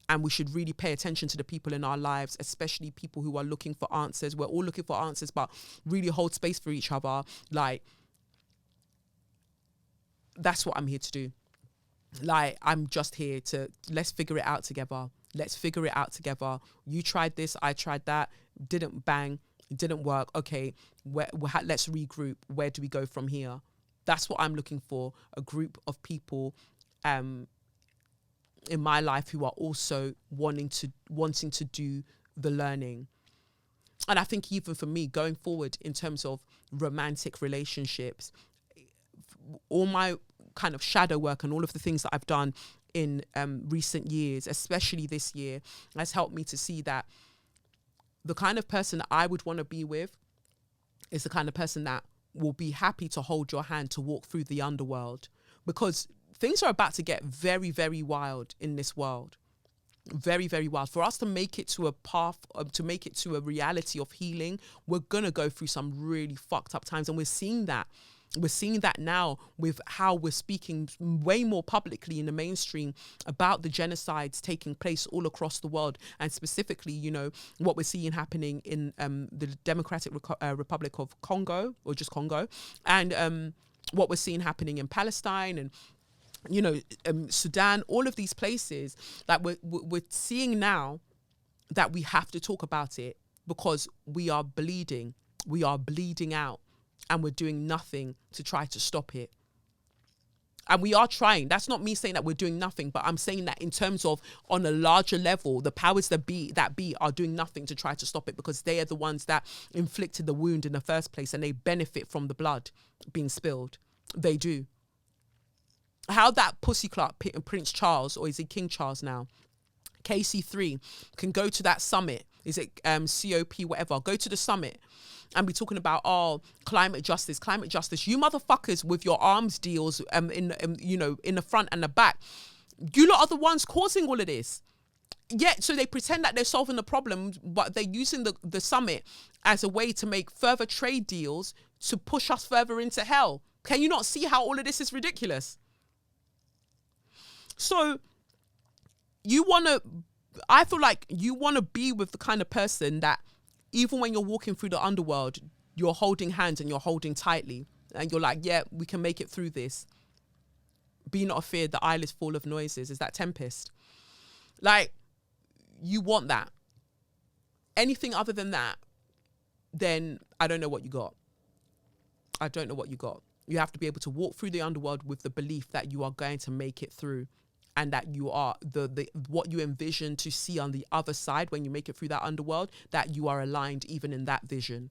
and we should really pay attention to the people in our lives, especially people who are looking for answers. We're all looking for answers, but really hold space for each other. Like, that's what I'm here to do. Like, I'm just here to, let's figure it out together. Let's figure it out together. You tried this, I tried that. Didn't bang, didn't work. Okay, let's regroup. Where do we go from here? That's what I'm looking for. A group of people in my life who are also wanting to do the learning. And I think even for me, going forward in terms of romantic relationships, all my kind of shadow work and all of the things that I've done in recent years, especially this year, has helped me to see that the kind of person that I would want to be with is the kind of person that will be happy to hold your hand to walk through the underworld, because things are about to get very, very wild in this world. Very, very wild. For us to make it to a path, to make it to a reality of healing, we're going to go through some really fucked up times. And we're seeing that. We're seeing that now with how we're speaking way more publicly in the mainstream about the genocides taking place all across the world. And specifically, you know, what we're seeing happening in the Democratic Republic of Congo, or just Congo, and what we're seeing happening in Palestine and, you know, Sudan, all of these places that we're seeing now that we have to talk about it because we are bleeding out, and we're doing nothing to try to stop it. And we are trying. That's not me saying that we're doing nothing, but I'm saying that in terms of on a larger level, the powers that be are doing nothing to try to stop it, because they are the ones that inflicted the wound in the first place, and they benefit from the blood being spilled. They do. How that pussy clock Prince Charles, or is he King Charles now, KC3, can go to that summit, is it COP, whatever, go to the summit and be talking about, climate justice. You motherfuckers with your arms deals in the front and the back, you lot are the ones causing all of this. Yeah, so they pretend that they're solving the problem, but they're using the summit as a way to make further trade deals to push us further into hell. Can you not see how all of this is ridiculous? So I feel like you want to be with the kind of person that even when you're walking through the underworld, you're holding hands and you're holding tightly. And you're like, yeah, we can make it through this. Be not afeard, the isle is full of noises. Is that Tempest? Like, you want that. Anything other than that, then I don't know what you got. You have to be able to walk through the underworld with the belief that you are going to make it through, and that you are the what you envision to see on the other side when you make it through that underworld, that you are aligned even in that vision.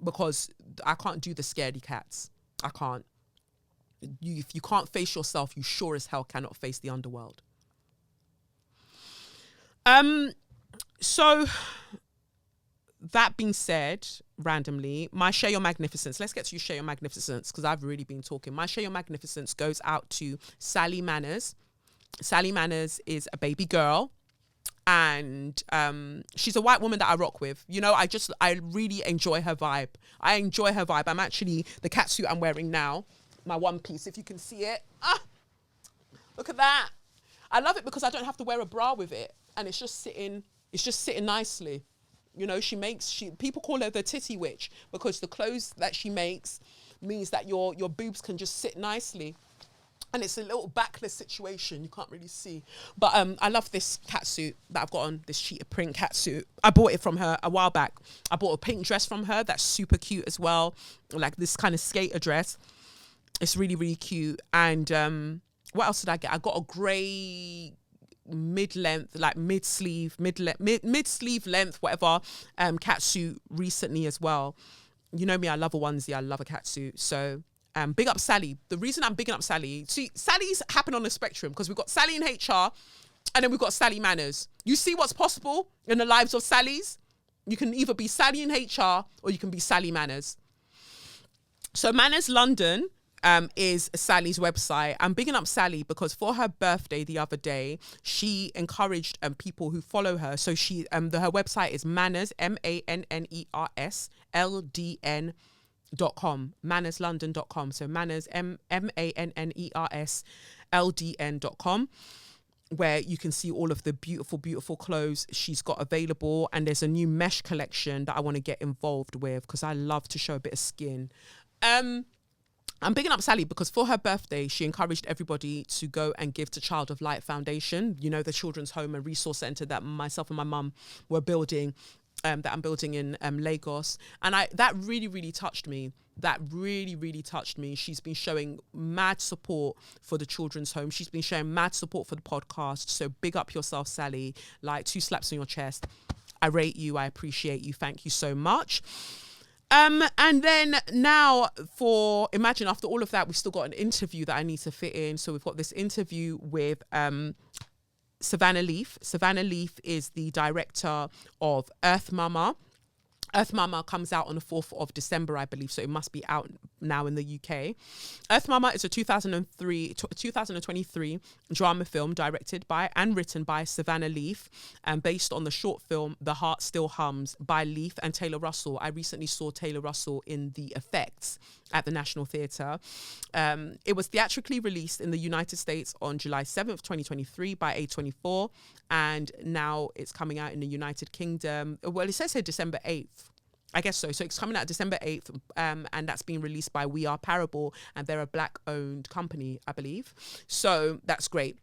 Because I can't do the scaredy cats. I can't. If you can't face yourself, you sure as hell cannot face the underworld. So that being said, randomly, my Share Your Magnificence. Let's get to you, Share Your Magnificence, because I've really been talking. My Share Your Magnificence goes out to Sally Manners. Sally Manners is a baby girl, and she's a white woman that I rock with. You know, I really enjoy her vibe. I'm actually, the catsuit I'm wearing now, my one piece, if you can see it. Look at that. I love it because I don't have to wear a bra with it, and it's just sitting nicely. You know, people call her the titty witch, because the clothes that she makes means that your boobs can just sit nicely. And it's a little backless situation, you can't really see. But I love this catsuit that I've got on, this cheetah print catsuit. I bought it from her a while back. I bought a pink dress from her that's super cute as well, like this kind of skater dress. It's really, really cute. And what else did I get? I got a grey mid-length, like mid-sleeve length, whatever, catsuit recently as well. You know me, I love a onesie, I love a catsuit. So big up Sally. The reason I'm bigging up Sally, see, Sally's happen on the spectrum, because we've got Sally in HR and then we've got Sally Manners. You see what's possible in the lives of Sallys? You can either be Sally in HR or you can be Sally Manners. So Manners London is Sally's website. I'm bigging up Sally because for her birthday the other day, she encouraged people who follow her. So she, her website is Manners, MANNERS LDN.com, mannerslondon.com. So Manners, MANNERS LDN.com, where you can see all of the beautiful clothes she's got available. And there's a new mesh collection that I want to get involved with because I love to show a bit of skin. I'm bigging up Sally because for her birthday, she encouraged everybody to go and give to Child of Light Foundation, you know, the children's home and resource centre that myself and my mum were building, that I'm building in Lagos. And that really touched me. That really touched me. She's been showing mad support for the children's home. She's been showing mad support for the podcast. So big up yourself, Sally. Like 2 slaps on your chest. I rate you. I appreciate you. Thank you so much. And then now imagine after all of that, we've still got an interview that I need to fit in. So we've got this interview with Savanah Leaf. Savanah Leaf is the director of Earth Mama. Earth Mama comes out on the 4th of December, I believe, so it must be out now in the UK. Earth Mama is a 2023 drama film directed by and written by Savanah Leaf, and based on the short film The Heart Still Hums by Leaf and Taylor Russell. I recently saw Taylor Russell in The Effects at the National Theatre. It was theatrically released in the United States on July 7th, 2023 by A24, and now it's coming out in the United Kingdom. Well, it says here December 8th. I guess so. So it's coming out December 8th, and that's being released by We Are Parable, and they're a Black-owned company, I believe. So that's great.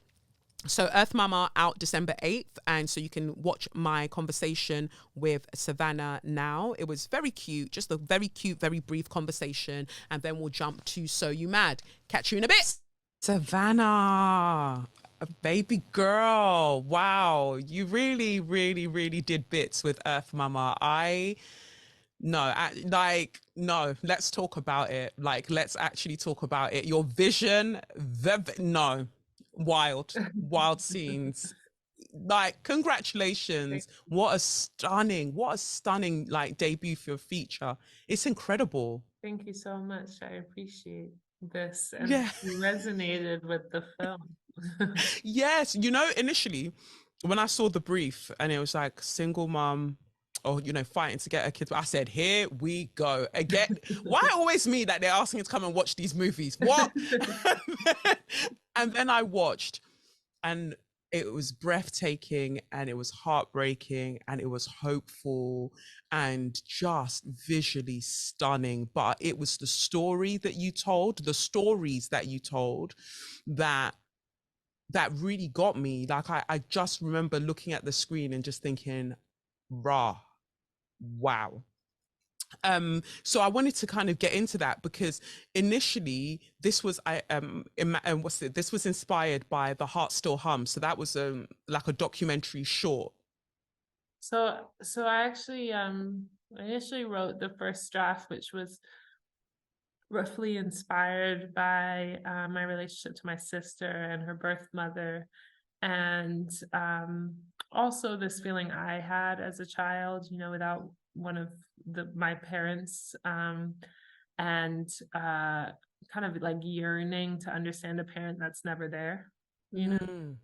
So Earth Mama out December 8th, and so you can watch my conversation with Savanah now. It was very cute, just a very cute, very brief conversation, and then we'll jump to So You Mad. Catch you in a bit. Savanah, a baby girl. Wow, you really, really, really did bits with Earth Mama. No, let's talk about it. Like, let's actually talk about it. Your vision, no, wild scenes. Like, congratulations. What a stunning like debut for your feature. It's incredible. Thank you so much. I appreciate this. And Yeah. you resonated with the film. Yes. Initially, when I saw the brief and it was like single mom, or fighting to get her kids, I said, here we go again. Why always me that they're asking me to come and watch these movies? What? And then I watched, and it was breathtaking, and it was heartbreaking, and it was hopeful, and just visually stunning. But it was the stories that you told, that really got me. Like, I just remember looking at the screen and just thinking, rah, wow. So I wanted to kind of get into that, because initially this was this was inspired by The Heart Still Hums. So that was like a documentary short. So I actually initially wrote the first draft, which was roughly inspired by my relationship to my sister and her birth mother, and also this feeling I had as a child, without one of my parents, and kind of like yearning to understand a parent that's never there, and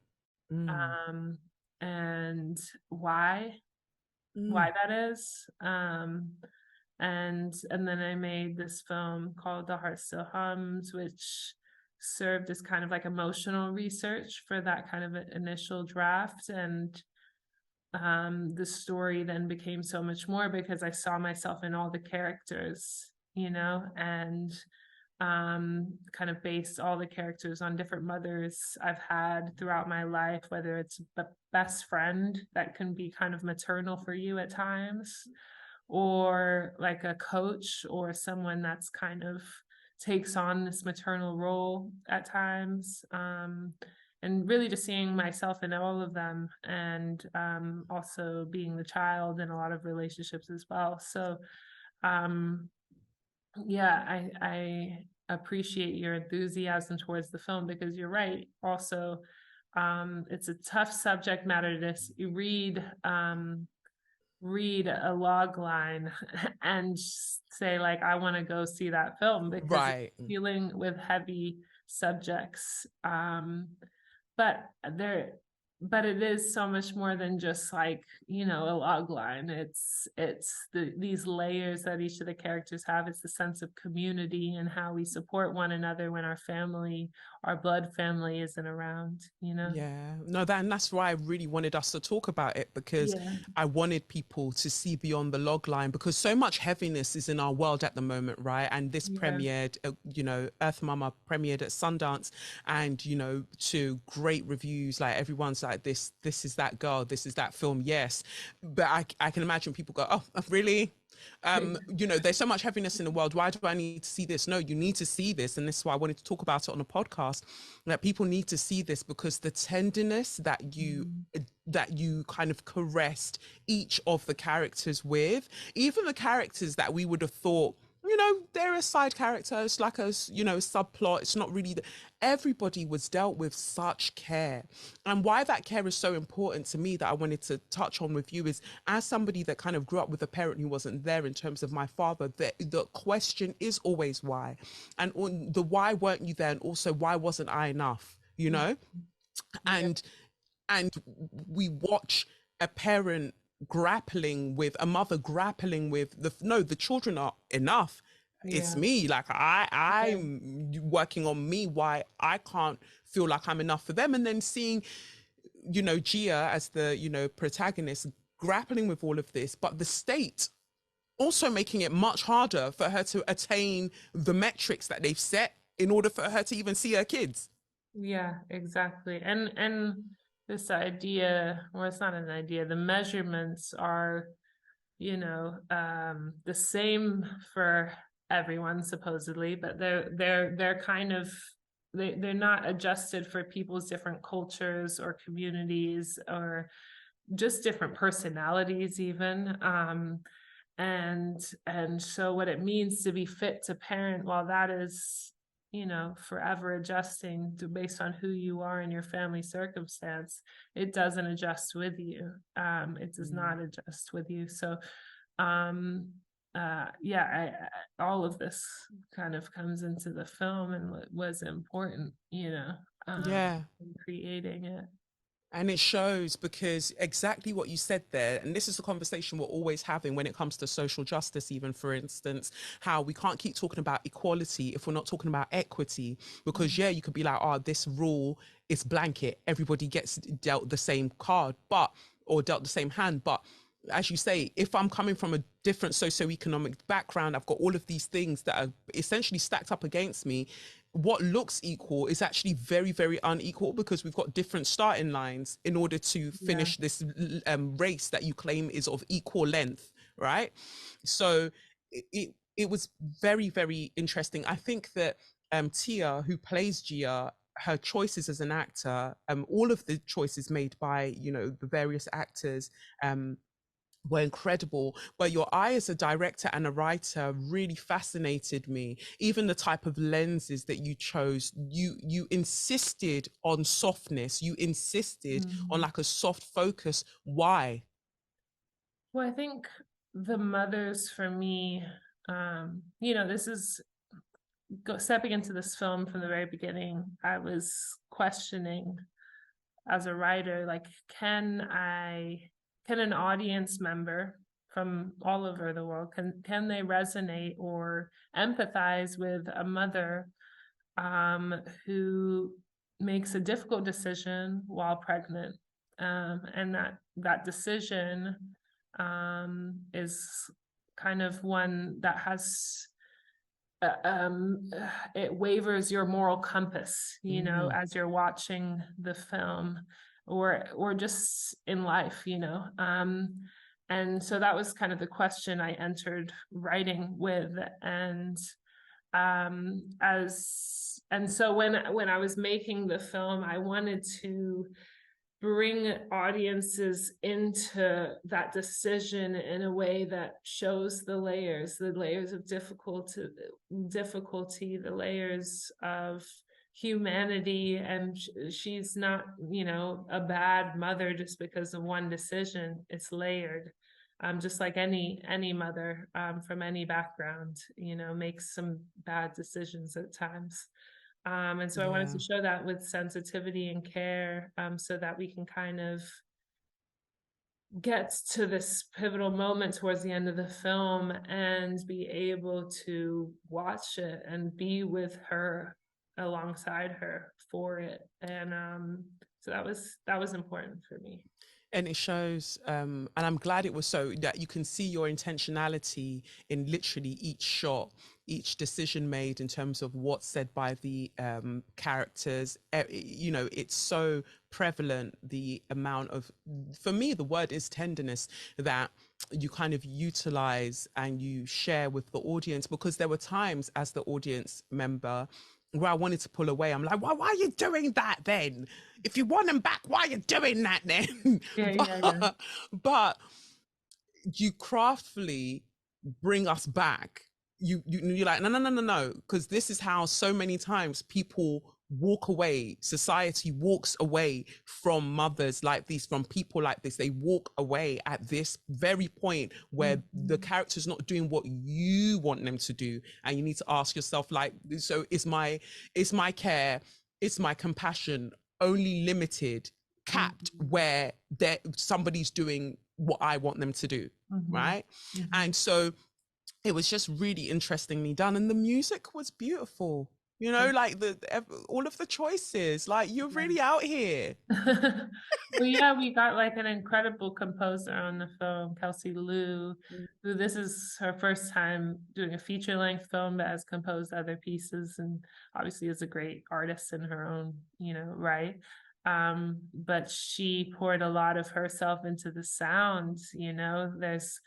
why that is. And then I made this film called The Heart Still Hums, which served as kind of like emotional research for that kind of initial draft. And the story then became so much more because I saw myself in all the characters, and kind of based all the characters on different mothers I've had throughout my life, whether it's a best friend that can be kind of maternal for you at times, or like a coach, or someone that's kind of takes on this maternal role at times, and really just seeing myself in all of them, and also being the child in a lot of relationships as well. So yeah, I appreciate your enthusiasm towards the film, because you're right. Also, it's a tough subject matter to read a log line and say, like, I want to go see that film, because Right. it's dealing with heavy subjects. But it is so much more than just like, a log line. It's these layers that each of the characters have. It's the sense of community and how we support one another when our blood family isn't around, Yeah, no, and that's why I really wanted us to talk about it, because I wanted people to see beyond the log line, because so much heaviness is in our world at the moment, right? And this premiered, Earth Mama premiered at Sundance, and to great reviews. Like, everyone's like, this is that girl, this is that film. Yes, but I can imagine people go, oh, really? There's so much heaviness in the world. Why do I need to see this? No, you need to see this. And this is why I wanted to talk about it on a podcast, that people need to see this, because the tenderness that you kind of caressed each of the characters with, even the characters that we would have thought, they're a side character, it's like a subplot, it's not really everybody was dealt with such care. And why that care is so important to me, that I wanted to touch on with you, is, as somebody that kind of grew up with a parent who wasn't there in terms of my father, the question is always why, and the why weren't you there, and also why wasn't I enough, and we watch a parent a mother grappling with the children are enough. It's me, like I'm working on me, why I can't feel like I'm enough for them. And then seeing Gia as the protagonist grappling with all of this, but the state also making it much harder for her to attain the metrics that they've set in order for her to even see her kids. Yeah, exactly. And this idea, well, it's not an idea, the measurements are, the same for everyone supposedly, but they're kind of, they're not adjusted for people's different cultures or communities or just different personalities even. And so what it means to be fit to parent, while that is, forever adjusting based on who you are in your family circumstance, it doesn't adjust with you. It does not adjust with you. So yeah, all of this kind of comes into the film and was important, Yeah. in creating it. And it shows, because exactly what you said there, and this is a conversation we're always having when it comes to social justice, even for instance, how we can't keep talking about equality if we're not talking about equity. Because yeah, you could be like, oh, this rule is blanket, everybody gets dealt the same card, but, or dealt the same hand. But as you say, if I'm coming from a different socioeconomic background, I've got all of these things that are essentially stacked up against me. What looks equal is actually very, very unequal, because we've got different starting lines in order to finish this race that you claim is of equal length, right? So it was very, very interesting. I think that Tia, who plays Gia, her choices as an actor, all of the choices made by, the various actors, were incredible. But your eye as a director and a writer really fascinated me. Even the type of lenses that you chose, you insisted on softness, you insisted on like a soft focus. Why? Well, I think the mothers for me, this is stepping into this film from the very beginning. I was questioning as a writer, like, can an audience member from all over the world, can they resonate or empathize with a mother who makes a difficult decision while pregnant, and that decision is kind of one that has it wavers your moral compass, as you're watching the film, or just in life, and so that was kind of the question I entered writing with. And so when I was making the film, I wanted to bring audiences into that decision in a way that shows the layers of difficulty, the layers of humanity. And she's not, a bad mother just because of one decision. It's layered. Just like any mother from any background, makes some bad decisions at times. And so I wanted to show that with sensitivity and care, so that we can kind of get to this pivotal moment towards the end of the film and be able to watch it and be with her, alongside her for it. And so that was important for me. And it shows, and I'm glad it was, so that you can see your intentionality in literally each shot, each decision made in terms of what's said by the characters. It's so prevalent, the amount of, for me, the word is tenderness, that you kind of utilize and you share with the audience. Because there were times as the audience member where I wanted to pull away. I'm like, why are you doing that then? If you want them back, why are you doing that then? But you craftfully bring us back. You're like, no, because this is how so many times people walk away. Society walks away from mothers like these, from people like this. They walk away at this very point where the character's not doing what you want them to do, and you need to ask yourself, like, so is my care, is my compassion only limited, capped, where somebody's doing what I want them to do, right? And so it was just really interestingly done, and the music was beautiful. You know, like all of the choices, like you're really out here. Well, yeah, we got like an incredible composer on the film, Kelsey Liu, who this is her first time doing a feature-length film, but has composed other pieces and obviously is a great artist in her own, right. But she poured a lot of herself into the sound, there's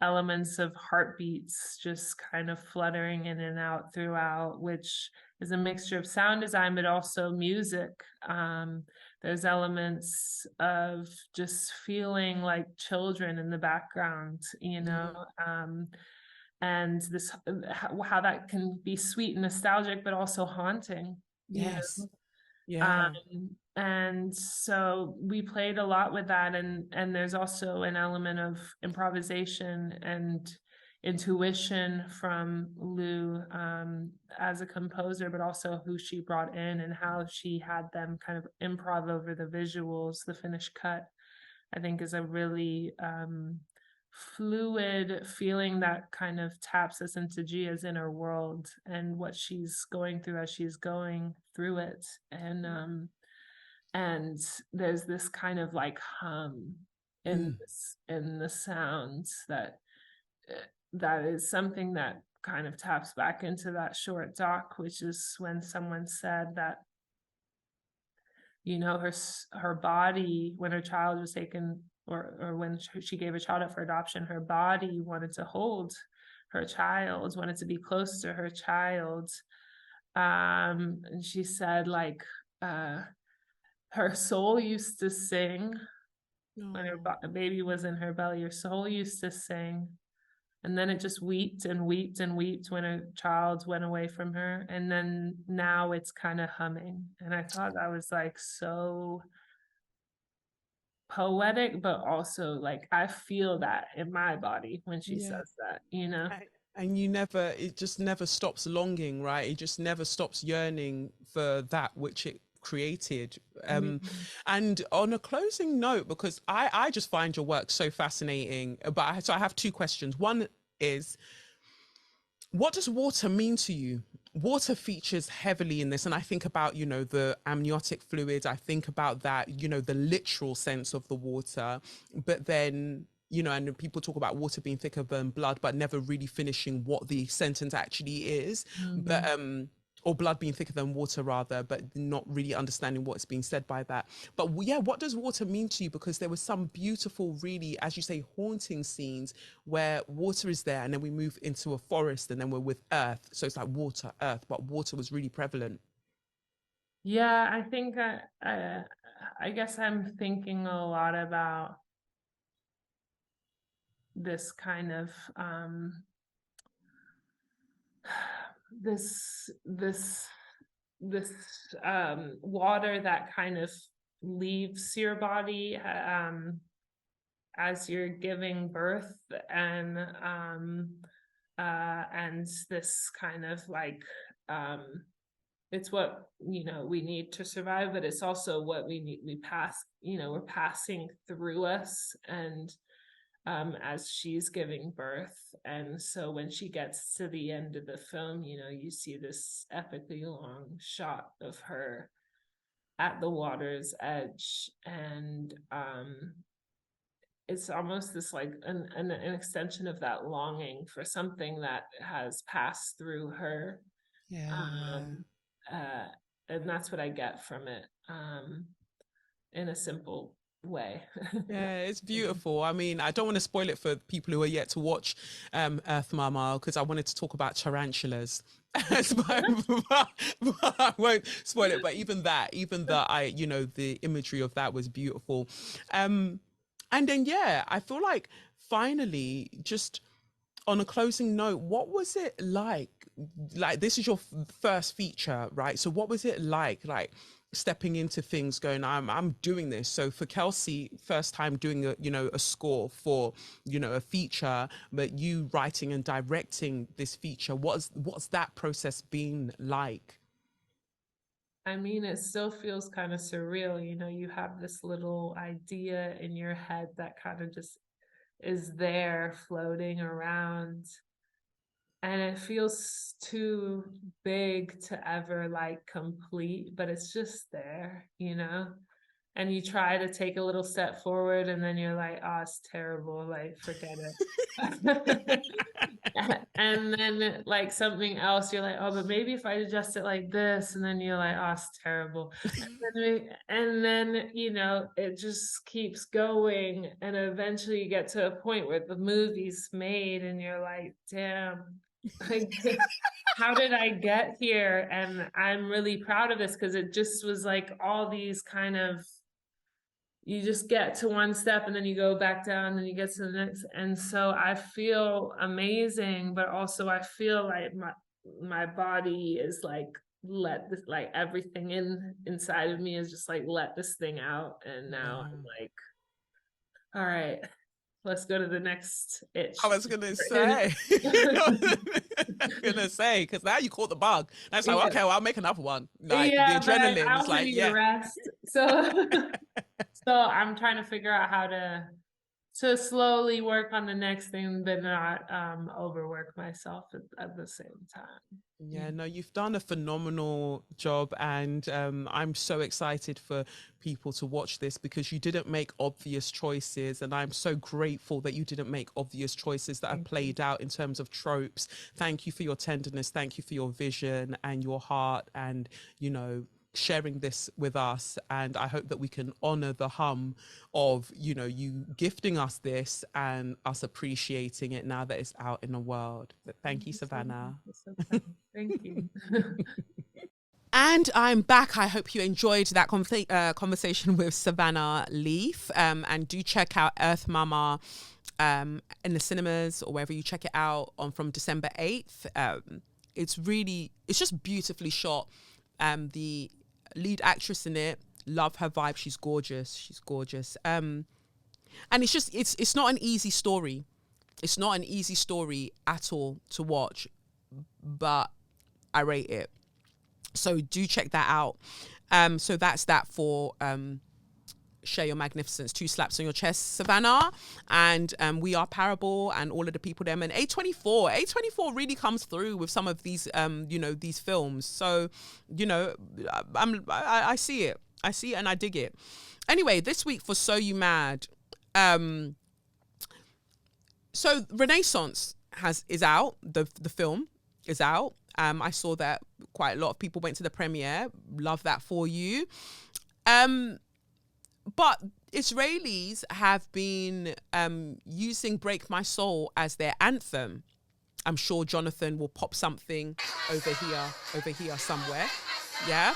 elements of heartbeats just kind of fluttering in and out throughout, which is a mixture of sound design, but also music. There's elements of just feeling like children in the background, and this how that can be sweet and nostalgic, but also haunting. Yes. Yeah. And so we played a lot with that, and there's also an element of improvisation and intuition from Lou, as a composer, but also who she brought in and how she had them kind of improv over the visuals. The finished cut, I think, is a really fluid feeling that kind of taps us into Gia's inner world and what she's going through as she's going through it. And there's this kind of like hum in the sounds that is something that kind of taps back into that short doc, which is when someone said that her body, when her child was taken, or when she gave a child up for adoption, her body wanted to hold her child, wanted to be close to her child. And she said, like, her soul used to sing when her baby was in her belly. Her soul used to sing, and then it just wept and wept and wept when a child went away from her, and then now it's kind of humming. And I thought that was like so poetic, but also like I feel that in my body when she Yeah. says that, And it just never stops longing, right? It just never stops yearning for that which it created. And on a closing note, because I just find your work so fascinating, so I have two questions. One is, what does water mean to you? Water features heavily in this, and I think about, the amniotic fluid. I think about that, the literal sense of the water, but then, and people talk about water being thicker than blood, but never really finishing what the sentence actually is. But or blood being thicker than water, rather, but not really understanding what's being said by that. But yeah, what does water mean to you? Because there was some beautiful, really, as you say, haunting scenes where water is there, and then we move into a forest, and then we're with earth. So it's like water, earth, but water was really prevalent. Yeah, I think I guess I'm thinking a lot about this kind of this water that kind of leaves your body as you're giving birth, and this kind of like it's what we need to survive, but it's also what we pass, we're passing through us, and as she's giving birth. And so when she gets to the end of the film, you see this epically long shot of her at the water's edge, and it's almost this like an extension of that longing for something that has passed through her. Yeah. um, and that's what I get from it, in a simple way. Yeah, it's beautiful. I mean, I don't want to spoil it for people who are yet to watch Earth Mama, because I wanted to talk about tarantulas. But I won't spoil it. But even the imagery of that was beautiful. And then, yeah, I feel like finally, just on a closing note, what was it like? Like, this is your first feature, right? So what was it like stepping into things, going, I'm doing this. So for Kelsey, first time doing a score for, a feature, but you writing and directing this feature, what's that process been like? I mean, it still feels kind of surreal. You have this little idea in your head that kind of just is there floating around. and it feels too big to ever like complete, but it's just there, you know? And you try to take a little step forward and then you're like, oh, it's terrible, like forget it. And then like something else, you're like, oh, but maybe if I adjust it like this, and then you're like, oh, it's terrible. And then, you know, it just keeps going, and eventually you get to a point where the movie's made and you're like, damn, like, how did I get here? And I'm really proud of this because it just was like all these kind of, you just get to one step and then you go back down and then you get to the next. And so I feel amazing, but also I feel like my body is like, let this, like everything inside of me is just like, let this thing out. And now I'm like, all right, let's go to the next itch. I was gonna say, because now you caught the bug. That's like, okay, well, I'll make another one. Like the adrenaline is like, yeah. Rest. So, so I'm trying to figure out how to slowly work on the next thing, but not overwork myself at the same time. Yeah, no, you've done a phenomenal job, and I'm so excited for people to watch this because you didn't make obvious choices, and I'm so grateful that you didn't make obvious choices that are played out in terms of tropes. Thank you for your tenderness, thank you for your vision and your heart, and you know, sharing this with us. And I hope that we can honor the hum of, you know, you gifting us this and us appreciating it now that it's out in the world. But thank you, Savanah. Thank you. And I'm back. I hope you enjoyed that conversation with Savanah Leaf. And do check out Earth Mama in the cinemas or wherever you check it out from December 8th. It's just beautifully shot. The lead actress in it, love her vibe. She's gorgeous. And it's not an easy story. It's not an easy story at all to watch, but I rate it. So do check that out. So that's that for Share Your Magnificence, 2 slaps on your chest, Savanah. And We Are Parable and all of the people there. And A24 really comes through with some of these, you know, these films. So, you know, I see it. I see it and I dig it. Anyway, this week for So You Mad. So Renaissance is out. The film is out. I saw that quite a lot of people went to the premiere. Love that for you. But Israelis have been using Break My Soul as their anthem. I'm sure Jonathan will pop something over here somewhere. Yeah.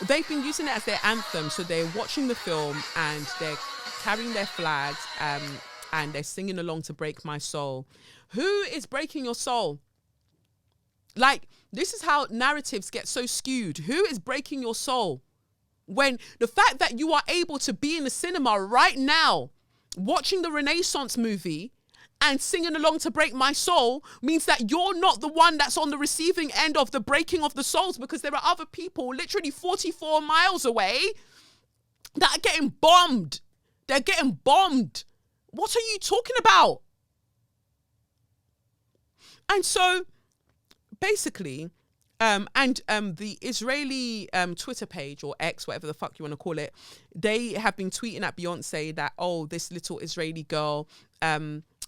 They've been using it as their anthem. So they're watching the film and they're carrying their flags and they're singing along to Break My Soul. Who is breaking your soul? Like, this is how narratives get so skewed. Who is breaking your soul? When the fact that you are able to be in the cinema right now, watching the Renaissance movie and singing along to Break My Soul means that you're not the one that's on the receiving end of the breaking of the souls, because there are other people literally 44 miles away that are getting bombed. They're getting bombed. What are you talking about? And so basically, the Israeli Twitter page, or X, whatever the fuck you want to call it, they have been tweeting at Beyonce that, oh, this little Israeli girl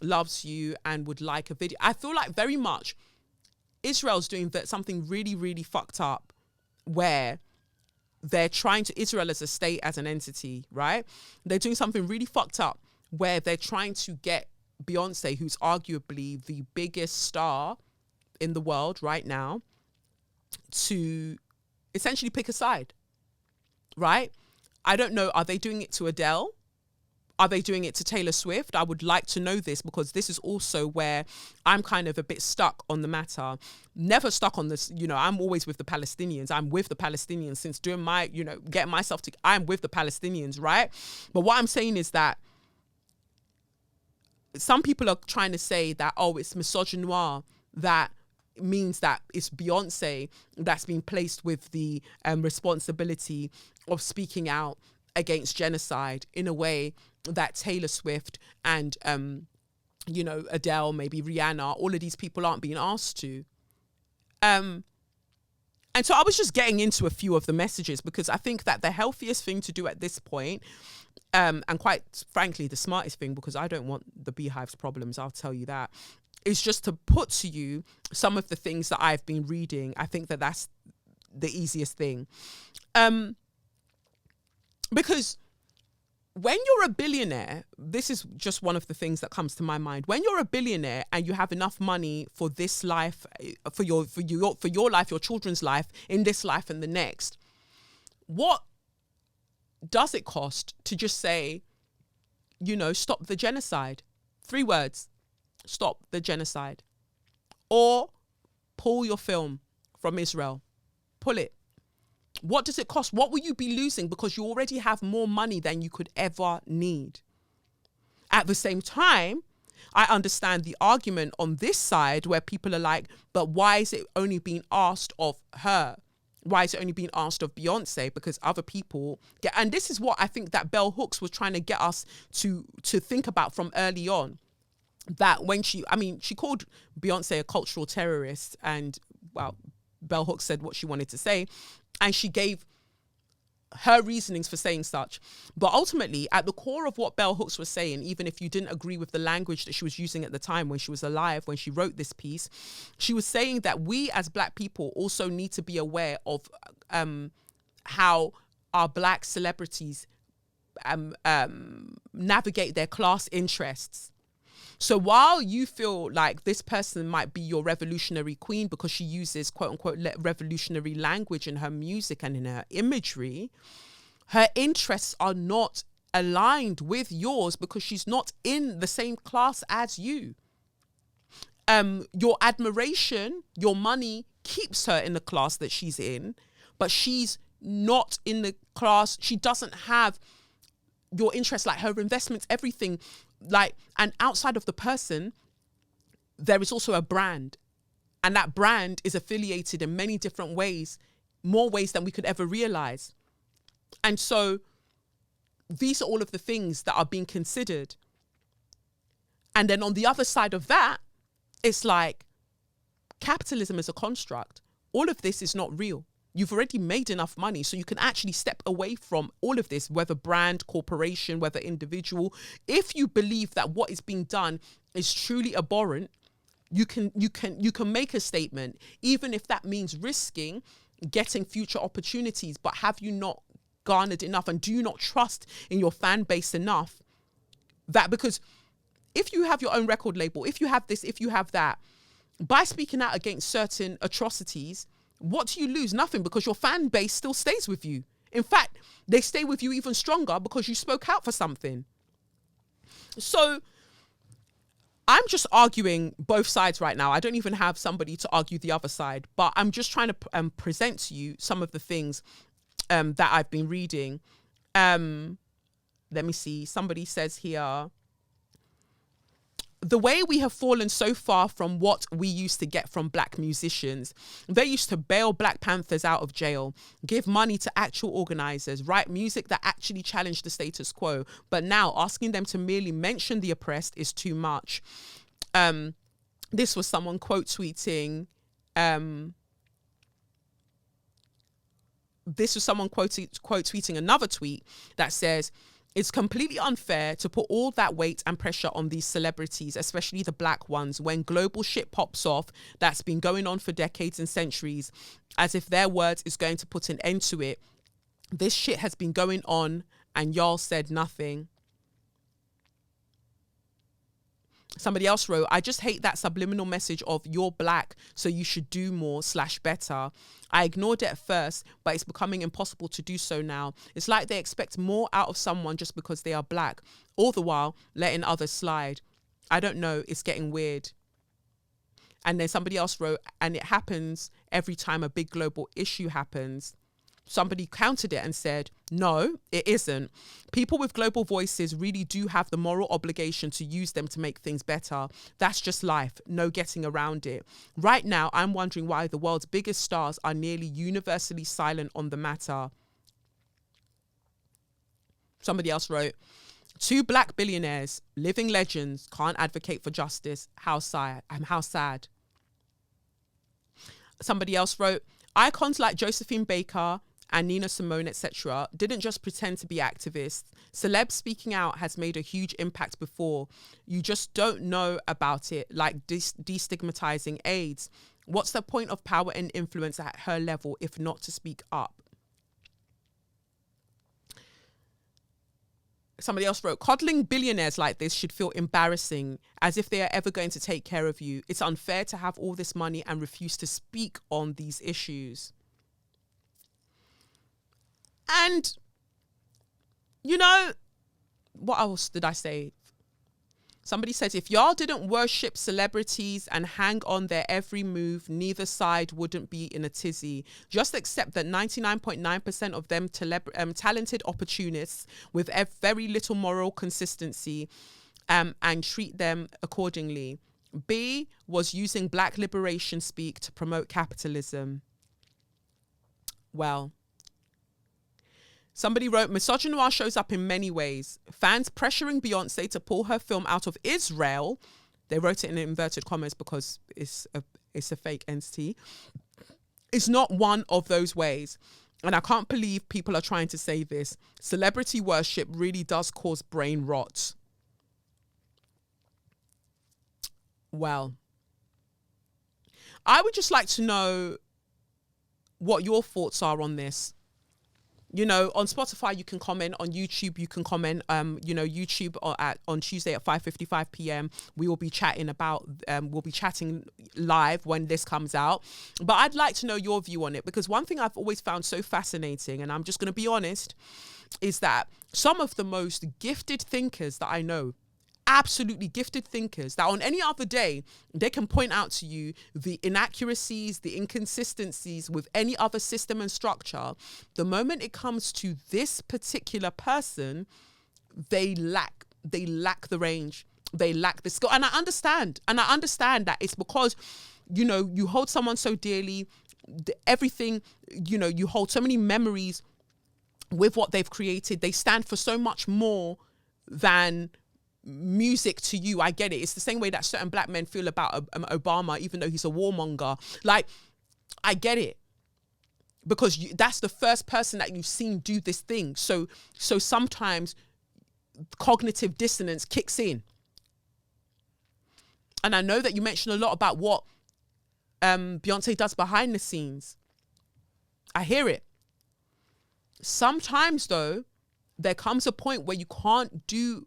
loves you and would like a video. I feel like very much Israel's doing something really, really fucked up, where they're trying to, Israel as a state, as an entity, right? They're doing something really fucked up where they're trying to get Beyonce, who's arguably the biggest star in the world right now, to essentially pick a side, right? I don't know. Are they doing it to Adele? Are they doing it to Taylor Swift? I would like to know this, because this is also where I'm kind of a bit stuck on the matter. Never stuck on this, you know, I'm always with the Palestinians. I'm with the Palestinians since doing my, you know, getting myself to, I'm with the Palestinians, right? But what I'm saying is that some people are trying to say that, oh, it's misogynoir, that means that it's Beyonce that's been placed with the responsibility of speaking out against genocide, in a way that Taylor Swift and you know, Adele, maybe Rihanna, all of these people aren't being asked to. And so I was just getting into a few of the messages, because I think that the healthiest thing to do at this point, and quite frankly, the smartest thing, because I don't want the Beehive's problems, I'll tell you that, is just to put to you some of the things that I've been reading. I think that that's the easiest thing. Because when you're a billionaire, this is just one of the things that comes to my mind. When you're a billionaire and you have enough money for this life, for your life, your children's life, in this life and the next, what does it cost to just say, you know, stop the genocide? 3 words: stop the genocide. Or pull your film from Israel. Pull it. What does it cost? What will you be losing? Because you already have more money than you could ever need. At the same time, I understand the argument on this side where people are like, but why is it only being asked of her? Why is it only being asked of Beyonce? Because other people get, and this is what I think that Bell Hooks was trying to get us to think about from early on. That when she called Beyonce a cultural terrorist, and well, Bell Hooks said what she wanted to say, and she gave her reasonings for saying such. But ultimately, at the core of what Bell Hooks was saying, even if you didn't agree with the language that she was using at the time when she was alive, when she wrote this piece, she was saying that we as Black people also need to be aware of how our Black celebrities navigate their class interests. So while you feel like this person might be your revolutionary queen because she uses quote unquote revolutionary language in her music and in her imagery, her interests are not aligned with yours because she's not in the same class as you. Your admiration, your money keeps her in the class that she's in, but she's not in the class. She doesn't have your interests, like her investments, everything. Like, and outside of the person, there is also a brand, and that brand is affiliated in many different ways, more ways than we could ever realize. And so these are all of the things that are being considered. And then on the other side of that, it's like capitalism is a construct. All of this is not real. You've already made enough money, so you can actually step away from all of this, whether brand, corporation, whether individual. If you believe that what is being done is truly abhorrent, you can make a statement, even if that means risking getting future opportunities. But have you not garnered enough, and do you not trust in your fan base enough? That, because if you have your own record label, if you have this, if you have that, by speaking out against certain atrocities, what do you lose? Nothing, because your fan base still stays with you. In fact, they stay with you even stronger because you spoke out for something. So I'm just arguing both sides right now. I don't even have somebody to argue the other side, but I'm just trying to present to you some of the things that I've been reading. Let me see. Somebody says here, the way we have fallen so far from what we used to get from Black musicians. They used to bail Black Panthers out of jail, give money to actual organizers, write music that actually challenged the status quo. But now asking them to merely mention the oppressed is too much. This was someone quote tweeting. This was someone quote tweeting another tweet that says, it's completely unfair to put all that weight and pressure on these celebrities, especially the Black ones, when global shit pops off that's been going on for decades and centuries, as if their words is going to put an end to it. This shit has been going on and y'all said nothing. Somebody else wrote, I just hate that subliminal message of you're Black, so you should do more / better. I ignored it at first, but it's becoming impossible to do so now. It's like they expect more out of someone just because they are Black, all the while letting others slide. I don't know, it's getting weird. And then somebody else wrote, and it happens every time a big global issue happens. Somebody countered it and said, no, it isn't. People with global voices really do have the moral obligation to use them to make things better. That's just life. No getting around it. Right now, I'm wondering why the world's biggest stars are nearly universally silent on the matter. Somebody else wrote, Two black billionaires, living legends, can't advocate for justice. How sad. How sad. Somebody else wrote, icons like Josephine Baker and Nina Simone, etc., didn't just pretend to be activists. Celebs speaking out has made a huge impact before. You just don't know about it, like destigmatizing AIDS. What's the point of power and influence at her level if not to speak up? Somebody else wrote, coddling billionaires like this should feel embarrassing, as if they are ever going to take care of you. It's unfair to have all this money and refuse to speak on these issues. And, you know, what else did I say? Somebody says, if y'all didn't worship celebrities and hang on their every move, neither side wouldn't be in a tizzy. Just accept that 99.9% of them talented opportunists with very little moral consistency, and treat them accordingly. B was using black liberation speak to promote capitalism. Well, somebody wrote, misogynoir shows up in many ways. Fans pressuring Beyonce to pull her film out of Israel. They wrote it in inverted commas because it's a fake entity. It's not one of those ways. And I can't believe people are trying to say this. Celebrity worship really does cause brain rot. Well, I would just like to know what your thoughts are on this. You know, on Spotify, you can comment. On YouTube, you can comment. You know, YouTube on Tuesday at 5:55 p.m. We will be chatting about, we'll be chatting live when this comes out. But I'd like to know your view on it, because one thing I've always found so fascinating, and I'm just going to be honest, is that some of the most gifted thinkers that I know, absolutely gifted thinkers, that on any other day, they can point out to you the inaccuracies, the inconsistencies with any other system and structure. The moment it comes to this particular person, they lack the range. They lack the skill. And I understand that it's because, you know, you hold someone so dearly, everything, you know, you hold so many memories with what they've created. They stand for so much more than music to you. I get it. It's the same way that certain black men feel about Obama, even though he's a warmonger. Like, I get it, because that's the first person that you've seen do this thing. So sometimes cognitive dissonance kicks in. And I know that you mentioned a lot about what Beyonce does behind the scenes. I hear it. Sometimes though, there comes a point where you can't do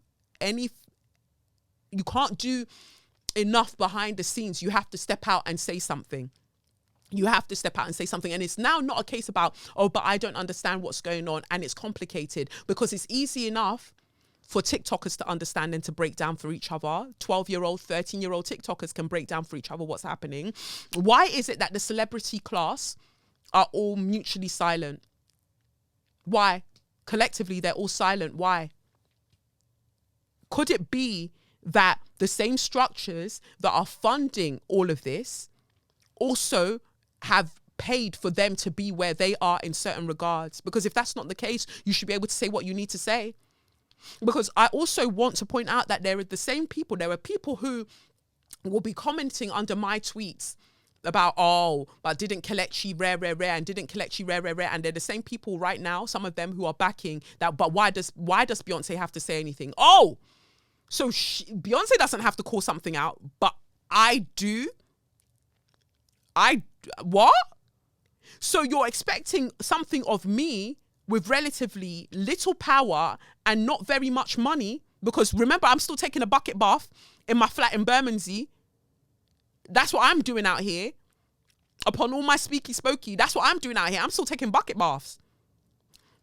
enough behind the scenes. You have to step out and say something. And it's now not a case about, oh, but I don't understand what's going on and it's complicated, because it's easy enough for TikTokers to understand and to break down for each other. 12-year-old, 13-year-old TikTokers can break down for each other what's happening. Why is it that the celebrity class are all mutually silent? Why? Collectively, they're all silent. Why? Could it be that the same structures that are funding all of this also have paid for them to be where they are in certain regards? Because if that's not the case, you should be able to say what you need to say. Because I also want to point out that there are the same people. There are people who will be commenting under my tweets about, oh, but didn't Kelechi rare, and didn't Kelechi rare, and they're the same people right now, some of them who are backing that, but why does Beyonce have to say anything? Oh, so Beyonce doesn't have to call something out, but I do? What? So you're expecting something of me with relatively little power and not very much money? Because remember, I'm still taking a bucket bath in my flat in Bermondsey. That's what I'm doing out here. Upon all my speaky spokey, that's what I'm doing out here. I'm still taking bucket baths.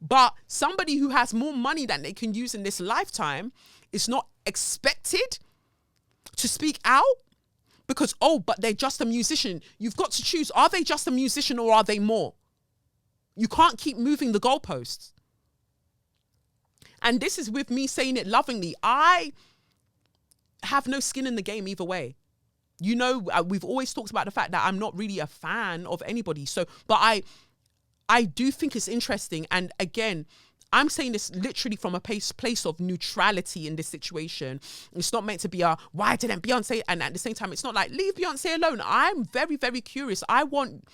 But somebody who has more money than they can use in this lifetime is not expected to speak out because, oh, but they're just a musician. You've got to choose. Are they just a musician or are they more? You can't keep moving the goalposts. And this is with me saying it lovingly. I have no skin in the game either way. You know, we've always talked about the fact that I'm not really a fan of anybody. So, but I do think it's interesting. And again, I'm saying this literally from a place of neutrality in this situation. It's not meant to be a, why didn't Beyonce? And at the same time, it's not like, leave Beyonce alone. I'm very, very curious. I want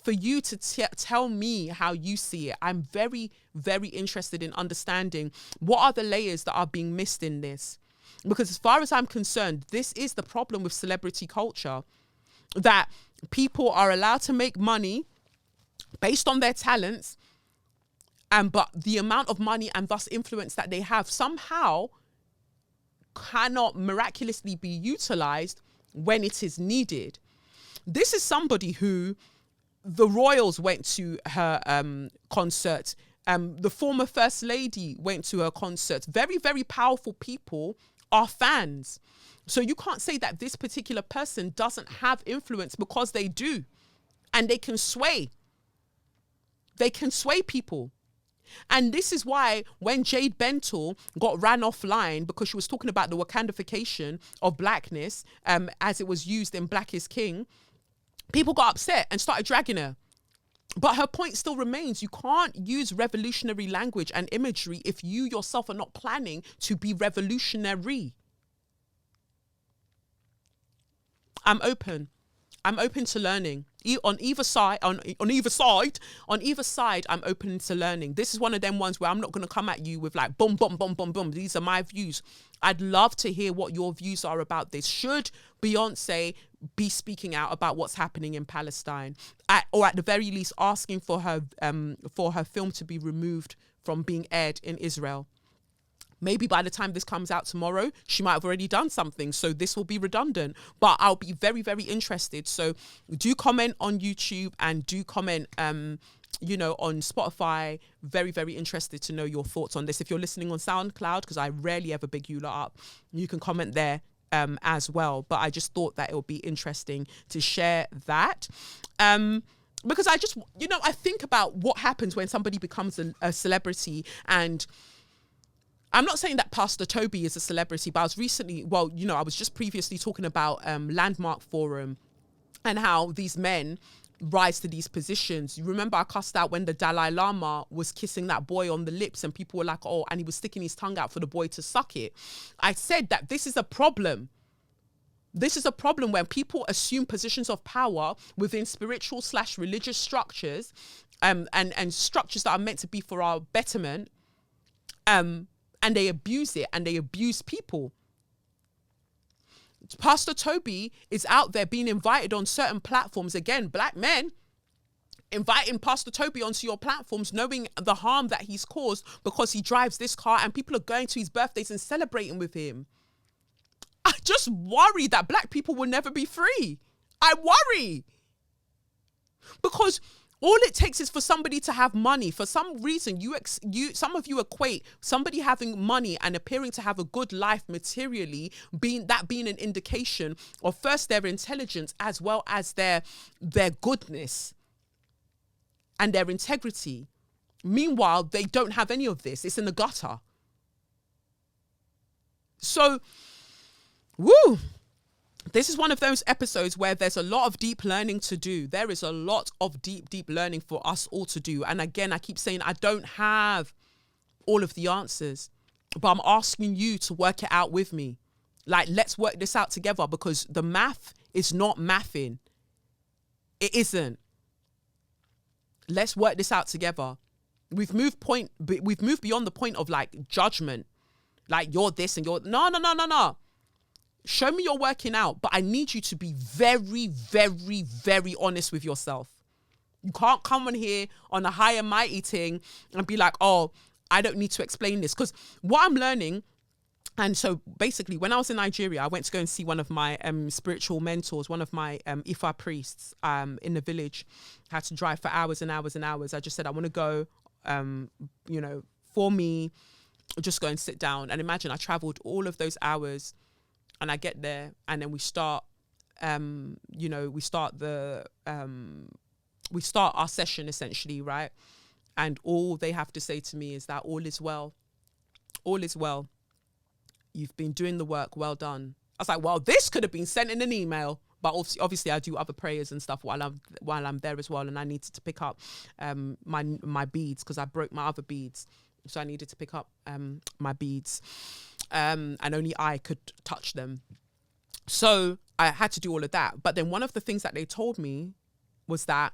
for you to tell me how you see it. I'm very, very interested in understanding what are the layers that are being missed in this. Because as far as I'm concerned, this is the problem with celebrity culture, that people are allowed to make money based on their talents, but the amount of money and thus influence that they have somehow cannot miraculously be utilized when it is needed. This is somebody who the royals went to her concert. The former first lady went to her concert. Very, very powerful people are fans. So you can't say that this particular person doesn't have influence, because they do. And they can sway. They can sway people. And this is why when Jade Bentel got ran offline because she was talking about the Wakandification of blackness, as it was used in Black is King, people got upset and started dragging her. But her point still remains. You can't use revolutionary language and imagery if you yourself are not planning to be revolutionary. I'm open to learning. On either side, I'm open to learning. This is one of them ones where I'm not going to come at you with like, boom, boom, boom, boom, boom. These are my views. I'd love to hear what your views are about this. Should Beyonce be speaking out about what's happening in Palestine, or at the very least asking for her film to be removed from being aired in Israel? Maybe by the time this comes out tomorrow, she might have already done something. So this will be redundant, but I'll be very, very interested. So do comment on YouTube and do comment, on Spotify. Very, very interested to know your thoughts on this. If you're listening on SoundCloud, because I rarely ever big you lot up, you can comment there as well. But I just thought that it would be interesting to share that. Because I just, I think about what happens when somebody becomes a celebrity. And I'm not saying that Pastor Toby is a celebrity, but I was just previously talking about Landmark Forum and how these men rise to these positions. You remember I cussed out when the Dalai Lama was kissing that boy on the lips and people were like, oh, and he was sticking his tongue out for the boy to suck it. I said that this is a problem. This is a problem when people assume positions of power within spiritual/religious structures, and structures that are meant to be for our betterment, and they abuse it and they abuse people. Pastor Toby is out there being invited on certain platforms. Again, black men inviting Pastor Toby onto your platforms, knowing the harm that he's caused because he drives this car, and people are going to his birthdays and celebrating with him. I just worry that black people will never be free. I worry. Because all it takes is for somebody to have money. For some reason, some of you equate somebody having money and appearing to have a good life materially being an indication of first their intelligence as well as their goodness and their integrity. Meanwhile, they don't have any of this. It's in the gutter. So, woo! This is one of those episodes where there's a lot of deep learning to do. There is a lot of deep learning for us all to do. And again, I keep saying I don't have all of the answers, but I'm asking you to work it out with me. Like, let's work this out together, because the math is not mathing. It isn't. Let's work this out together. We've moved beyond the point of like judgment. Like, you're this and you're no. Show me you're working out, but I need you to be very, very, very honest with yourself. You can't come on here on a high and mighty thing and be like, oh, I don't need to explain this. Because what I'm learning, and so basically when I was in Nigeria, I went to go and see one of my spiritual mentors, one of my Ifa priests in the village. I had to drive for hours and hours and hours. I just said, I want to go, for me, just go and sit down. And imagine I traveled all of those hours. And I get there, and then we start our session essentially, right? And all they have to say to me is that all is well. All is well. You've been doing the work. Well done. I was like, well, this could have been sent in an email, but obviously I do other prayers and stuff while I'm there as well, and I needed to pick up my beads because I broke my other beads. So I needed to pick up my beads, and only I could touch them. So I had to do all of that. But then one of the things that they told me was that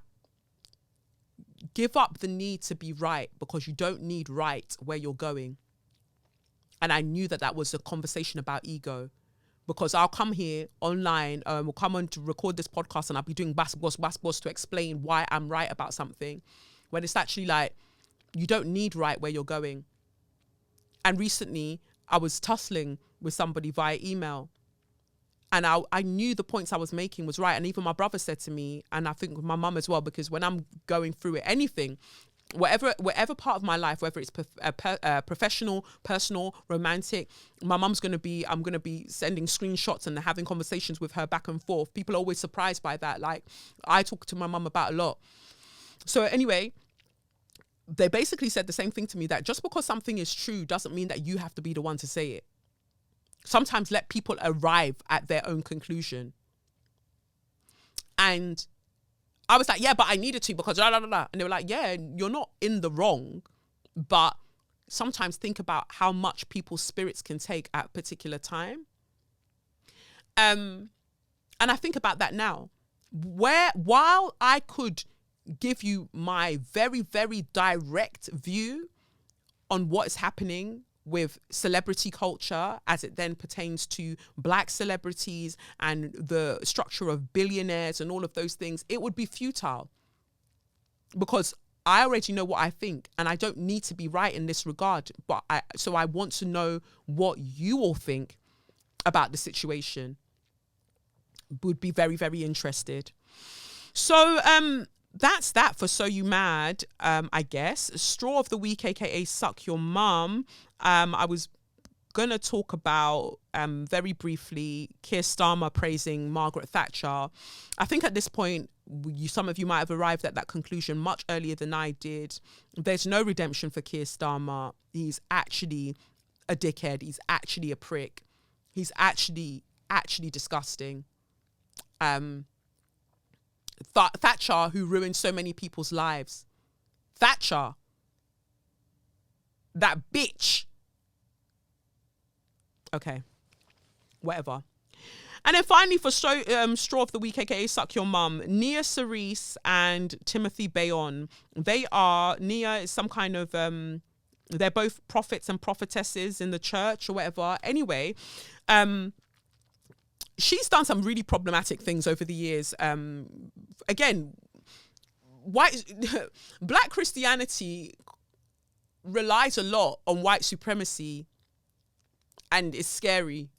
give up the need to be right, because you don't need right where you're going. And I knew that that was a conversation about ego, because I'll come here online, we'll come on to record this podcast, and I'll be doing bass boss to explain why I'm right about something, when it's actually like, you don't need right where you're going. And recently I was tussling with somebody via email, and I knew the points I was making was right. And even my brother said to me, and I think my mum as well, because when I'm going through it, anything, whatever part of my life, whether it's professional, personal, romantic, my mum's I'm going to be sending screenshots and having conversations with her back and forth. People are always surprised by that. Like, I talk to my mum about a lot. So anyway, they basically said the same thing to me, that just because something is true doesn't mean that you have to be the one to say it. Sometimes let people arrive at their own conclusion. And I was like, yeah, but I needed to, because blah, blah, blah, blah. And they were like, yeah, you're not in the wrong, but sometimes think about how much people's spirits can take at a particular time. And I think about that now, while I could give you my very, very direct view on what is happening with celebrity culture as it then pertains to black celebrities and the structure of billionaires and all of those things, it would be futile, because I already know what I think, and I don't need to be right in this regard. But I want to know what you all think about the situation. Would be very, very interested. So that's that for So You Mad, I guess. Straw of the week, aka Suck Your Mum. I was gonna talk about very briefly Keir Starmer praising Margaret Thatcher. I think at this point, some of you might have arrived at that conclusion much earlier than I did. There's no redemption for Keir Starmer. He's actually a dickhead. He's actually a prick. He's actually disgusting. Thatcher, who ruined so many people's lives. Thatcher. That bitch. Okay. Whatever. And then finally for Straw of the Week, aka Suck Your Mum, Nia Cerise and Timothy Bayon. Nia is some kind of, they're both prophets and prophetesses in the church or whatever. Anyway, she's done some really problematic things over the years. Again, black Christianity relies a lot on white supremacy, and it's scary,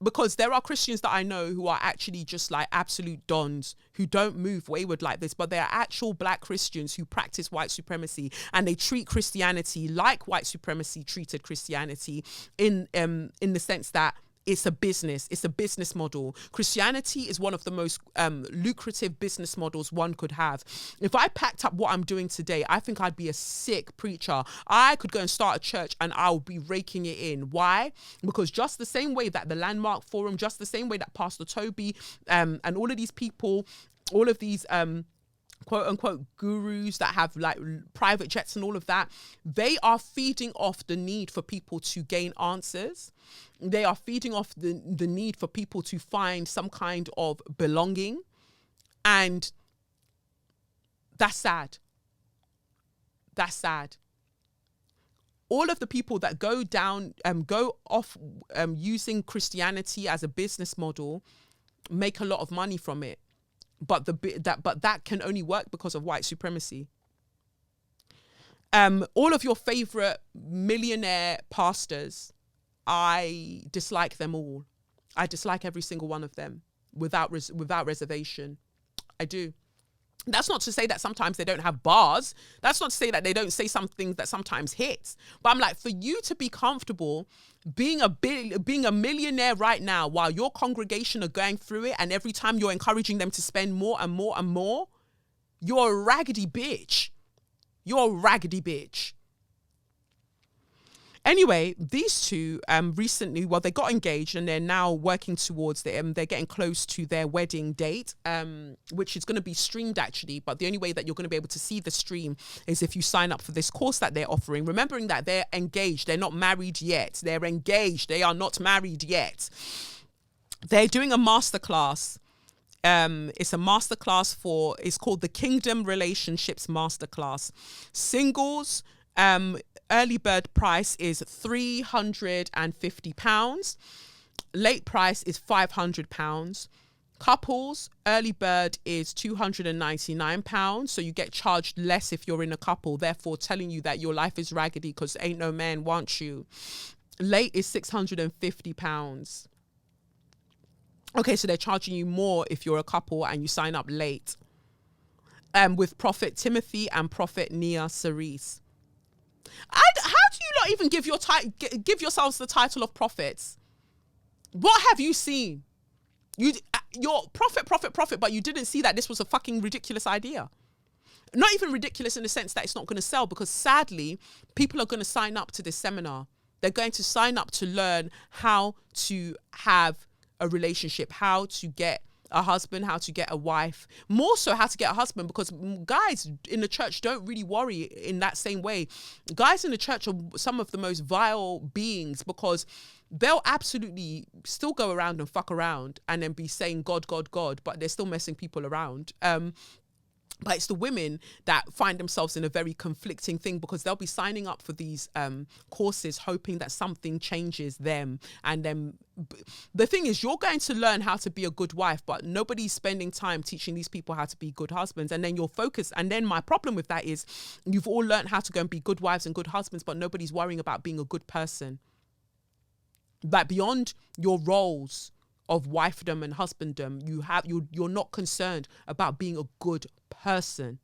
because there are Christians that I know who are actually just like absolute dons, who don't move wayward like this, but they are actual black Christians who practice white supremacy, and they treat Christianity like white supremacy treated Christianity, in the sense that it's a business model. Christianity is one of the most lucrative business models one could have. If I packed up what I'm doing today, I think I'd be a sick preacher. I could go and start a church and I'll be raking it in. Why? Because just the same way that the Landmark Forum, just the same way that Pastor Toby and all of these people, all of these quote unquote gurus that have like private jets and all of that, they are feeding off the need for people to gain answers. They are feeding off the need for people to find some kind of belonging. And that's sad. That's sad. All of the people that go off using Christianity as a business model make a lot of money from it. But that can only work because of white supremacy. All of your favorite millionaire pastors, I dislike them all. I dislike every single one of them without reservation. I do. That's not to say that sometimes they don't have bars. That's not to say that they don't say something that sometimes hits. But I'm like, for you to be comfortable being a millionaire right now while your congregation are going through it, and every time you're encouraging them to spend more and more and more, you're a raggedy bitch. You're a raggedy bitch. Anyway, these two recently, well, they got engaged and they're now working towards they're getting close to their wedding date, which is going to be streamed actually. But the only way that you're going to be able to see the stream is if you sign up for this course that they're offering. Remembering that they're engaged, they're not married yet. They're engaged, they are not married yet. They're doing a masterclass. It's a masterclass it's called the Kingdom Relationships Masterclass. Singles, early bird price is £350. Late price is £500. Couples, early bird is £299. So you get charged less if you're in a couple, therefore telling you that your life is raggedy because ain't no man wants you. Late is £650. Okay, so they're charging you more if you're a couple and you sign up late. With Prophet Timothy and Prophet Nia Cerise. How do you not even give yourselves the title of prophets? What have you seen? You're prophet, but you didn't see that this was a fucking ridiculous idea. Not even ridiculous in the sense that it's not going to sell, because sadly, people are going to sign up to this seminar. They're going to sign up to learn how to have a relationship, how to get a husband, how to get a wife, more so how to get a husband, because guys in the church don't really worry in that same way. Guys in the church are some of the most vile beings, because they'll absolutely still go around and fuck around and then be saying God, God, God, but they're still messing people around. But it's the women that find themselves in a very conflicting thing, because they'll be signing up for these courses hoping that something changes them. And then the thing is, you're going to learn how to be a good wife, but nobody's spending time teaching these people how to be good husbands. And then you're focused. And then my problem with that is you've all learned how to go and be good wives and good husbands, but nobody's worrying about being a good person. Like beyond your roles of wifedom and husbanddom, you're not concerned about being a good person.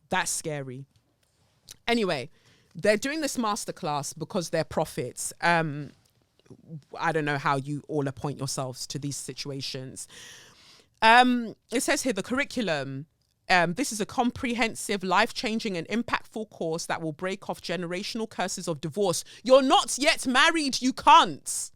That's scary. Anyway, they're doing this masterclass because they're prophets. I don't know how you all appoint yourselves to these situations. It says here, the curriculum. This is a comprehensive, life-changing and impactful course that will break off generational curses of divorce. You're not yet married, you can't.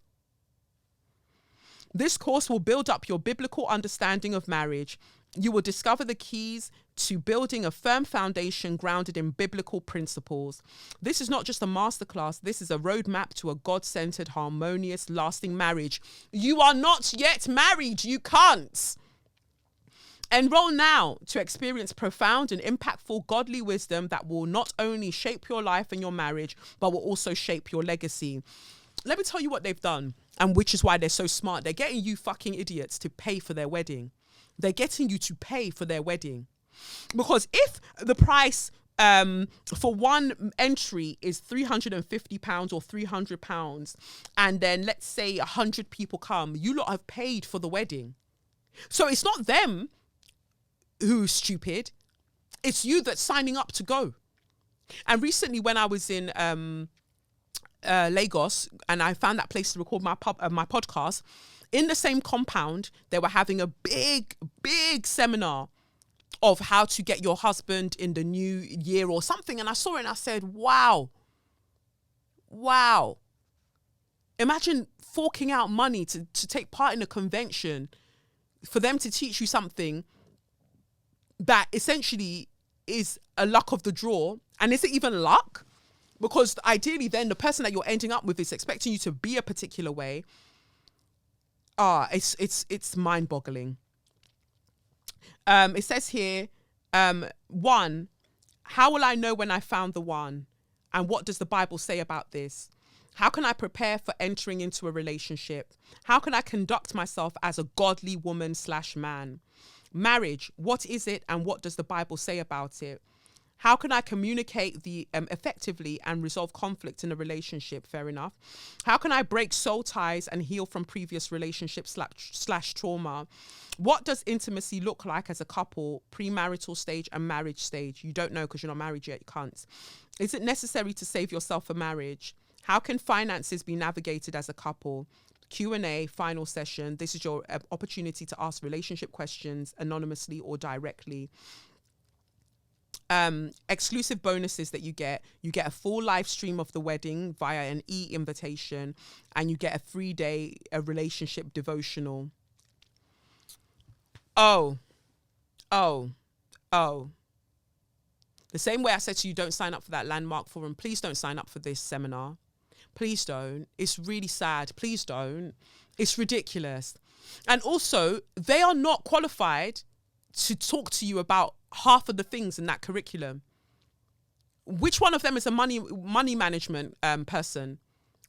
This course will build up your biblical understanding of marriage. You will discover the keys to building a firm foundation grounded in biblical principles. This is not just a masterclass. This is a roadmap to a God-centered, harmonious, lasting marriage. You are not yet married. You can't. Enroll now to experience profound and impactful godly wisdom that will not only shape your life and your marriage, but will also shape your legacy. Let me tell you what they've done, and which is why they're so smart. They're getting you fucking idiots to pay for their wedding. They're getting you to pay for their wedding. Because if the price for one entry is £350 or £300, and then let's say 100 people come, you lot have paid for the wedding. So it's not them who's stupid. It's you that's signing up to go. And recently when I was in Lagos and I found that place to record my podcast, in the same compound, they were having a big seminar of how to get your husband in the new year or something. And I saw it and I said, wow. Imagine forking out money to take part in a convention for them to teach you something that essentially is a luck of the draw. And is it even luck? Because ideally then the person that you're ending up with is expecting you to be a particular way. It's mind-boggling. It says here, 1, how will I know when I found the one? And what does the Bible say about this? How can I prepare for entering into a relationship? How can I conduct myself as a godly woman/man? Marriage, what is it and what does the Bible say about it? How can I communicate effectively and resolve conflict in a relationship? Fair enough. How can I break soul ties and heal from previous relationships / trauma? What does intimacy look like as a couple, premarital stage and marriage stage? You don't know because you're not married yet, you can't. Is it necessary to save yourself for marriage? How can finances be navigated as a couple? Q&A, final session. This is your opportunity to ask relationship questions anonymously or directly. exclusive bonuses that you get a full live stream of the wedding via an e-invitation, and you get a 3-day relationship devotional. Oh the same way I said to you, don't sign up for that landmark forum, please don't sign up for this seminar. Please don't. It's really sad. Please don't. It's ridiculous. And also, they are not qualified to talk to you about half of the things in that curriculum. Which one of them is a money management person?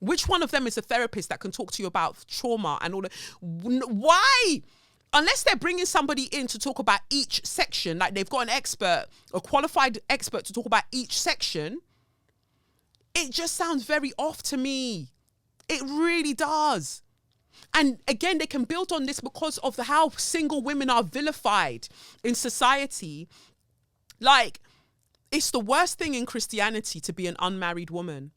Which one of them is a therapist that can talk to you about trauma and all that? Why? Unless they're bringing somebody in to talk about each section, like they've got an expert, a qualified expert to talk about each section, it just sounds very off to me. It really does. And again, they can build on this because of how single women are vilified in society. Like, it's the worst thing in Christianity to be an unmarried woman.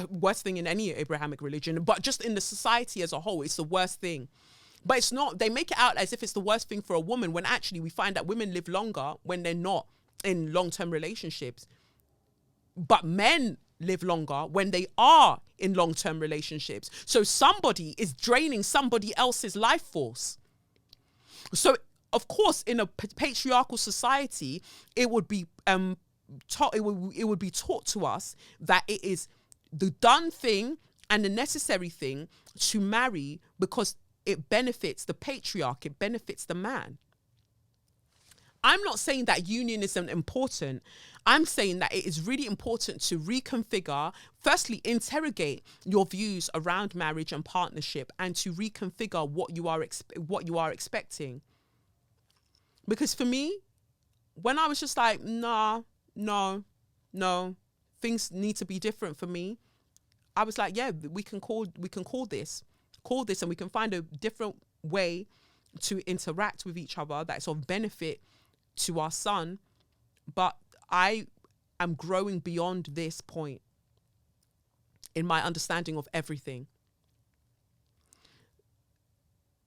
Worst thing in any Abrahamic religion, but just in the society as a whole, it's the worst thing. But it's not. They make it out as if it's the worst thing for a woman, when actually we find that women live longer when they're not in long-term relationships. But men live longer when they are in long-term relationships. So somebody is draining somebody else's life force. So of course, in a patriarchal society, it would be taught. It would be taught to us that it is the done thing and the necessary thing to marry because it benefits the patriarch, it benefits the man. I'm not saying that union isn't important. I'm saying that it is really important to reconfigure, firstly, interrogate your views around marriage and partnership, and to reconfigure what you are expecting. Because for me, when I was just like, no, things need to be different for me, I was like, yeah, we can call this, and we can find a different way to interact with each other that's of benefit to our son. But I am growing beyond this point in my understanding of everything.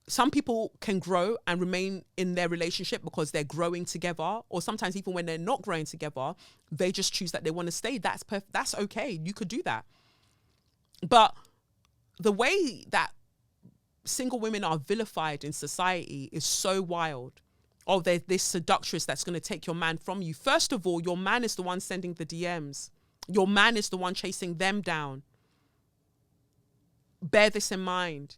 Some people can grow and remain in their relationship because they're growing together, or sometimes even when they're not growing together, they just choose that they want to stay. That's okay. You could do that. But the way that single women are vilified in society is so wild. Oh, there's this seductress that's going to take your man from you. First of all, your man is the one sending the DMs. Your man is the one chasing them down. Bear this in mind.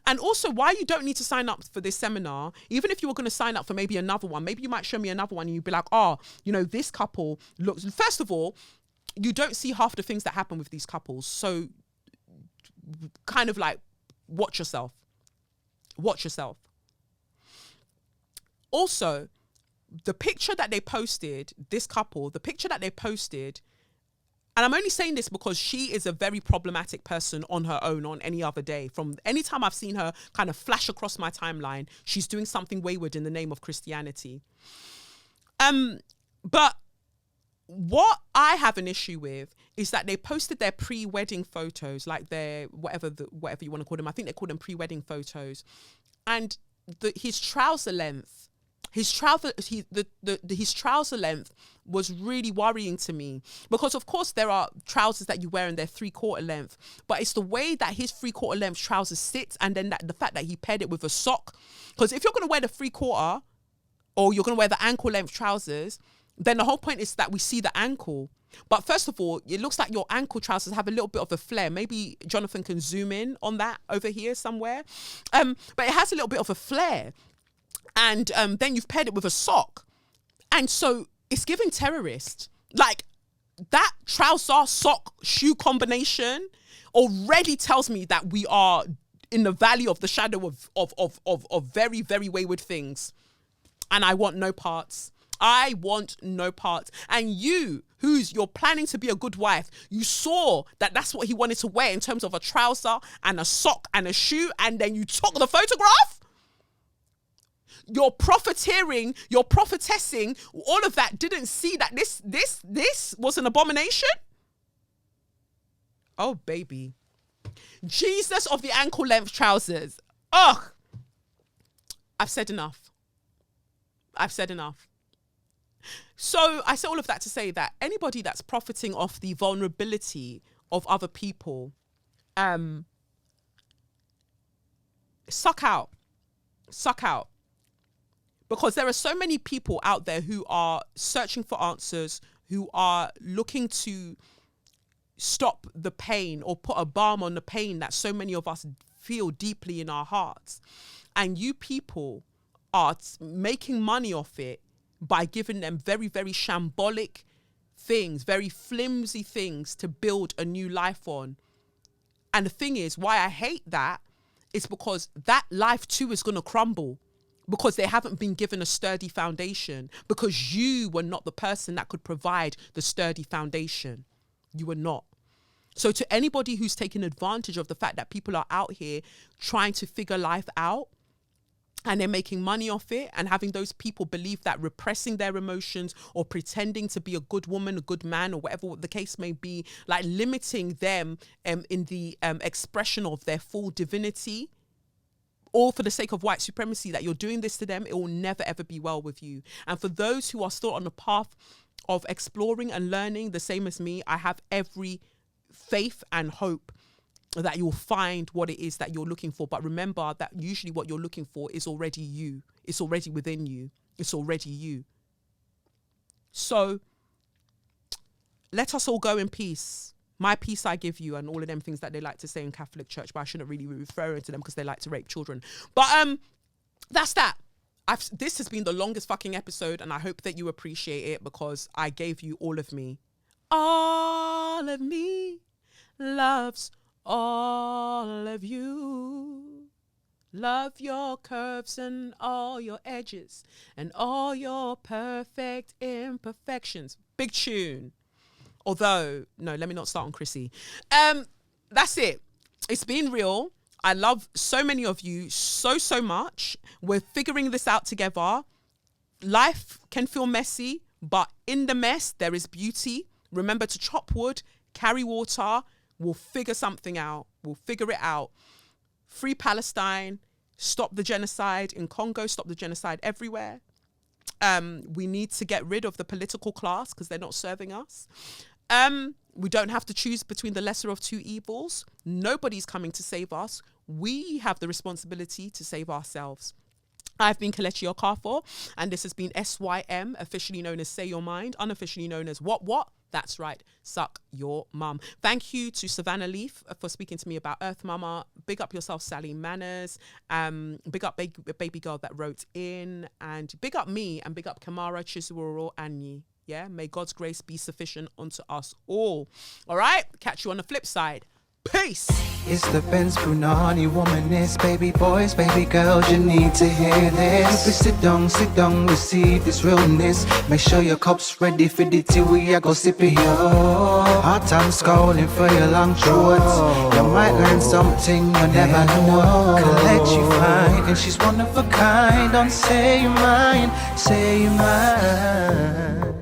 And also, why you don't need to sign up for this seminar, even if you were going to sign up for maybe another one, maybe you might show me another one and you'd be like, oh, this couple looks, first of all, you don't see half the things that happen with these couples. So kind of like, watch yourself. Also, the picture that they posted, this couple, and I'm only saying this because she is a very problematic person on her own on any other day. From any time I've seen her kind of flash across my timeline, she's doing something wayward in the name of Christianity. But what I have an issue with is that they posted their pre-wedding photos, like their whatever you want to call them. I think they call them pre-wedding photos, and his trouser length was really worrying to me, because of course there are trousers that you wear and they're 3/4 length, but it's the way that his 3/4 length trousers sit, and then the fact that he paired it with a sock. Because if you're going to wear the 3/4 or you're going to wear the ankle length trousers, then the whole point is that we see the ankle. But first of all, it looks like your ankle trousers have a little bit of a flare. Maybe Jonathan can zoom in on that over here somewhere. But it has a little bit of a flare. And then you've paired it with a sock. And so it's giving terrorist. Like, that trouser, sock, shoe combination already tells me that we are in the valley of the shadow of very, very wayward things. And I want no parts. I want no parts. And you're planning to be a good wife, you saw that that's what he wanted to wear in terms of a trouser and a sock and a shoe, and then you took the photograph? You're profiteering, you're prophetessing, all of that, didn't see that this was an abomination? Oh, baby. Jesus of the ankle length trousers. Ugh. I've said enough. So I say all of that to say that anybody that's profiting off the vulnerability of other people, suck out. Because there are so many people out there who are searching for answers, who are looking to stop the pain or put a balm on the pain that so many of us feel deeply in our hearts. And you people are making money off it by giving them very, very shambolic things, very flimsy things to build a new life on. And the thing is, why I hate that is because that life too is going to crumble, because they haven't been given a sturdy foundation, because you were not the person that could provide the sturdy foundation. You were not. So to anybody who's taking advantage of the fact that people are out here trying to figure life out and they're making money off it, and having those people believe that repressing their emotions or pretending to be a good woman, a good man, or whatever the case may be, like limiting them in the expression of their full divinity, all for the sake of white supremacy, that you're doing this to them, it will never ever be well with you. And for those who are still on the path of exploring and learning the same as me, I have every faith and hope that you'll find what it is that you're looking for. But remember that usually what you're looking for is already you. It's already within you. It's already you. So let us all go in peace. My peace I give you, and all of them things that they like to say in Catholic Church, but I shouldn't really be referring to them because they like to rape children. But that's that. This has been the longest fucking episode, and I hope that you appreciate it because I gave you all of me. All of me loves all of you. Love your curves and all your edges and all your perfect imperfections. Big tune. Although, no, let me not start on Chrissy. That's it. It's been real. I love so many of you so much. We're figuring this out together. Life can feel messy, but in the mess, there is beauty. Remember to chop wood, carry water. We'll figure something out. We'll figure it out. Free Palestine. Stop the genocide in Congo. Stop the genocide everywhere. We need to get rid of the political class because they're not serving us. We don't have to choose between the lesser of two evils. Nobody's coming to save us. We have the responsibility to save ourselves. I've been Kelechi Okafor, and this has been SYM, officially known as Say Your Mind, unofficially known as What? That's right, Suck Your Mum. Thank you to Savanah Leaf for speaking to me about Earth Mama. Big up yourself, Sally Manners. Big up baby girl that wrote in, and big up me, and big up Kamara Chisuoro Anyi. Yeah, may God's grace be sufficient unto us all. All right, catch you on the flip side. Peace. It's the Benz Brunani womanist, baby boys, baby girls, you need to hear this. Sit down, receive this realness. Make sure your cup's ready for the tea, we are go sip it, yo. Hard time scrolling for your long shorts. You might learn something you never know. Kelechi fine, and she's one of a kind. Don't say your mind, say your mind.